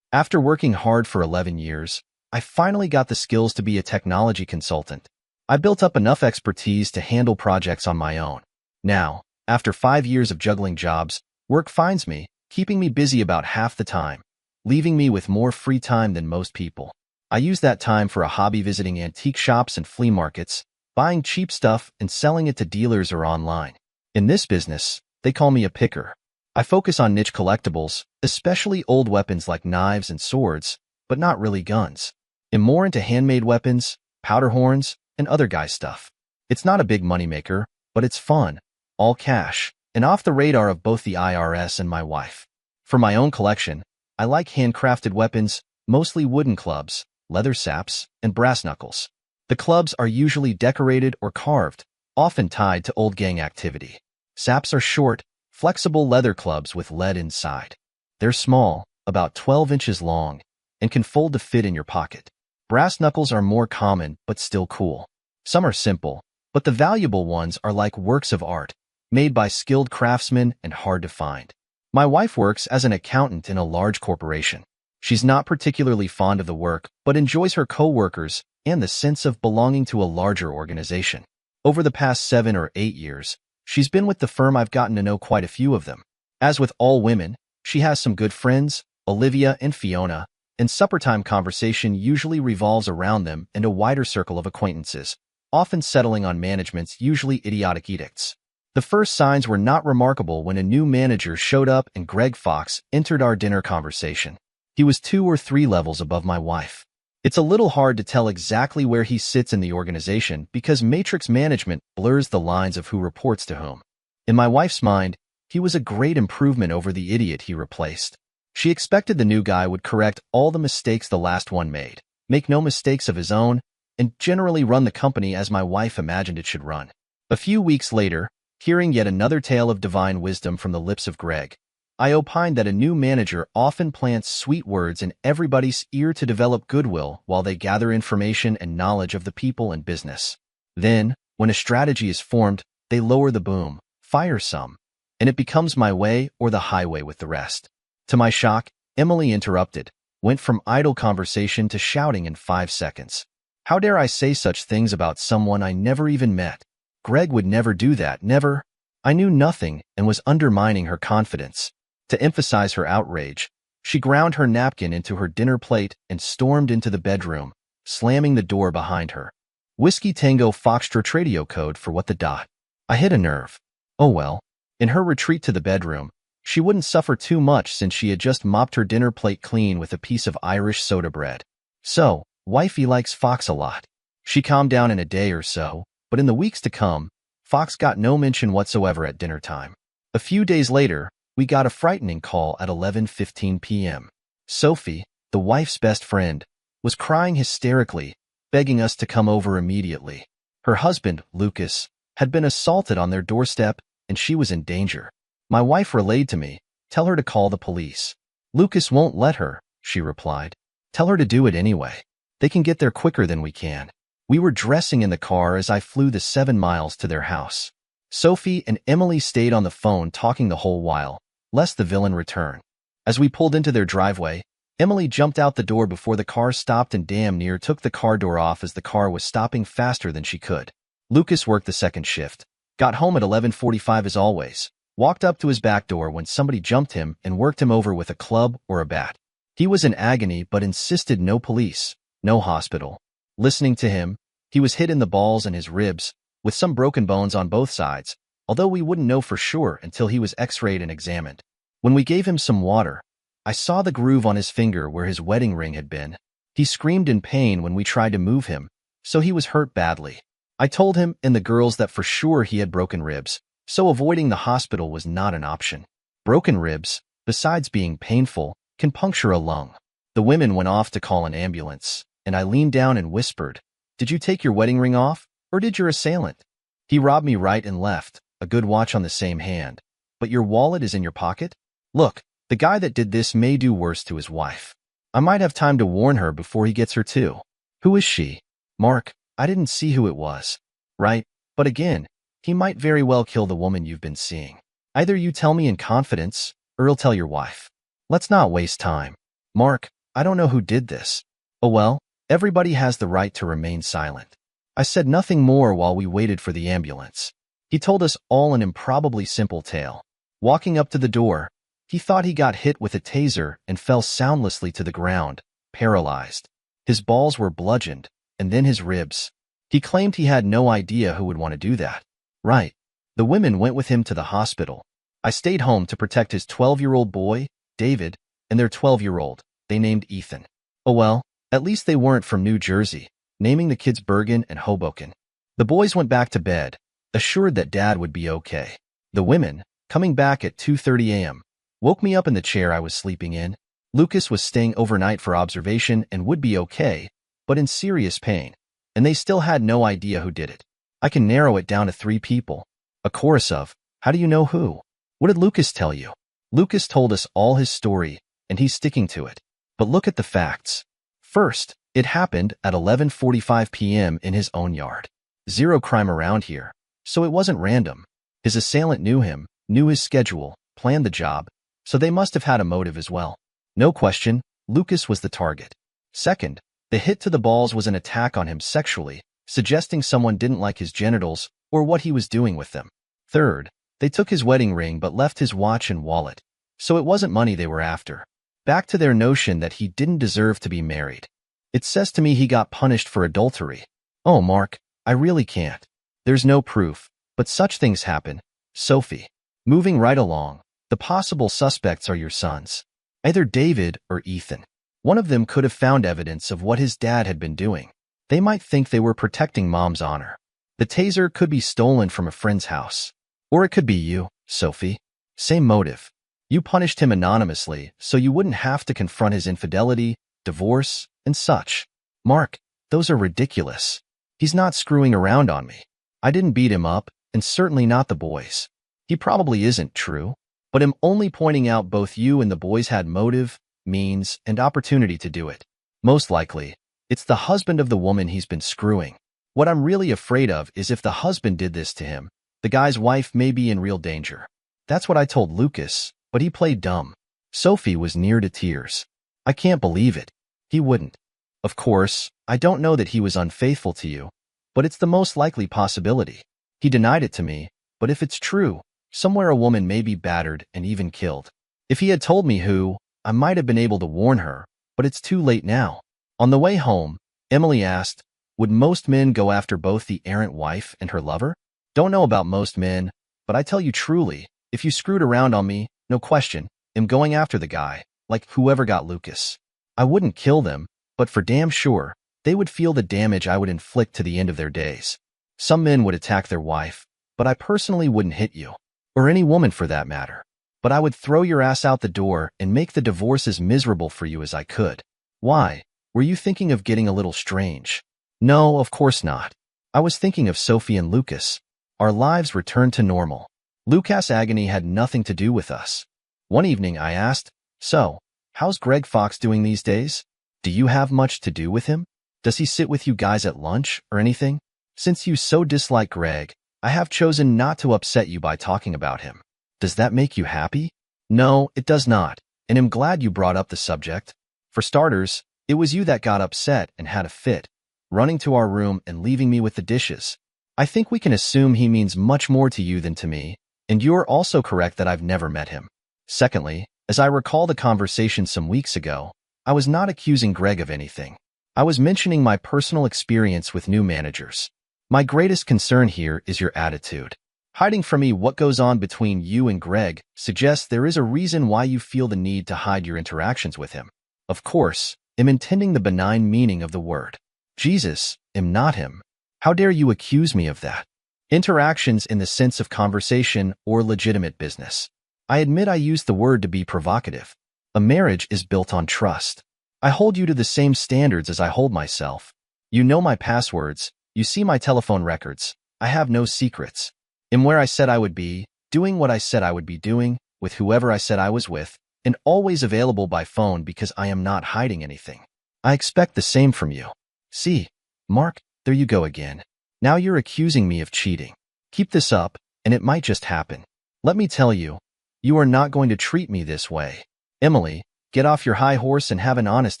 After working hard for 11 years, I finally got the skills to be a technology consultant. I built up enough expertise to handle projects on my own. Now, after 5 years of juggling jobs, work finds me, keeping me busy about half the time, leaving me with more free time than most people. I use that time for a hobby visiting antique shops and flea markets, buying cheap stuff and selling it to dealers or online. In this business, they call me a picker. I focus on niche collectibles, especially old weapons like knives and swords, but not really guns. I'm more into handmade weapons, powder horns, and other guy stuff. It's not a big moneymaker, but it's fun, all cash, and off the radar of both the IRS and my wife. For my own collection, I like handcrafted weapons, mostly wooden clubs, leather saps, and brass knuckles. The clubs are usually decorated or carved, often tied to old gang activity. Saps are short, flexible leather clubs with lead inside. They're small, about 12 inches long, and can fold to fit in your pocket. Brass knuckles are more common, but still cool. Some are simple, but the valuable ones are like works of art, made by skilled craftsmen and hard to find. My wife works as an accountant in a large corporation. She's not particularly fond of the work, but enjoys her co-workers and the sense of belonging to a larger organization. Over the past 7 or 8 years, she's been with the firm. I've gotten to know quite a few of them. As with all women, she has some good friends, Olivia and Fiona, and suppertime conversation usually revolves around them and a wider circle of acquaintances, often settling on management's usually idiotic edicts. The first signs were not remarkable when a new manager showed up and Greg Fox entered our dinner conversation. He was 2 or 3 levels above my wife. It's a little hard to tell exactly where he sits in the organization because matrix management blurs the lines of who reports to whom. In my wife's mind, he was a great improvement over the idiot he replaced. She expected the new guy would correct all the mistakes the last one made, make no mistakes of his own, and generally run the company as my wife imagined it should run. A few weeks later, hearing yet another tale of divine wisdom from the lips of Greg, I opined that a new manager often plants sweet words in everybody's ear to develop goodwill while they gather information and knowledge of the people and business. Then, when a strategy is formed, they lower the boom, fire some, and it becomes my way or the highway with the rest. To my shock, Emily interrupted, went from idle conversation to shouting in 5 seconds. How dare I say such things about someone I never even met? Greg would never do that, never. I knew nothing and was undermining her confidence. To emphasize her outrage, she ground her napkin into her dinner plate and stormed into the bedroom, slamming the door behind her. Whiskey Tango Foxtrot radio code for what the dot. I hit a nerve. Oh well. In her retreat to the bedroom, she wouldn't suffer too much since she had just mopped her dinner plate clean with a piece of Irish soda bread. So, wifey likes Fox a lot. She calmed down in a day or so, but in the weeks to come, Fox got no mention whatsoever at dinner time. A few days later, we got a frightening call at 11:15 p.m. Sophie, the wife's best friend, was crying hysterically, begging us to come over immediately. Her husband, Lucas, had been assaulted on their doorstep, and she was in danger. My wife relayed to me, "Tell her to call the police." "Lucas won't let her," she replied. "Tell her to do it anyway. They can get there quicker than we can." We were dressing in the car as I flew the 7 miles to their house. Sophie and Emily stayed on the phone talking the whole while, lest the villain return. As we pulled into their driveway, Emily jumped out the door before the car stopped and damn near took the car door off as the car was stopping faster than she could. Lucas worked the second shift, got home at 11:45 as always, walked up to his back door when somebody jumped him and worked him over with a club or a bat. He was in agony but insisted no police, no hospital. Listening to him, he was hit in the balls and his ribs, with some broken bones on both sides, although we wouldn't know for sure until he was x-rayed and examined. When we gave him some water, I saw the groove on his finger where his wedding ring had been. He screamed in pain when we tried to move him, so he was hurt badly. I told him and the girls that for sure he had broken ribs, so avoiding the hospital was not an option. Broken ribs, besides being painful, can puncture a lung. The women went off to call an ambulance, and I leaned down and whispered, "Did you take your wedding ring off, or did your assailant? He robbed me right and left, a good watch on the same hand. But your wallet is in your pocket? Look, the guy that did this may do worse to his wife. I might have time to warn her before he gets her too." "Who is she?" "Mark, I didn't see who it was." "Right, but again, he might very well kill the woman you've been seeing. Either you tell me in confidence, or he'll tell your wife. Let's not waste time." "Mark, I don't know who did this." "Oh well, everybody has the right to remain silent." I said nothing more while we waited for the ambulance. He told us all an improbably simple tale. Walking up to the door, he thought he got hit with a taser and fell soundlessly to the ground, paralyzed. His balls were bludgeoned, and then his ribs. He claimed he had no idea who would want to do that. Right. The women went with him to the hospital. I stayed home to protect his 12-year-old boy, David, and their 12-year-old, they named Ethan. Oh well, at least they weren't from New Jersey, naming the kids Bergen and Hoboken. The boys went back to bed, assured that Dad would be okay. The women, coming back at 2:30 a.m., woke me up in the chair I was sleeping in. Lucas was staying overnight for observation and would be okay, but in serious pain, and they still had no idea who did it. I can narrow it down to 3 people. A chorus of, "How do you know who?" "What did Lucas tell you?" Lucas told us all his story, and he's sticking to it. But look at the facts. First, it happened at 11:45 p.m. in his own yard. Zero crime around here, so it wasn't random. His assailant knew him, knew his schedule, planned the job, so they must have had a motive as well. No question, Lucas was the target. Second, the hit to the balls was an attack on him sexually, suggesting someone didn't like his genitals or what he was doing with them. Third, they took his wedding ring but left his watch and wallet, so it wasn't money they were after. Back to their notion that he didn't deserve to be married. It says to me he got punished for adultery. Oh, Mark, I really can't. There's no proof, but such things happen. Sophie. Moving right along, the possible suspects are your sons. Either David or Ethan. One of them could have found evidence of what his dad had been doing. They might think they were protecting Mom's honor. The taser could be stolen from a friend's house. Or it could be you, Sophie. Same motive. You punished him anonymously so you wouldn't have to confront his infidelity, divorce, and such. Mark, those are ridiculous. He's not screwing around on me. I didn't beat him up, and certainly not the boys. He probably isn't true, but I'm only pointing out both you and the boys had motive, means, and opportunity to do it. Most likely, it's the husband of the woman he's been screwing. What I'm really afraid of is if the husband did this to him, the guy's wife may be in real danger. That's what I told Lucas, but he played dumb. Sophie was near to tears. I can't believe it. He wouldn't. Of course, I don't know that he was unfaithful to you, but it's the most likely possibility. He denied it to me, but if it's true, somewhere a woman may be battered and even killed. If he had told me who, I might have been able to warn her, but it's too late now. On the way home, Emily asked, would most men go after both the errant wife and her lover? Don't know about most men, but I tell you truly, if you screwed around on me, no question, I'm going after the guy, like whoever got Lucas. I wouldn't kill them, but for damn sure, they would feel the damage I would inflict to the end of their days. Some men would attack their wife, but I personally wouldn't hit you. Or any woman for that matter. But I would throw your ass out the door and make the divorce as miserable for you as I could. Why? Were you thinking of getting a little strange? No, of course not. I was thinking of Sophie and Lucas. Our lives returned to normal. Lucas' agony had nothing to do with us. One evening I asked, "So, how's Greg Fox doing these days? Do you have much to do with him? Does he sit with you guys at lunch or anything? Since you so dislike Greg, I have chosen not to upset you by talking about him. Does that make you happy?" No, it does not, and I'm glad you brought up the subject. For starters, it was you that got upset and had a fit, running to our room and leaving me with the dishes. I think we can assume he means much more to you than to me, and you're also correct that I've never met him. Secondly, as I recall the conversation some weeks ago, I was not accusing Greg of anything. I was mentioning my personal experience with new managers. My greatest concern here is your attitude. Hiding from me what goes on between you and Greg suggests there is a reason why you feel the need to hide your interactions with him. Of course, I'm intending the benign meaning of the word. Jesus, am not him. How dare you accuse me of that? Interactions in the sense of conversation or legitimate business. I admit I used the word to be provocative. A marriage is built on trust. I hold you to the same standards as I hold myself. You know my passwords. You see my telephone records. I have no secrets. I'm where I said I would be, doing what I said I would be doing, with whoever I said I was with, and always available by phone because I am not hiding anything. I expect the same from you. See, Mark, there you go again. Now you're accusing me of cheating. Keep this up, and it might just happen. Let me tell you, you are not going to treat me this way. Emily, get off your high horse and have an honest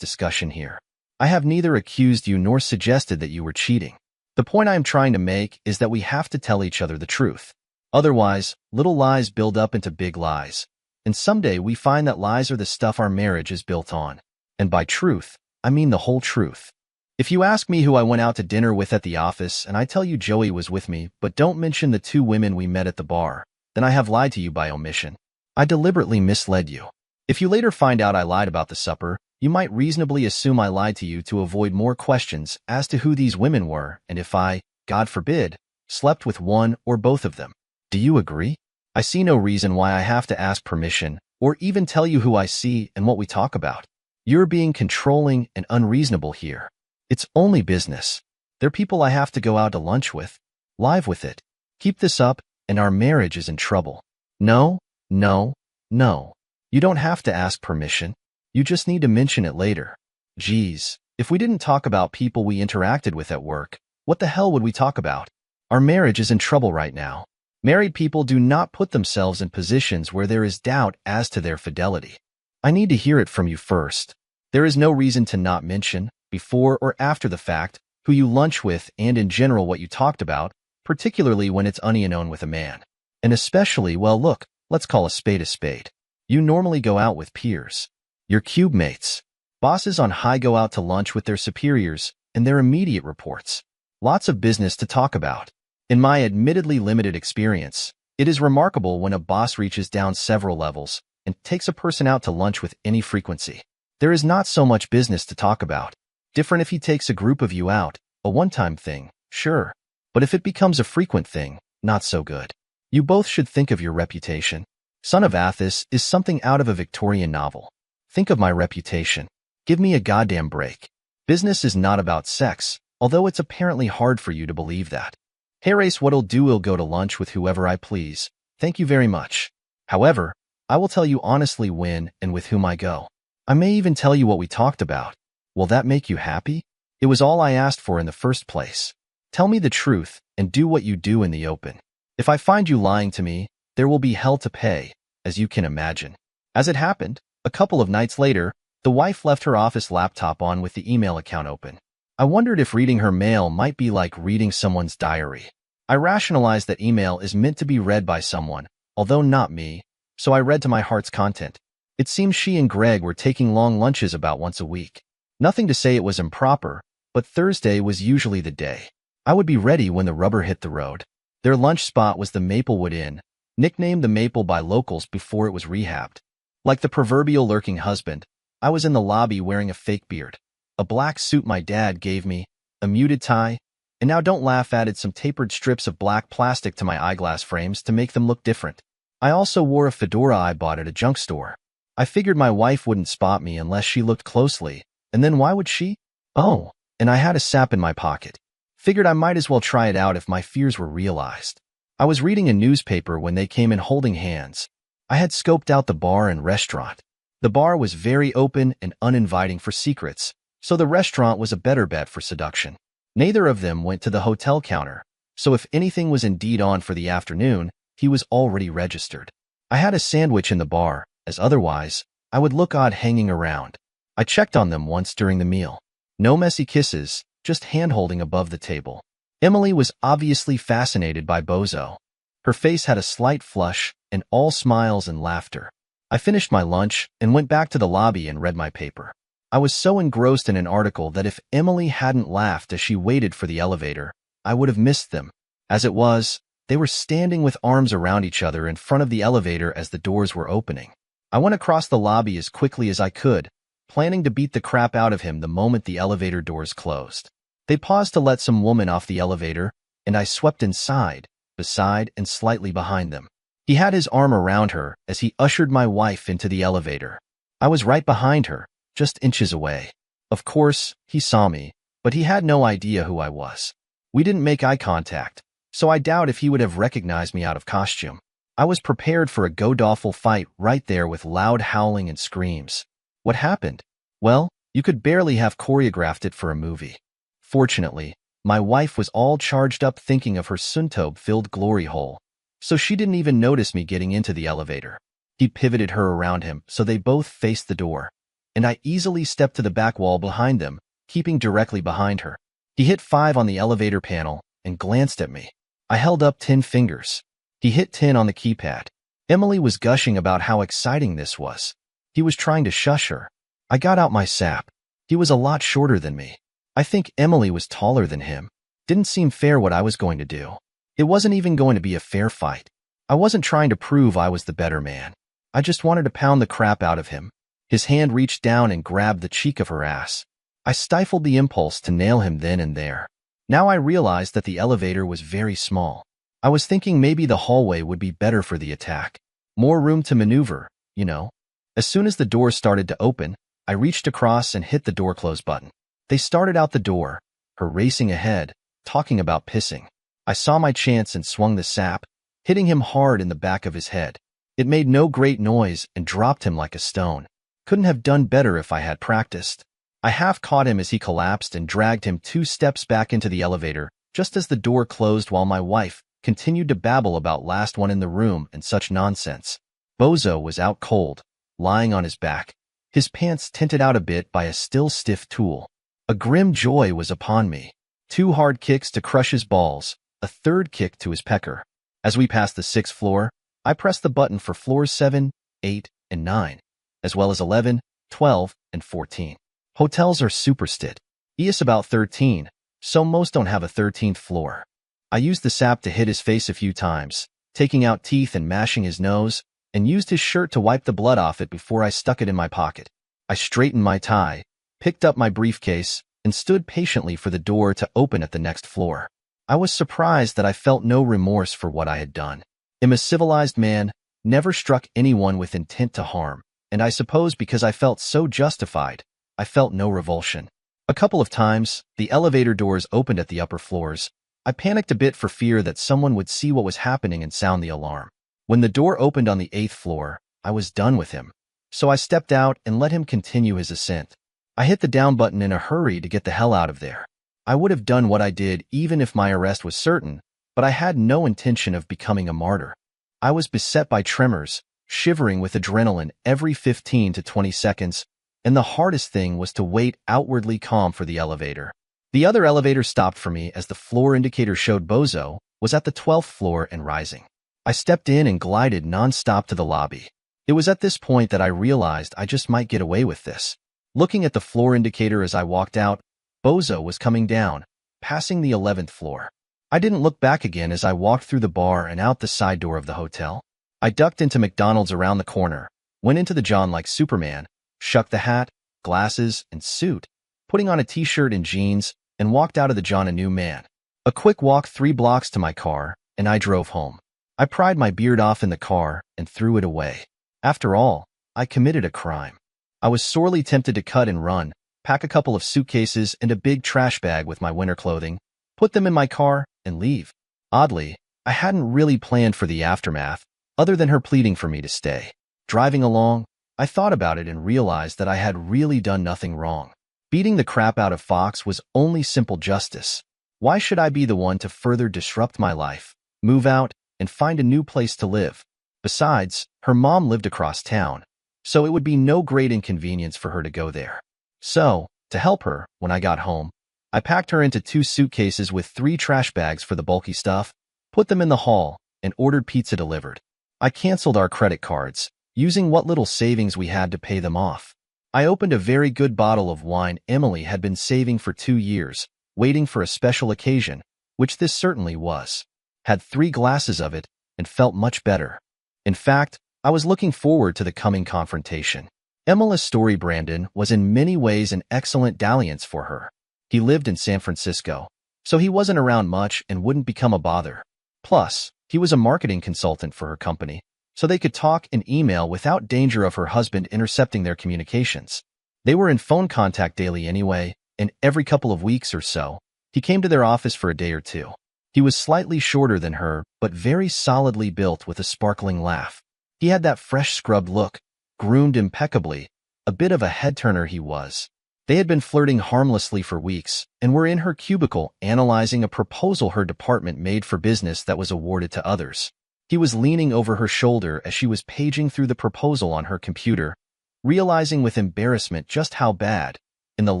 discussion here. I have neither accused you nor suggested that you were cheating. The point I am trying to make is that we have to tell each other the truth. Otherwise, little lies build up into big lies. And someday we find that lies are the stuff our marriage is built on. And by truth, I mean the whole truth. If you ask me who I went out to dinner with at the office and I tell you Joey was with me but don't mention the 2 women we met at the bar, then I have lied to you by omission. I deliberately misled you. If you later find out I lied about the supper, you might reasonably assume I lied to you to avoid more questions as to who these women were and if I, God forbid, slept with one or both of them. Do you agree? I see no reason why I have to ask permission or even tell you who I see and what we talk about. You're being controlling and unreasonable here. It's only business. They're people I have to go out to lunch with. Live with it. Keep this up and our marriage is in trouble. No, no, no. You don't have to ask permission. You just need to mention it later. Geez, if we didn't talk about people we interacted with at work, what the hell would we talk about? Our marriage is in trouble right now. Married people do not put themselves in positions where there is doubt as to their fidelity. I need to hear it from you first. There is no reason to not mention, before or after the fact, who you lunch with and in general what you talked about, particularly when it's unknown with a man. And especially, well look, let's call a spade a spade. You normally go out with peers. Your cube mates. Bosses on high go out to lunch with their superiors and their immediate reports. Lots of business to talk about. In my admittedly limited experience, it is remarkable when a boss reaches down several levels and takes a person out to lunch with any frequency. There is not so much business to talk about. Different if he takes a group of you out, a one-time thing, sure. But if it becomes a frequent thing, not so good. You both should think of your reputation. Son of Athos is something out of a Victorian novel. Think of my reputation. Give me a goddamn break. Business is not about sex, although it's apparently hard for you to believe that. Hey Race, what'll do, I'll go to lunch with whoever I please. Thank you very much. However, I will tell you honestly when and with whom I go. I may even tell you what we talked about. Will that make you happy? It was all I asked for in the first place. Tell me the truth and do what you do in the open. If I find you lying to me, there will be hell to pay, as you can imagine. As it happened, a couple of nights later, the wife left her office laptop on with the email account open. I wondered if reading her mail might be like reading someone's diary. I rationalized that email is meant to be read by someone, although not me, so I read to my heart's content. It seems she and Greg were taking long lunches about once a week. Nothing to say it was improper, but Thursday was usually the day. I would be ready when the rubber hit the road. Their lunch spot was the Maplewood Inn, nicknamed the Maple by locals before it was rehabbed. Like the proverbial lurking husband, I was in the lobby wearing a fake beard, a black suit my dad gave me, a muted tie, and now don't laugh, added some tapered strips of black plastic to my eyeglass frames to make them look different. I also wore a fedora I bought at a junk store. I figured my wife wouldn't spot me unless she looked closely, And then why would she? Oh, and I had a sap in my pocket. Figured I might as well try it out if my fears were realized. I was reading a newspaper when they came in holding hands. I had scoped out the bar and restaurant. The bar was very open and uninviting for secrets, so the restaurant was a better bet for seduction. Neither of them went to the hotel counter, so if anything was indeed on for the afternoon, he was already registered. I had a sandwich in the bar, as otherwise, I would look odd hanging around. I checked on them once during the meal. No messy kisses, just hand-holding above the table. Emily was obviously fascinated by Bozo. Her face had a slight flush and all smiles and laughter. I finished my lunch and went back to the lobby and read my paper. I was so engrossed in an article that if Emily hadn't laughed as she waited for the elevator, I would have missed them. As it was, they were standing with arms around each other in front of the elevator as the doors were opening. I went across the lobby as quickly as I could, planning to beat the crap out of him the moment the elevator doors closed. They paused to let some woman off the elevator, and I swept inside, beside and slightly behind them. He had his arm around her as he ushered my wife into the elevator. I was right behind her, just inches away. Of course, he saw me, but he had no idea who I was. We didn't make eye contact, so I doubt if he would have recognized me out of costume. I was prepared for a god-awful fight right there with loud howling and screams. What happened? Well, you could barely have choreographed it for a movie. Fortunately, my wife was all charged up thinking of her untold-filled glory hole, so she didn't even notice me getting into the elevator. He pivoted her around him so they both faced the door, and I easily stepped to the back wall behind them, keeping directly behind her. He hit 5 on the elevator panel and glanced at me. I held up 10 fingers. He hit 10 on the keypad. Emily was gushing about how exciting this was. He was trying to shush her. I got out my sap. He was a lot shorter than me. I think Emily was taller than him. Didn't seem fair what I was going to do. It wasn't even going to be a fair fight. I wasn't trying to prove I was the better man. I just wanted to pound the crap out of him. His hand reached down and grabbed the cheek of her ass. I stifled the impulse to nail him then and there. Now I realized that the elevator was very small. I was thinking maybe the hallway would be better for the attack. More room to maneuver, you know. As soon as the door started to open, I reached across and hit the door close button. They started out the door, her racing ahead, talking about pissing. I saw my chance and swung the sap, hitting him hard in the back of his head. It made no great noise and dropped him like a stone. Couldn't have done better if I had practiced. I half caught him as he collapsed and dragged him 2 steps back into the elevator, just as the door closed while my wife continued to babble about last one in the room and such nonsense. Bozo was out cold, lying on his back, his pants tinted out a bit by a still stiff tool. A grim joy was upon me. 2 hard kicks to crush his balls, a 3rd kick to his pecker. As we passed the 6th floor, I pressed the button for floors 7, 8, and 9, as well as 11, 12, and 14. Hotels are superstit. ES about 13, so most don't have a 13th floor. I used the sap to hit his face a few times, taking out teeth and mashing his nose, and used his shirt to wipe the blood off it before I stuck it in my pocket. I straightened my tie, picked up my briefcase, and stood patiently for the door to open at the next floor. I was surprised that I felt no remorse for what I had done. I'm a civilized man, never struck anyone with intent to harm, and I suppose because I felt so justified, I felt no revulsion. A couple of times, the elevator doors opened at the upper floors. I panicked a bit for fear that someone would see what was happening and sound the alarm. When the door opened on the 8th floor, I was done with him, so I stepped out and let him continue his ascent. I hit the down button in a hurry to get the hell out of there. I would have done what I did even if my arrest was certain, but I had no intention of becoming a martyr. I was beset by tremors, shivering with adrenaline every 15 to 20 seconds, and the hardest thing was to wait outwardly calm for the elevator. The other elevator stopped for me as the floor indicator showed Bozo was at the 12th floor and rising. I stepped in and glided non-stop to the lobby. It was at this point that I realized I just might get away with this. Looking at the floor indicator as I walked out, Bozo was coming down, passing the 11th floor. I didn't look back again as I walked through the bar and out the side door of the hotel. I ducked into McDonald's around the corner, went into the John like Superman, shucked the hat, glasses, and suit, putting on a t-shirt and jeans, and walked out of the John a new man. A quick walk 3 blocks to my car, and I drove home. I pried my beard off in the car and threw it away. After all, I committed a crime. I was sorely tempted to cut and run, pack a couple of suitcases and a big trash bag with my winter clothing, put them in my car, and leave. Oddly, I hadn't really planned for the aftermath, other than her pleading for me to stay. Driving along, I thought about it and realized that I had really done nothing wrong. Beating the crap out of Fox was only simple justice. Why should I be the one to further disrupt my life, move out, and find a new place to live? Besides, her mom lived across town, so it would be no great inconvenience for her to go there. So, to help her, when I got home, I packed her into 2 suitcases with 3 trash bags for the bulky stuff, put them in the hall, and ordered pizza delivered. I canceled our credit cards, using what little savings we had to pay them off. I opened a very good bottle of wine Emily had been saving for 2 years, waiting for a special occasion, which this certainly was. Had 3 glasses of it, and felt much better. In fact, I was looking forward to the coming confrontation. Emily's story Brandon was in many ways an excellent dalliance for her. He lived in San Francisco, so he wasn't around much and wouldn't become a bother. Plus, he was a marketing consultant for her company, so they could talk and email without danger of her husband intercepting their communications. They were in phone contact daily anyway, and every couple of weeks or so, he came to their office for a day or 2. He was slightly shorter than her, but very solidly built with a sparkling laugh. He had that fresh scrubbed look, groomed impeccably, a bit of a head-turner he was. They had been flirting harmlessly for weeks and were in her cubicle analyzing a proposal her department made for business that was awarded to others. He was leaning over her shoulder as she was paging through the proposal on her computer, realizing with embarrassment just how bad, in the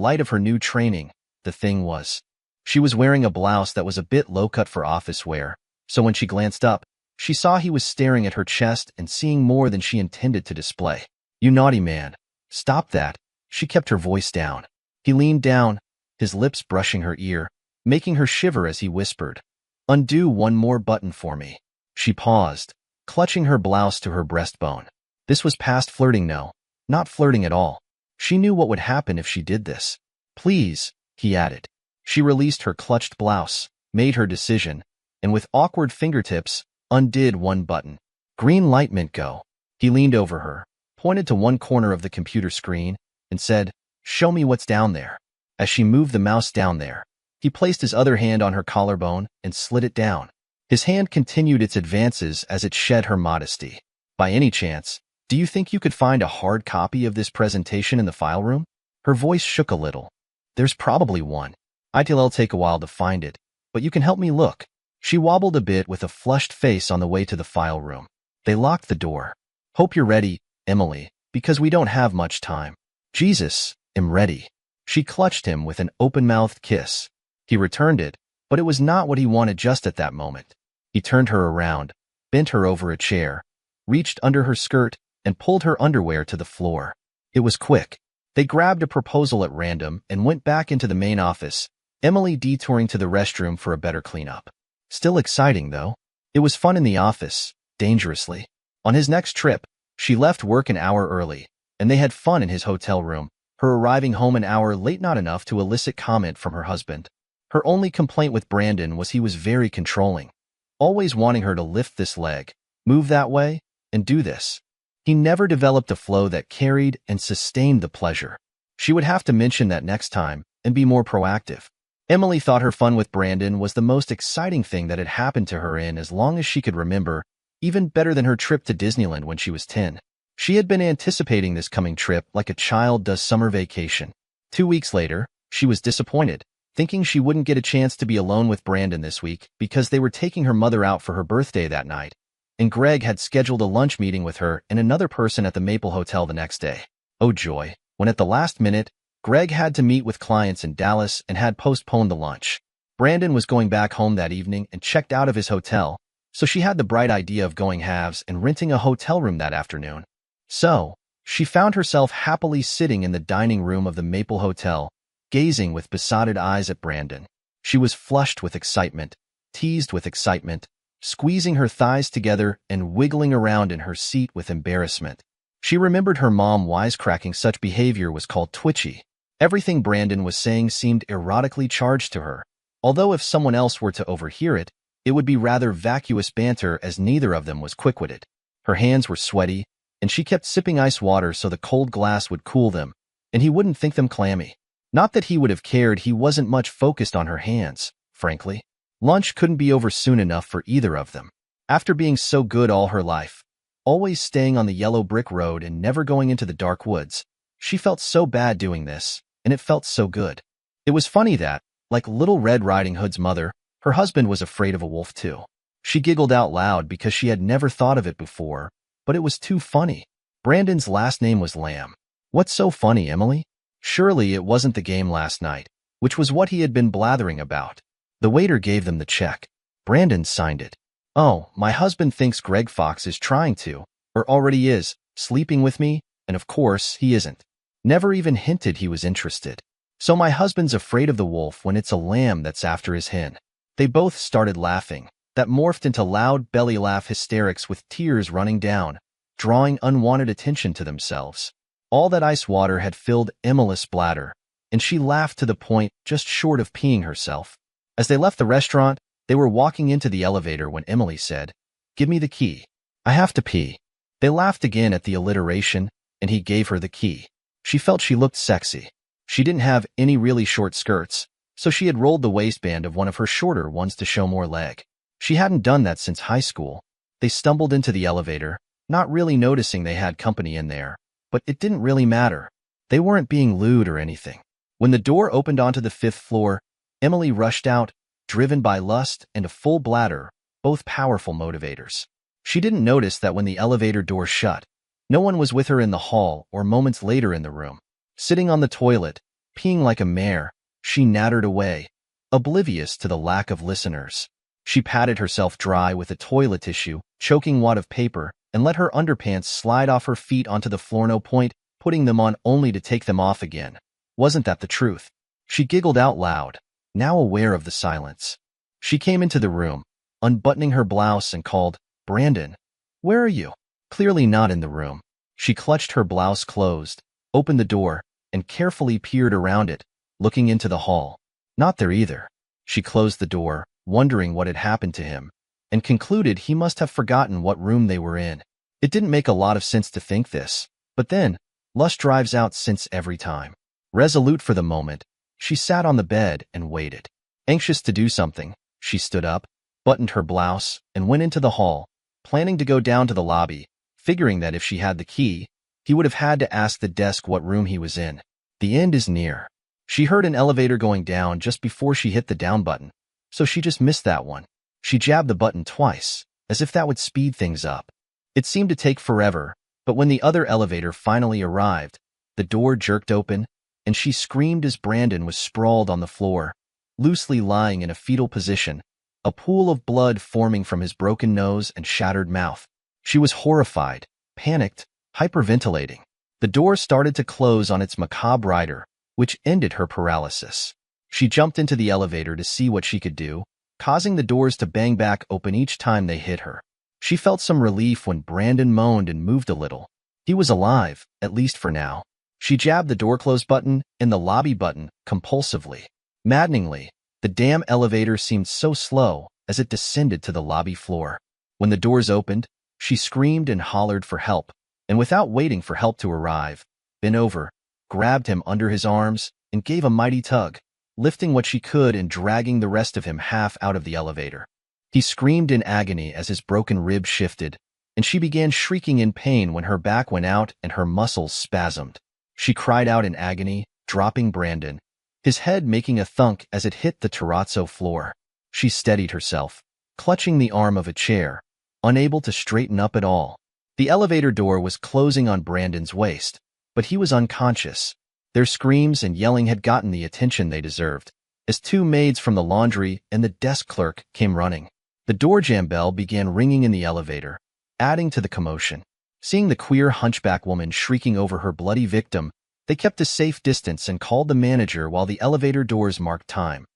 light of her new training, the thing was. She was wearing a blouse that was a bit low-cut for office wear, so when she glanced up, she saw he was staring at her chest and seeing more than she intended to display. "You naughty man. Stop that." She kept her voice down. He leaned down, his lips brushing her ear, making her shiver as he whispered, "Undo one more button for me." She paused, clutching her blouse to her breastbone. This was past flirting, no, not flirting at all. She knew what would happen if she did this. "Please," he added. She released her clutched blouse, made her decision, and with awkward fingertips, undid one button. Green light meant go. He leaned over her, pointed to one corner of the computer screen, and said, "Show me what's down there." As she moved the mouse down there, he placed his other hand on her collarbone and slid it down. His hand continued its advances as it shed her modesty. "By any chance, do you think you could find a hard copy of this presentation in the file room?" Her voice shook a little. "There's probably one. It'll take a while to find it, but you can help me look." She wobbled a bit with a flushed face on the way to the file room. They locked the door. "Hope you're ready, Emily, because we don't have much time." "Jesus, I'm ready." She clutched him with an open-mouthed kiss. He returned it, but it was not what he wanted just at that moment. He turned her around, bent her over a chair, reached under her skirt, and pulled her underwear to the floor. It was quick. They grabbed a proposal at random and went back into the main office, Emily detouring to the restroom for a better cleanup. Still exciting, though. It was fun in the office, dangerously. On his next trip, she left work an hour early, and they had fun in his hotel room, her arriving home an hour late not enough to elicit comment from her husband. Her only complaint with Brandon was he was very controlling, always wanting her to lift this leg, move that way, and do this. He never developed a flow that carried and sustained the pleasure. She would have to mention that next time and be more proactive. Emily thought her fun with Brandon was the most exciting thing that had happened to her in as long as she could remember, even better than her trip to Disneyland when she was 10. She had been anticipating this coming trip like a child does summer vacation. 2 weeks later, she was disappointed, thinking she wouldn't get a chance to be alone with Brandon this week because they were taking her mother out for her birthday that night, and Greg had scheduled a lunch meeting with her and another person at the Maple Hotel the next day. Oh joy, when at the last minute, Greg had to meet with clients in Dallas and had postponed the lunch. Brandon was going back home that evening and checked out of his hotel, so she had the bright idea of going halves and renting a hotel room that afternoon. So, she found herself happily sitting in the dining room of the Maple Hotel, gazing with besotted eyes at Brandon. She was flushed with excitement, teased with excitement, squeezing her thighs together and wiggling around in her seat with embarrassment. She remembered her mom wisecracking such behavior was called twitchy. Everything Brandon was saying seemed erotically charged to her, although if someone else were to overhear it, it would be rather vacuous banter as neither of them was quick-witted. Her hands were sweaty, and she kept sipping ice water so the cold glass would cool them, and he wouldn't think them clammy. Not that he would have cared, he wasn't much focused on her hands, frankly. Lunch couldn't be over soon enough for either of them. After being so good all her life, always staying on the yellow brick road and never going into the dark woods, she felt so bad doing this, and it felt so good. It was funny that, like Little Red Riding Hood's mother, her husband was afraid of a wolf too. She giggled out loud because she had never thought of it before, but it was too funny. Brandon's last name was Lamb. What's so funny, Emily? Surely it wasn't the game last night, which was what he had been blathering about. The waiter gave them the check. Brandon signed it. Oh, my husband thinks Greg Fox is trying to, or already is, sleeping with me, and of course he isn't. Never even hinted he was interested. So my husband's afraid of the wolf when it's a lamb that's after his hen. They both started laughing. That morphed into loud belly laugh hysterics with tears running down, drawing unwanted attention to themselves. All that ice water had filled Emily's bladder, and she laughed to the point just short of peeing herself. As they left the restaurant, they were walking into the elevator when Emily said, "Give me the key. I have to pee." They laughed again at the alliteration, and he gave her the key. She felt she looked sexy. She didn't have any really short skirts, so she had rolled the waistband of one of her shorter ones to show more leg. She hadn't done that since high school. They stumbled into the elevator, not really noticing they had company in there, but it didn't really matter. They weren't being lewd or anything. When the door opened onto the 5th floor, Emily rushed out, driven by lust and a full bladder, both powerful motivators. She didn't notice that when the elevator door shut, no one was with her in the hall or moments later in the room. Sitting on the toilet, peeing like a mare, she nattered away, oblivious to the lack of listeners. She patted herself dry with a toilet tissue, choking wad of paper, and let her underpants slide off her feet onto the floor, no point putting them on only to take them off again. Wasn't that the truth? She giggled out loud, now aware of the silence. She came into the room, unbuttoning her blouse and called, "Brandon, where are you?" Clearly not in the room. She clutched her blouse closed, opened the door, and carefully peered around it, looking into the hall. Not there either. She closed the door, wondering what had happened to him, and concluded he must have forgotten what room they were in. It didn't make a lot of sense to think this, but then, lust drives out sense every time. Resolute for the moment, she sat on the bed and waited. Anxious to do something, she stood up, buttoned her blouse, and went into the hall, planning to go down to the lobby, figuring that if she had the key, he would have had to ask the desk what room he was in. The end is near. She heard an elevator going down just before she hit the down button, so she just missed that one. She jabbed the button twice, as if that would speed things up. It seemed to take forever, but when the other elevator finally arrived, the door jerked open, and she screamed as Brandon was sprawled on the floor, loosely lying in a fetal position, a pool of blood forming from his broken nose and shattered mouth. She was horrified, panicked, hyperventilating. The door started to close on its macabre rider, which ended her paralysis. She jumped into the elevator to see what she could do, causing the doors to bang back open each time they hit her. She felt some relief when Brandon moaned and moved a little. He was alive, at least for now. She jabbed the door close button and the lobby button compulsively. Maddeningly, the damn elevator seemed so slow as it descended to the lobby floor. When the doors opened, she screamed and hollered for help, and without waiting for help to arrive, bent over, grabbed him under his arms, and gave a mighty tug, lifting what she could and dragging the rest of him half out of the elevator. He screamed in agony as his broken ribs shifted, and she began shrieking in pain when her back went out and her muscles spasmed. She cried out in agony, dropping Brandon, his head making a thunk as it hit the terrazzo floor. She steadied herself, clutching the arm of a chair, unable to straighten up at all. The elevator door was closing on Brandon's waist, but he was unconscious. Their screams and yelling had gotten the attention they deserved, as two maids from the laundry and the desk clerk came running. The door jam bell began ringing in the elevator, adding to the commotion. Seeing the queer hunchback woman shrieking over her bloody victim, they kept a safe distance and called the manager while the elevator doors marked time.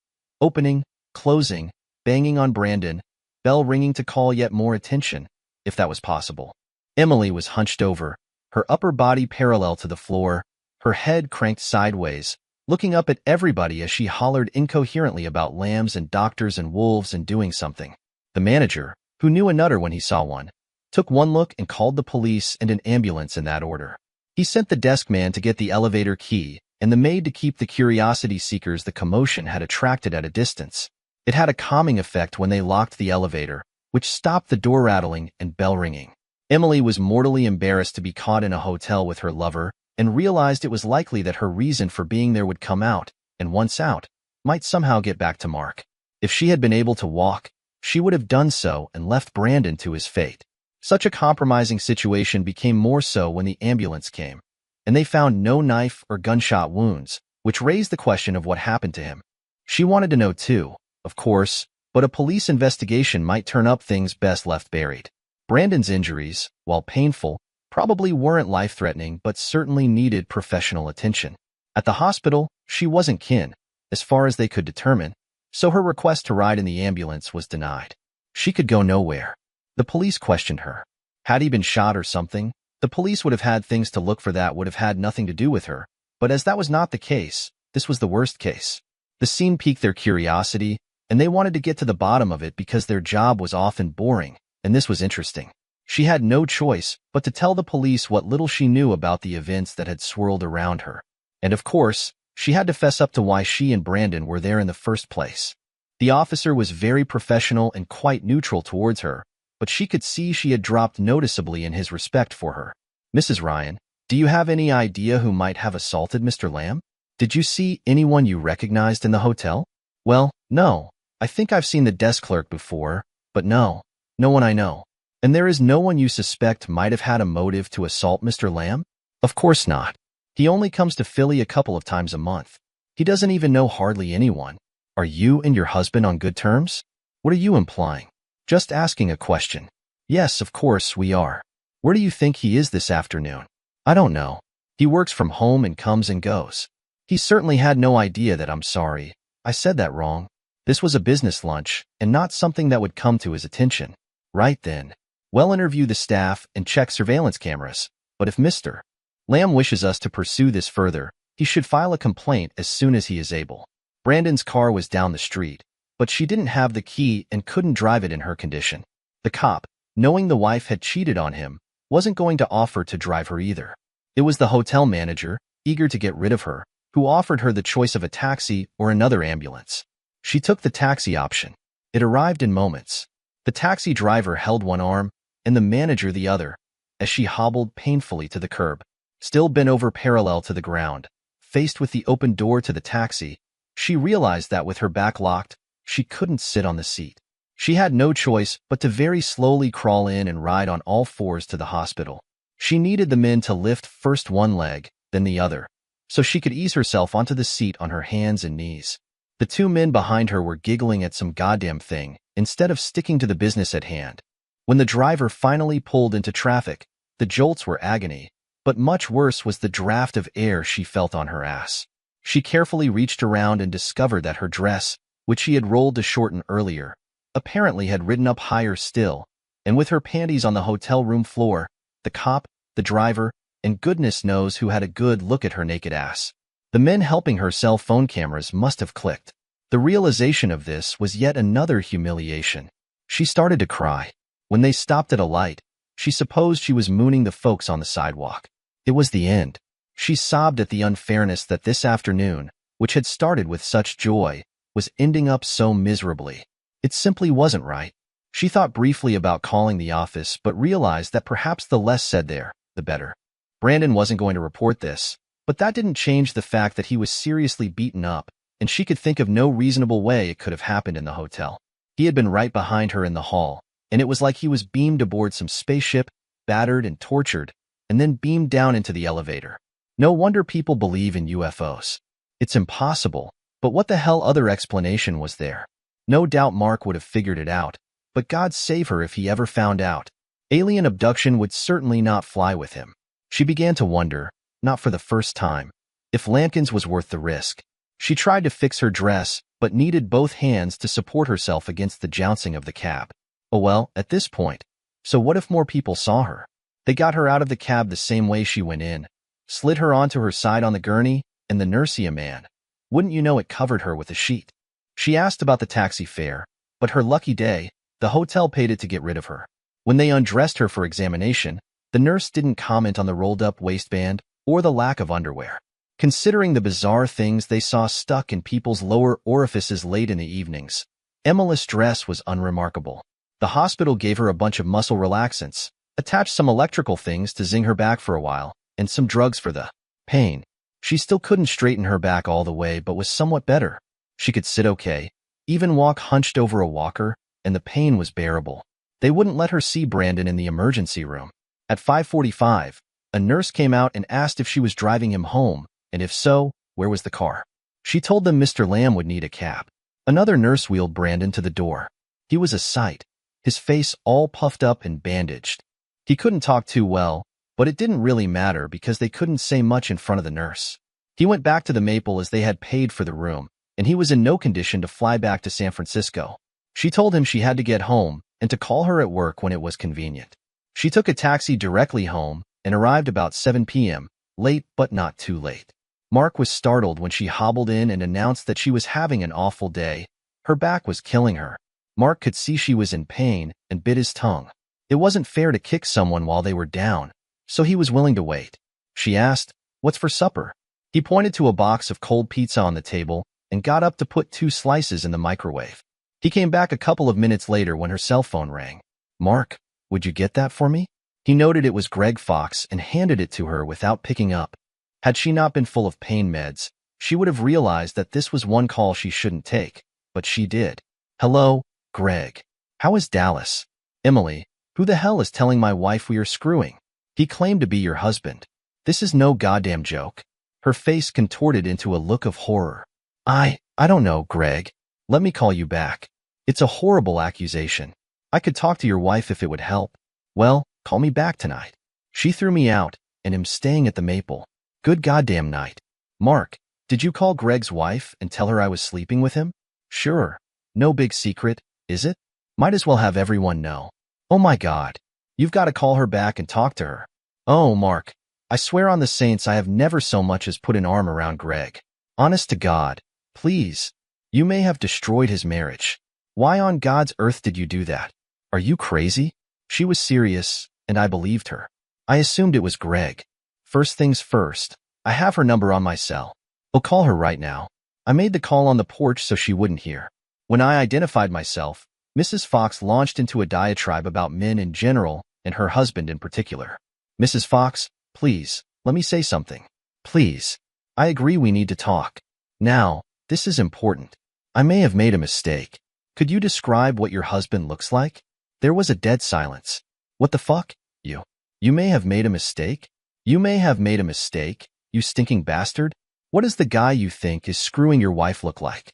Opening, closing, banging on Brandon, bell ringing to call yet more attention, if that was possible. Emily was hunched over, her upper body parallel to the floor, her head cranked sideways, looking up at everybody as she hollered incoherently about lambs and doctors and wolves and doing something. The manager, who knew a nutter when he saw one, took one look and called the police and an ambulance in that order. He sent the desk man to get the elevator key and the maid to keep the curiosity seekers the commotion had attracted at a distance. It had a calming effect when they locked the elevator, which stopped the door rattling and bell ringing. Emily was mortally embarrassed to be caught in a hotel with her lover and realized it was likely that her reason for being there would come out, and once out, might somehow get back to Mark. If she had been able to walk, she would have done so and left Brandon to his fate. Such a compromising situation became more so when the ambulance came, and they found no knife or gunshot wounds, which raised the question of what happened to him. She wanted to know too, of course, but a police investigation might turn up things best left buried. Brandon's injuries, while painful, probably weren't life-threatening but certainly needed professional attention. At the hospital, she wasn't kin, as far as they could determine, so her request to ride in the ambulance was denied. She could go nowhere. The police questioned her. Had he been shot or something? The police would have had things to look for that would have had nothing to do with her, but as that was not the case, this was the worst case. The scene piqued their curiosity, and they wanted to get to the bottom of it because their job was often boring, and this was interesting. She had no choice but to tell the police what little she knew about the events that had swirled around her. And of course, she had to fess up to why she and Brandon were there in the first place. The officer was very professional and quite neutral towards her, but she could see she had dropped noticeably in his respect for her. "Mrs. Ryan, do you have any idea who might have assaulted Mr. Lamb? Did you see anyone you recognized in the hotel?" "Well, no. I think I've seen the desk clerk before, but no one I know." "And there is no one you suspect might have had a motive to assault Mr. Lamb?" "Of course not. He only comes to Philly a couple of times a month. He doesn't even know hardly anyone." "Are you and your husband on good terms?" "What are you implying?" "Just asking a question." "Yes, of course we are." "Where do you think he is this afternoon?" "I don't know. He works from home and comes and goes." "He certainly had no idea that." "I'm sorry. I said that wrong. This was a business lunch and not something that would come to his attention." "Right then. Well, interview the staff and check surveillance cameras. But if Mr. Lamb wishes us to pursue this further, he should file a complaint as soon as he is able." Brandon's car was down the street, but she didn't have the key and couldn't drive it in her condition. The cop, knowing the wife had cheated on him, wasn't going to offer to drive her either. It was the hotel manager, eager to get rid of her, who offered her the choice of a taxi or another ambulance. She took the taxi option. It arrived in moments. The taxi driver held one arm, and the manager the other, as she hobbled painfully to the curb. Still bent over parallel to the ground, faced with the open door to the taxi, she realized that with her back locked, she couldn't sit on the seat. She had no choice but to very slowly crawl in and ride on all fours to the hospital. She needed the men to lift first one leg, then the other, so she could ease herself onto the seat on her hands and knees. The two men behind her were giggling at some goddamn thing, instead of sticking to the business at hand. When the driver finally pulled into traffic, the jolts were agony, but much worse was the draft of air she felt on her ass. She carefully reached around and discovered that her dress, which she had rolled to shorten earlier, apparently had ridden up higher still, and with her panties on the hotel room floor, the cop, the driver, and goodness knows who had a good look at her naked ass. The men helping her cell phone cameras must have clicked. The realization of this was yet another humiliation. She started to cry. When they stopped at a light, she supposed she was mooning the folks on the sidewalk. It was the end. She sobbed at the unfairness that this afternoon, which had started with such joy, was ending up so miserably. It simply wasn't right. She thought briefly about calling the office but realized that perhaps the less said there, the better. Brandon wasn't going to report this, but that didn't change the fact that he was seriously beaten up, and she could think of no reasonable way it could have happened in the hotel. He had been right behind her in the hall, and it was like he was beamed aboard some spaceship, battered and tortured, and then beamed down into the elevator. No wonder people believe in UFOs. It's impossible, but what the hell other explanation was there? No doubt Mark would have figured it out, but God save her if he ever found out. Alien abduction would certainly not fly with him. She began to wonder, not for the first time, if Lankins was worth the risk. She tried to fix her dress, but needed both hands to support herself against the jouncing of the cab. Oh well, at this point. So what if more people saw her? They got her out of the cab the same way she went in, slid her onto her side on the gurney, and the nursia man, wouldn't you know it, covered her with a sheet. She asked about the taxi fare, but her lucky day, the hotel paid it to get rid of her. When they undressed her for examination, the nurse didn't comment on the rolled-up waistband or the lack of underwear. Considering the bizarre things they saw stuck in people's lower orifices late in the evenings, Emily's dress was unremarkable. The hospital gave her a bunch of muscle relaxants, attached some electrical things to zing her back for a while, and some drugs for the pain. She still couldn't straighten her back all the way, but was somewhat better. She could sit okay, even walk hunched over a walker, and the pain was bearable. They wouldn't let her see Brandon in the emergency room. At 5:45, a nurse came out and asked if she was driving him home, and if so, where was the car. She told them Mr. Lamb would need a cab. Another nurse wheeled Brandon to the door. He was a sight, his face all puffed up and bandaged. He couldn't talk too well, but it didn't really matter because they couldn't say much in front of the nurse. He went back to the Maple as they had paid for the room, and he was in no condition to fly back to San Francisco. She told him she had to get home and to call her at work when it was convenient. She took a taxi directly home and arrived about 7 p.m., late but not too late. Mark was startled when she hobbled in and announced that she was having an awful day. Her back was killing her. Mark could see she was in pain and bit his tongue. It wasn't fair to kick someone while they were down, so he was willing to wait. She asked, "What's for supper?" He pointed to a box of cold pizza on the table and got up to put 2 slices in the microwave. He came back a couple of minutes later when her cell phone rang. "Mark, would you get that for me?" He noted it was Greg Fox and handed it to her without picking up. Had she not been full of pain meds, she would have realized that this was one call she shouldn't take, but she did. "Hello, Greg. How is Dallas?" "Emily, who the hell is telling my wife we are screwing? He claimed to be your husband. This is no goddamn joke." Her face contorted into a look of horror. I don't know, Greg. Let me call you back. It's a horrible accusation. I could talk to your wife if it would help." "Well, call me back tonight." She threw me out, and am staying at the Maple. "Good goddamn night." "Mark, did you call Greg's wife and tell her I was sleeping with him?" "Sure. No big secret, is it? Might as well have everyone know." "Oh my God. You've got to call her back and talk to her." "Oh, Mark, I swear on the saints I have never so much as put an arm around Greg. Honest to God, please. You may have destroyed his marriage. Why on God's earth did you do that? Are you crazy?" She was serious, and I believed her. I assumed it was Greg. First things first, I have her number on my cell. I'll call her right now. I made the call on the porch so she wouldn't hear. When I identified myself, Mrs. Fox launched into a diatribe about men in general and her husband in particular. "Mrs. Fox, please, let me say something. Please. I agree we need to talk. Now, this is important. I may have made a mistake. Could you describe what your husband looks like?" There was a dead silence. "What the fuck? You may have made a mistake? You may have made a mistake, you stinking bastard? What does the guy you think is screwing your wife look like?"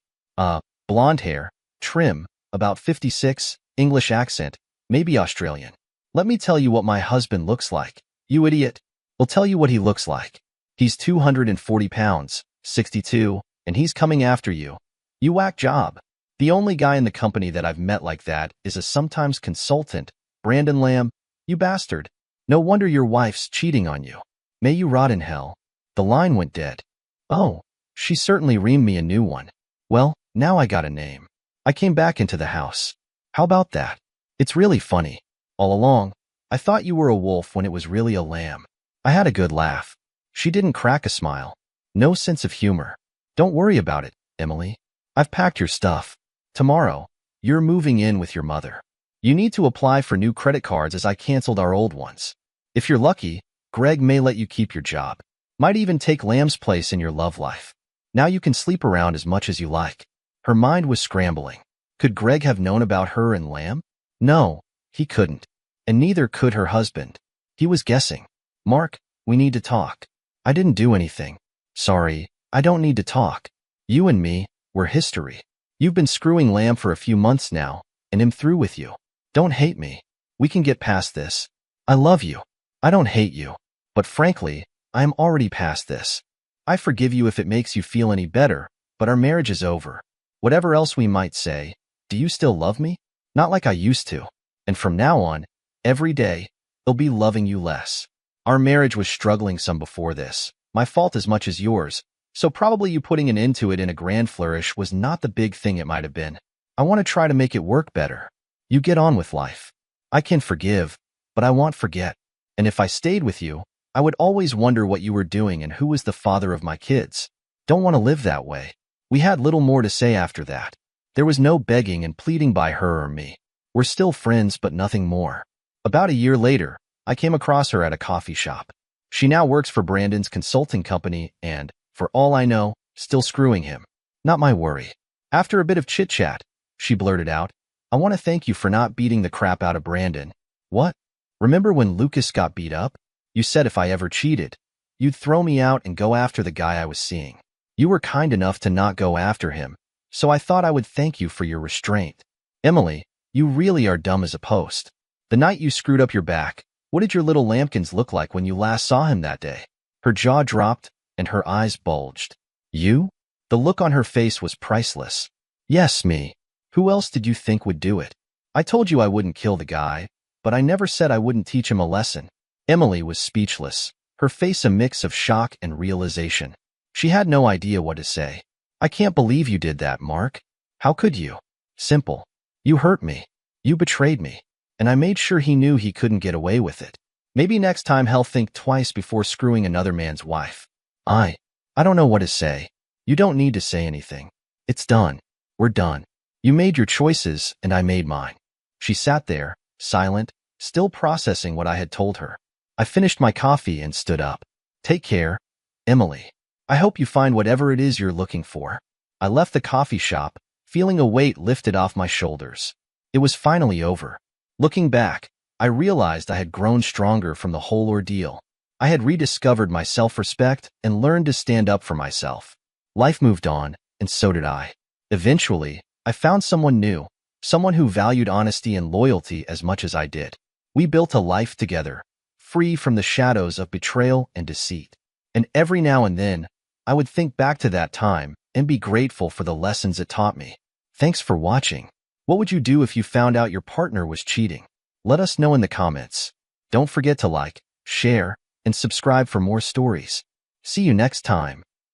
Blonde hair, trim, about 56, English accent, maybe Australian. "Let me tell you what my husband looks like, you idiot. I'll tell you what he looks like. He's 240 pounds, 62, and he's coming after you. You whack job. The only guy in the company that I've met like that is a sometimes consultant, Brandon Lamb, you bastard. No wonder your wife's cheating on you. May you rot in hell." The line went dead. Oh, she certainly reamed me a new one. Well, now I got a name. I came back into the house. How about that? It's really funny. All along, I thought you were a wolf when it was really a lamb. I had a good laugh. She didn't crack a smile. No sense of humor. "Don't worry about it, Emily. I've packed your stuff. Tomorrow, you're moving in with your mother. You need to apply for new credit cards as I canceled our old ones. If you're lucky, Greg may let you keep your job. Might even take Lamb's place in your love life. Now you can sleep around as much as you like." Her mind was scrambling. Could Greg have known about her and Lamb? No, he couldn't. And neither could her husband. He was guessing. "Mark, we need to talk." "I didn't do anything." "Sorry, I don't need to talk. You and me, we're history. You've been screwing Lamb for a few months now, and I'm through with you. Don't hate me. We can get past this. I love you. I don't hate you. But frankly, I am already past this. I forgive you if it makes you feel any better, but our marriage is over. Whatever else we might say, do you still love me? Not like I used to. And from now on, every day, I'll be loving you less. Our marriage was struggling some before this. My fault as much as yours. So probably you putting an end to it in a grand flourish was not the big thing it might have been. I want to try to make it work better. You get on with life. I can forgive, but I won't forget. And if I stayed with you, I would always wonder what you were doing and who was the father of my kids. Don't want to live that way. We had little more to say after that. There was no begging and pleading by her or me. We're still friends, but nothing more. About a year later, I came across her at a coffee shop. She now works for Brandon's consulting company and, for all I know, still screwing him. Not my worry. After a bit of chit-chat, she blurted out, "I want to thank you for not beating the crap out of Brandon." What? Remember when Lucas got beat up? You said if I ever cheated, you'd throw me out and go after the guy I was seeing. You were kind enough to not go after him, so I thought I would thank you for your restraint. Emily, you really are dumb as a post. The night you screwed up your back, what did your little lambkins look like when you last saw him that day? Her jaw dropped and her eyes bulged. You? The look on her face was priceless. Yes, me. Who else did you think would do it? I told you I wouldn't kill the guy, but I never said I wouldn't teach him a lesson. Emily was speechless, her face a mix of shock and realization. She had no idea what to say. I can't believe you did that, Mark. How could you? Simple. You hurt me. You betrayed me. And I made sure he knew he couldn't get away with it. Maybe next time he'll think twice before screwing another man's wife. I don't know what to say. You don't need to say anything. It's done. We're done. You made your choices, and I made mine. She sat there, silent, still processing what I had told her. I finished my coffee and stood up. Take care, Emily. I hope you find whatever it is you're looking for. I left the coffee shop, feeling a weight lifted off my shoulders. It was finally over. Looking back, I realized I had grown stronger from the whole ordeal. I had rediscovered my self-respect and learned to stand up for myself. Life moved on, and so did I. Eventually, I found someone new, someone who valued honesty and loyalty as much as I did. We built a life together, free from the shadows of betrayal and deceit. And every now and then, I would think back to that time and be grateful for the lessons it taught me. Thanks for watching. What would you do if you found out your partner was cheating? Let us know in the comments. Don't forget to like, share, and subscribe for more stories. See you next time.